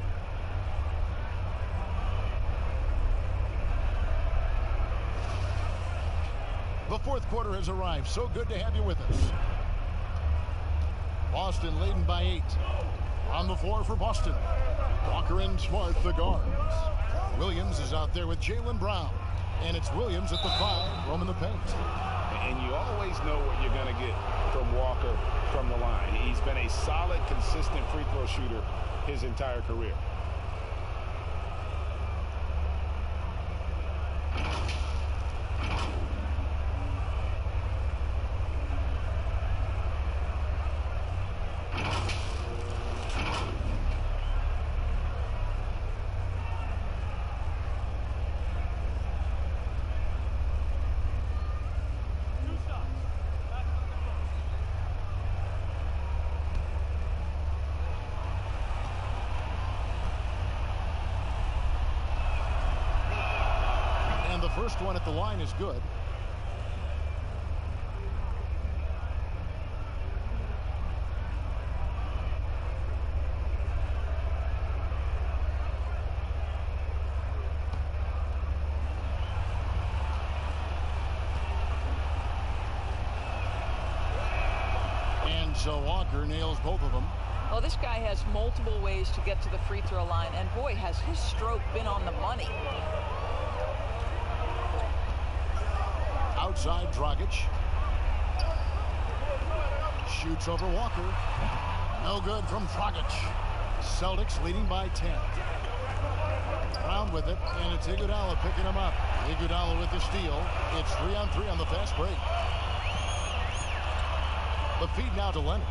The fourth quarter has arrived. So good to have you with us. Boston leading by 8. On the floor for Boston. Walker and Smart, the guards. Williams is out there with Jaylen Brown. And it's Williams at the 5, roaming the paint. And you always know what you're going to get from Walker from the line. He's been a solid, consistent free throw shooter his entire career. First one at the line is good. And so Walker nails both of them. Well, this guy has multiple ways to get to the free throw line, and boy, has his stroke been on the money. Outside Dragic. Shoots over Walker. No good from Dragic. Celtics leading by 10. Brown with it, and it's Iguodala picking him up. Iguodala with the steal. It's 3-on-3 on the fast break. The feed now to Leonard.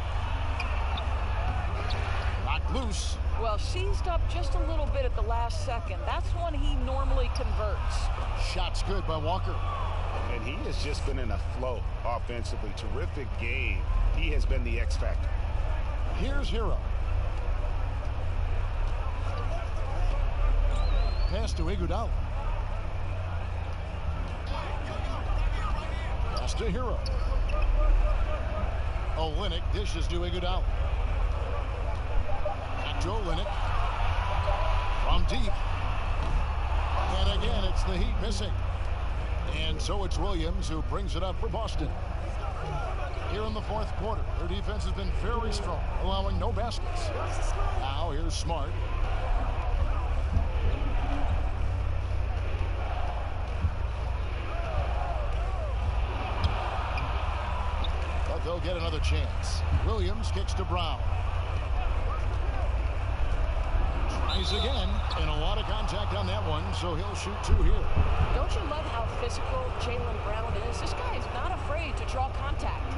Knocked loose. Well, seized up just a little bit at the last second. That's when he normally converts. Shot's good by Walker. And he has just been in a flow offensively. Terrific game. He has been the X factor. Here's Hero. Pass to Iguodala. Pass to Hero. Olynyk dishes to Iguodala. Back to Olynyk. From deep. And again, it's the Heat missing. And so it's Williams who brings it up for Boston. Here in the fourth quarter, their defense has been very strong, allowing no baskets. Now here's Smart. But they'll get another chance. Williams kicks to Brown. Tries again, and a lot of contact on that one, so he'll shoot 2 here. Don't you love how physical Jaylen Brown is? This guy is not afraid to draw contact.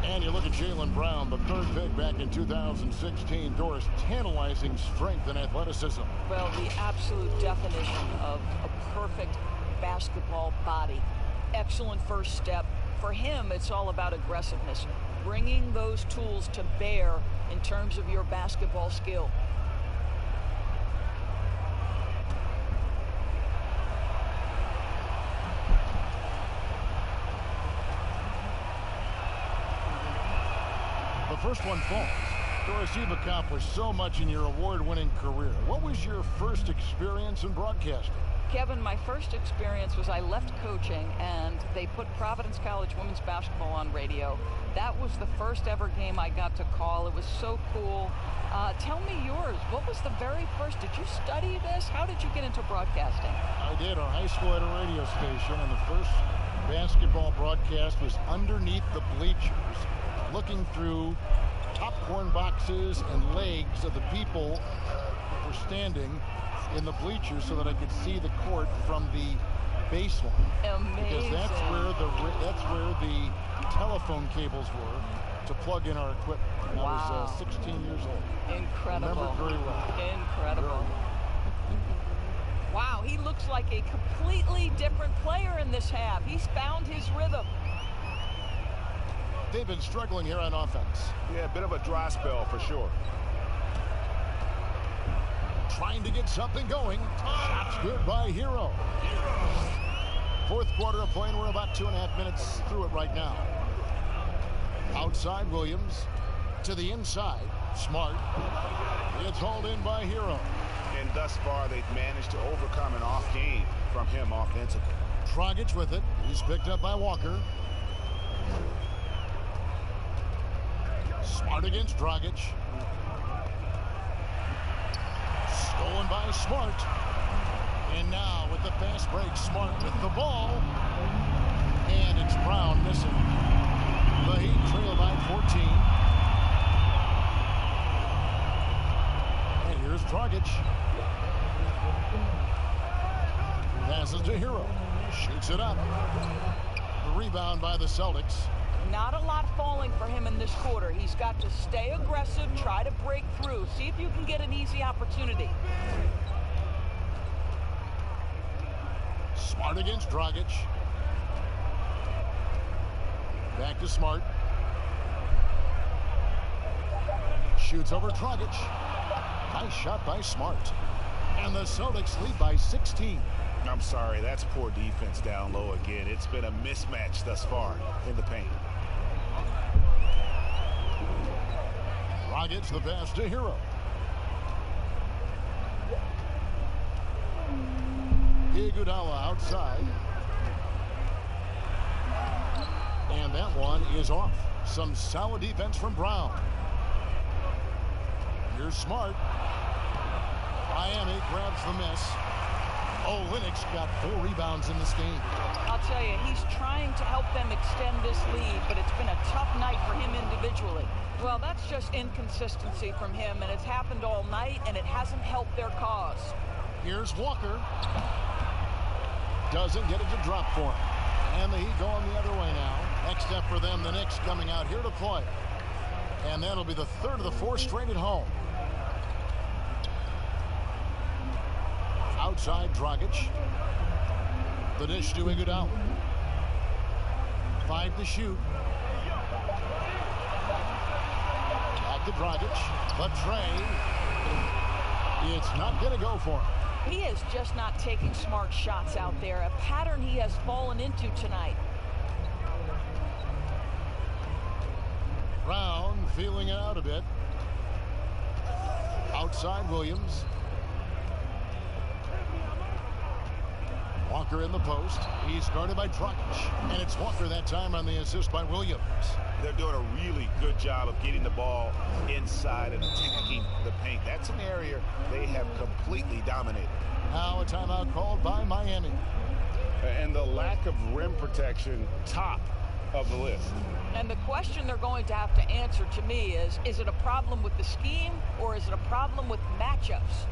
And you look at Jaylen Brown, the 3rd pick back in 2016. Doris, tantalizing strength and athleticism. Well, the absolute definition of a perfect basketball body. Excellent first step. For him, it's all about aggressiveness. Bringing those tools to bear in terms of your basketball skill. The first one falls. Doris, you've accomplished so much in your award-winning career. What was your first experience in broadcasting? Kevin, my first experience was I left coaching and they put Providence College women's basketball on radio. That was the first ever game I got to call. It was so cool. Tell me yours. What was the very first? Did you study this? How did you get into broadcasting? I did. Our high school had a radio station, and the first basketball broadcast was underneath the bleachers, looking through popcorn boxes and legs of the people who were standing in the bleachers so that I could see the court from the baseline. Amazing. Because that's where the telephone cables were to plug in our equipment. And wow. I was 16 years old. Incredible. Remember it very well. Incredible. Wow, he looks like a completely different player in this half. He's found his rhythm. They've been struggling here on offense. Yeah, a bit of a dry spell for sure. Trying to get something going. Shots good by Hero. Fourth quarter of play, and we're about 2.5 minutes through it right now. Outside Williams to the inside. Smart. It's hauled in by Hero. And thus far, they've managed to overcome an off game from him offensively. Dragic with it. He's picked up by Walker. Smart against Dragic. Stolen by Smart. And now with the fast break, Smart with the ball. And it's Brown missing. The Heat trail by 14. And here's Dragic. Passes to Hero. Shoots it up. The rebound by the Celtics. Not a lot falling for him in this quarter. He's got to stay aggressive, try to break through, see if you can get an easy opportunity. Smart against Dragic. Back to Smart. Shoots over Dragic. Nice shot by Smart. And the Celtics lead by 16. I'm sorry, that's poor defense down low again. It's been a mismatch thus far in the paint. Dragic the pass to Hero. Iguodala outside. And that one is off. Some solid defense from Brown. Here's Smart. Miami grabs the miss. Linux got 4 rebounds in this game. I'll tell you, he's trying to help them extend this lead, but it's been a tough night for him individually. Well, that's just inconsistency from him, and it's happened all night, and it hasn't helped their cause. Here's Walker. Doesn't get it to drop for him. And the Heat going the other way now. Next up for them, the Knicks coming out here to play. And that'll be the third of the 4 straight at home. Outside Dragic. The dish to Iguodala. 5 to shoot. Back to Dragic. The tray. It's not going to go for him. He is just not taking smart shots out there, a pattern he has fallen into tonight. Brown feeling it out a bit. Outside Williams. Walker in the post. He's guarded by Dragic. And it's Walker that time on the assist by Williams. They're doing a really good job of getting the ball inside and attacking the paint. That's an area they have completely dominated. Now a timeout called by Miami. And the lack of rim protection, top of the list. And the question they're going to have to answer to me is it a problem with the scheme or is it a problem with matchups?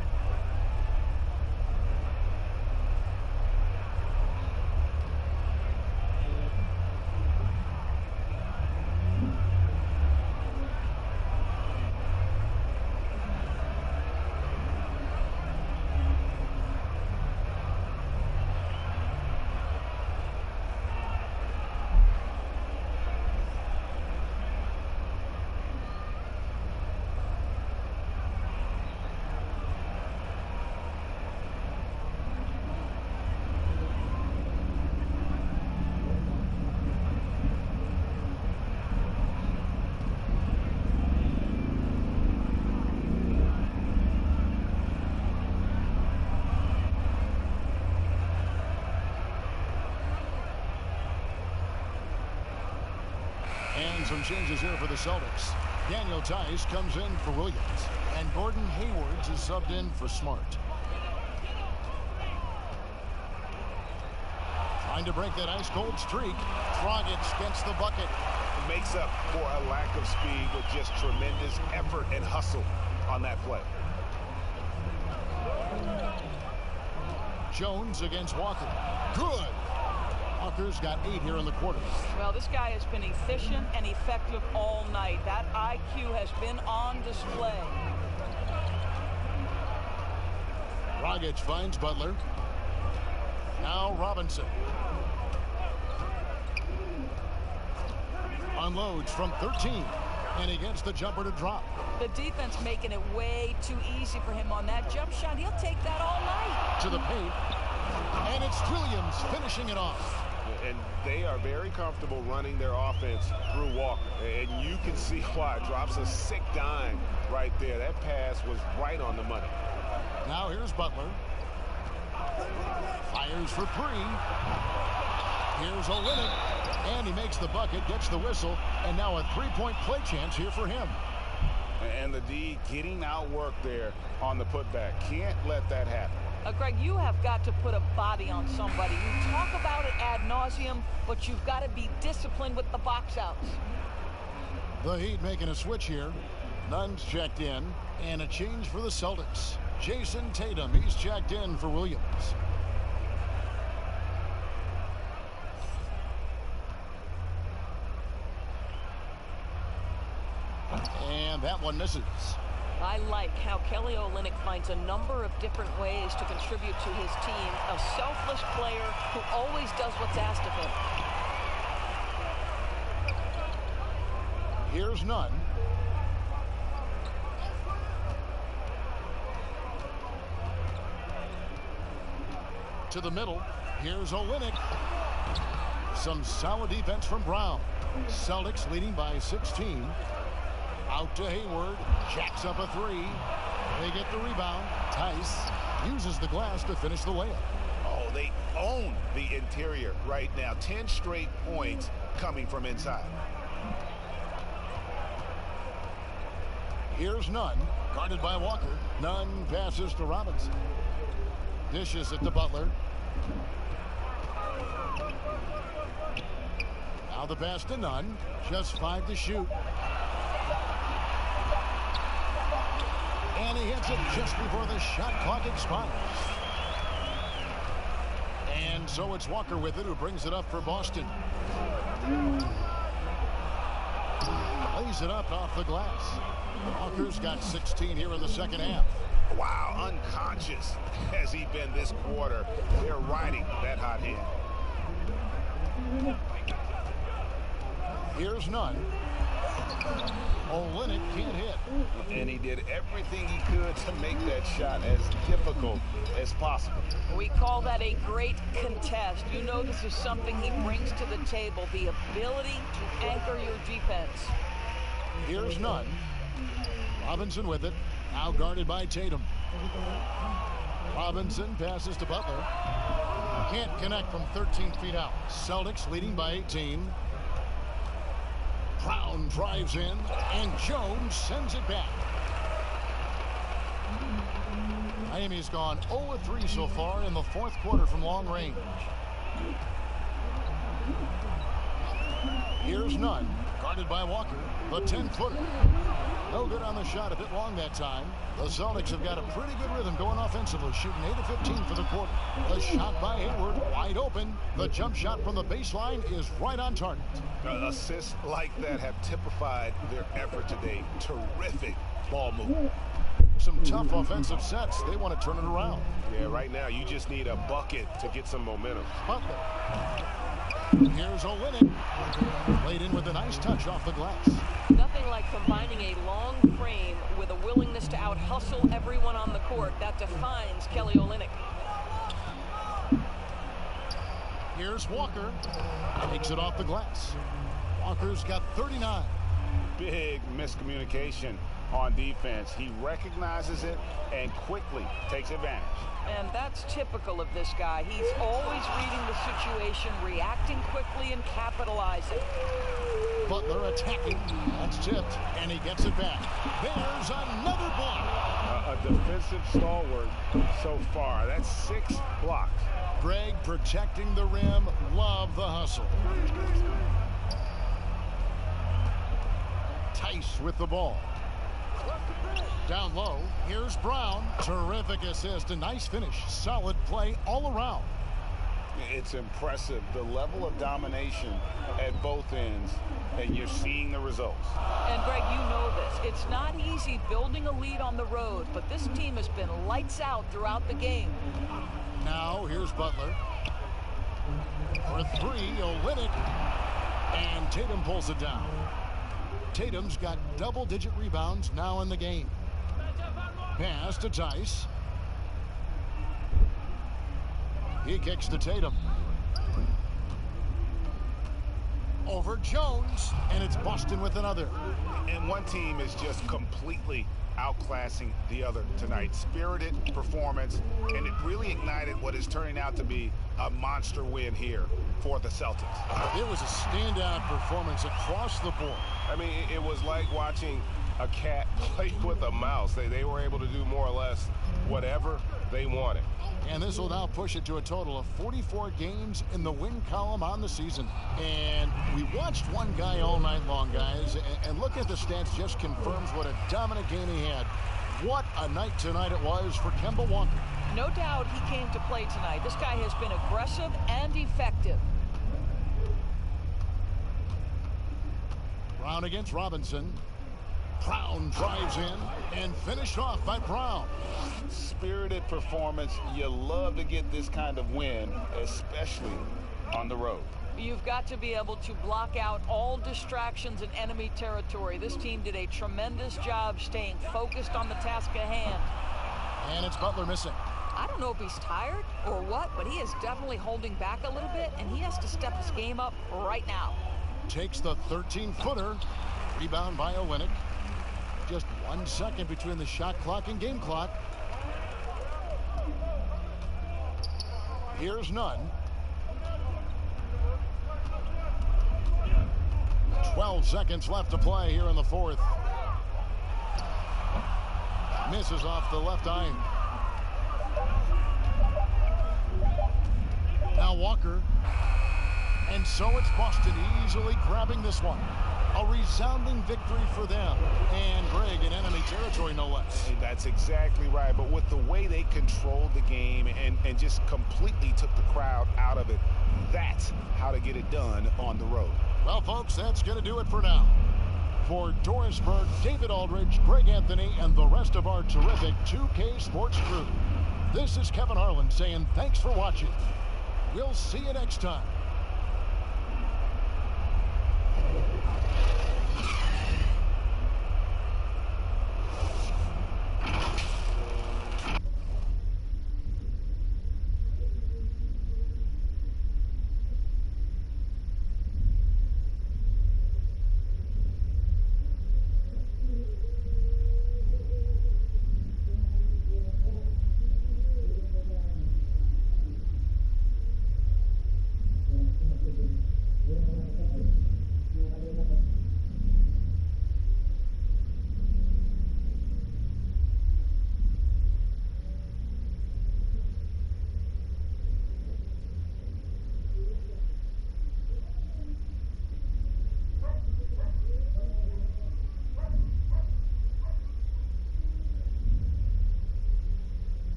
some changes here for the Celtics. Daniel Tice comes in for Williams, and Gordon Hayward is subbed in for Smart. Trying to break that ice-cold streak. Dragic gets the bucket. Makes up for a lack of speed with just tremendous effort and hustle on that play. Jones against Walker. Good. Walker's got 8 here in the quarter. Well, this guy has been efficient and effective all night. That IQ has been on display. Dragic finds Butler. Now Robinson. Unloads from 13. And he gets the jumper to drop. The defense making it way too easy for him on that jump shot. He'll take that all night. To the paint. And it's Williams finishing it off. And they are very comfortable running their offense through Walker. And you can see why. Drops a sick dime right there. That pass was right on the money. Now here's Butler. Fires for 3. Here's Olynyk. And he makes the bucket, gets the whistle, and now a 3-point play chance here for him. And the D getting outworked there on the putback. Can't let that happen. Greg, you have got to put a body on somebody. You talk about it ad nauseum, but you've got to be disciplined with the box outs. The Heat making a switch here. Nunn's checked in, and a change for the Celtics. Jason Tatum, he's checked in for Williams. And that one misses. I like how Kelly Olynyk finds a number of different ways to contribute to his team. A selfless player who always does what's asked of him. Here's Nunn. To the middle. Here's Olynyk. Some solid defense from Brown. Celtics leading by 16. Out to Hayward. Jacks up a 3. They get the rebound. Tice uses the glass to finish the layup. Oh, they own the interior right now. 10 straight points coming from inside. Here's Nunn. Guarded by Walker. Nunn passes to Robinson. Dishes it to Butler. Now the pass to Nunn. Just 5 to shoot. And he hits it just before the shot clock expires. And so it's Walker with it, who brings it up for Boston. Lays it up off the glass. Walker's got 16 here in the second half. Wow, unconscious has he been this quarter. They're riding that hot hand. Here's Nunn. Olynyk can't hit. And he did everything he could to make that shot as difficult as possible. We call that a great contest. You know this is something he brings to the table, the ability to anchor your defense. Here's Nunn. Robinson with it. Now guarded by Tatum. Robinson passes to Butler. Can't connect from 13 feet out. Celtics leading by 18. Brown drives in, and Jones sends it back. Miami's gone 0-3 so far in the fourth quarter from long range. Here's Nunn, guarded by Walker, the 10-footer. No good on the shot, a bit long that time. The Celtics have got a pretty good rhythm going offensively, shooting 8 of 15 for the quarter. The shot by Hayward, wide open. The jump shot from the baseline is right on target. Assists like that have typified their effort today. Terrific ball movement. Some tough offensive sets. They want to turn it around. Yeah, right now you just need a bucket to get some momentum. Butler. Here's Olynyk. Played in with a nice touch off the glass. Nothing like combining a long frame with a willingness to out-hustle everyone on the court. That defines Kelly Olynyk. Here's Walker. Takes it off the glass. Walker's got 39. Big miscommunication on defense. He recognizes it and quickly takes advantage. And that's typical of this guy. He's always reading the situation, reacting quickly, and capitalizing. Butler attacking. That's tipped, and he gets it back. There's another block. A defensive stalwart so far. That's 6 blocks. Greg protecting the rim. Love the hustle. Tice with the ball. Down low, here's Brown. Terrific assist, a nice finish. Solid play all around. It's impressive, the level of domination at both ends, and you're seeing the results. And Greg, you know this. It's not easy building a lead on the road, but this team has been lights out throughout the game. Now, here's Butler. For three, Olynyk. And Tatum pulls it down. Tatum's got double-digit rebounds now in the game. Pass to Tice. He kicks to Tatum. Over Jones, and it's Boston with another. And one team is just completely outclassing the other tonight. Spirited performance, and it really ignited what is turning out to be a monster win here for the Celtics. It was a standout performance across the board. I mean, it was like watching a cat play with a mouse. They were able to do more or less whatever they wanted. And this will now push it to a total of 44 games in the win column on the season. And we watched one guy all night long, guys, and look at the stats just confirms what a dominant game he had. What a night tonight it was for Kemba Walker. No doubt he came to play tonight. This guy has been aggressive and effective. Brown against Robinson. Brown drives in and finished off by Brown. Spirited performance. You love to get this kind of win, especially on the road. You've got to be able to block out all distractions in enemy territory. This team did a tremendous job staying focused on the task at hand. And it's Butler missing. I don't know if he's tired or what, but he is definitely holding back a little bit, and he has to step his game up right now. Takes the 13-footer. Rebound by Olynyk. Just 1 second between the shot clock and game clock. Here's Nunn. 12 seconds left to play here in the fourth. Misses off the left eye. Now Walker. And so it's Boston easily grabbing this one. A resounding victory for them. And Greg in enemy territory, no less. That's exactly right. But with the way they controlled the game and just completely took the crowd out of it, that's how to get it done on the road. Well, folks, that's going to do it for now. For Doris Burke, David Aldridge, Greg Anthony, and the rest of our terrific 2K Sports crew, this is Kevin Harlan saying thanks for watching. We'll see you next time.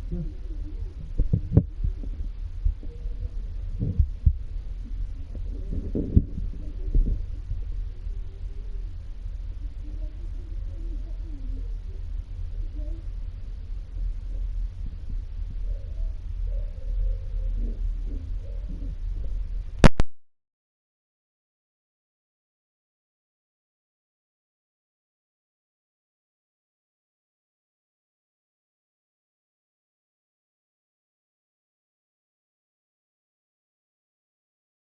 Good.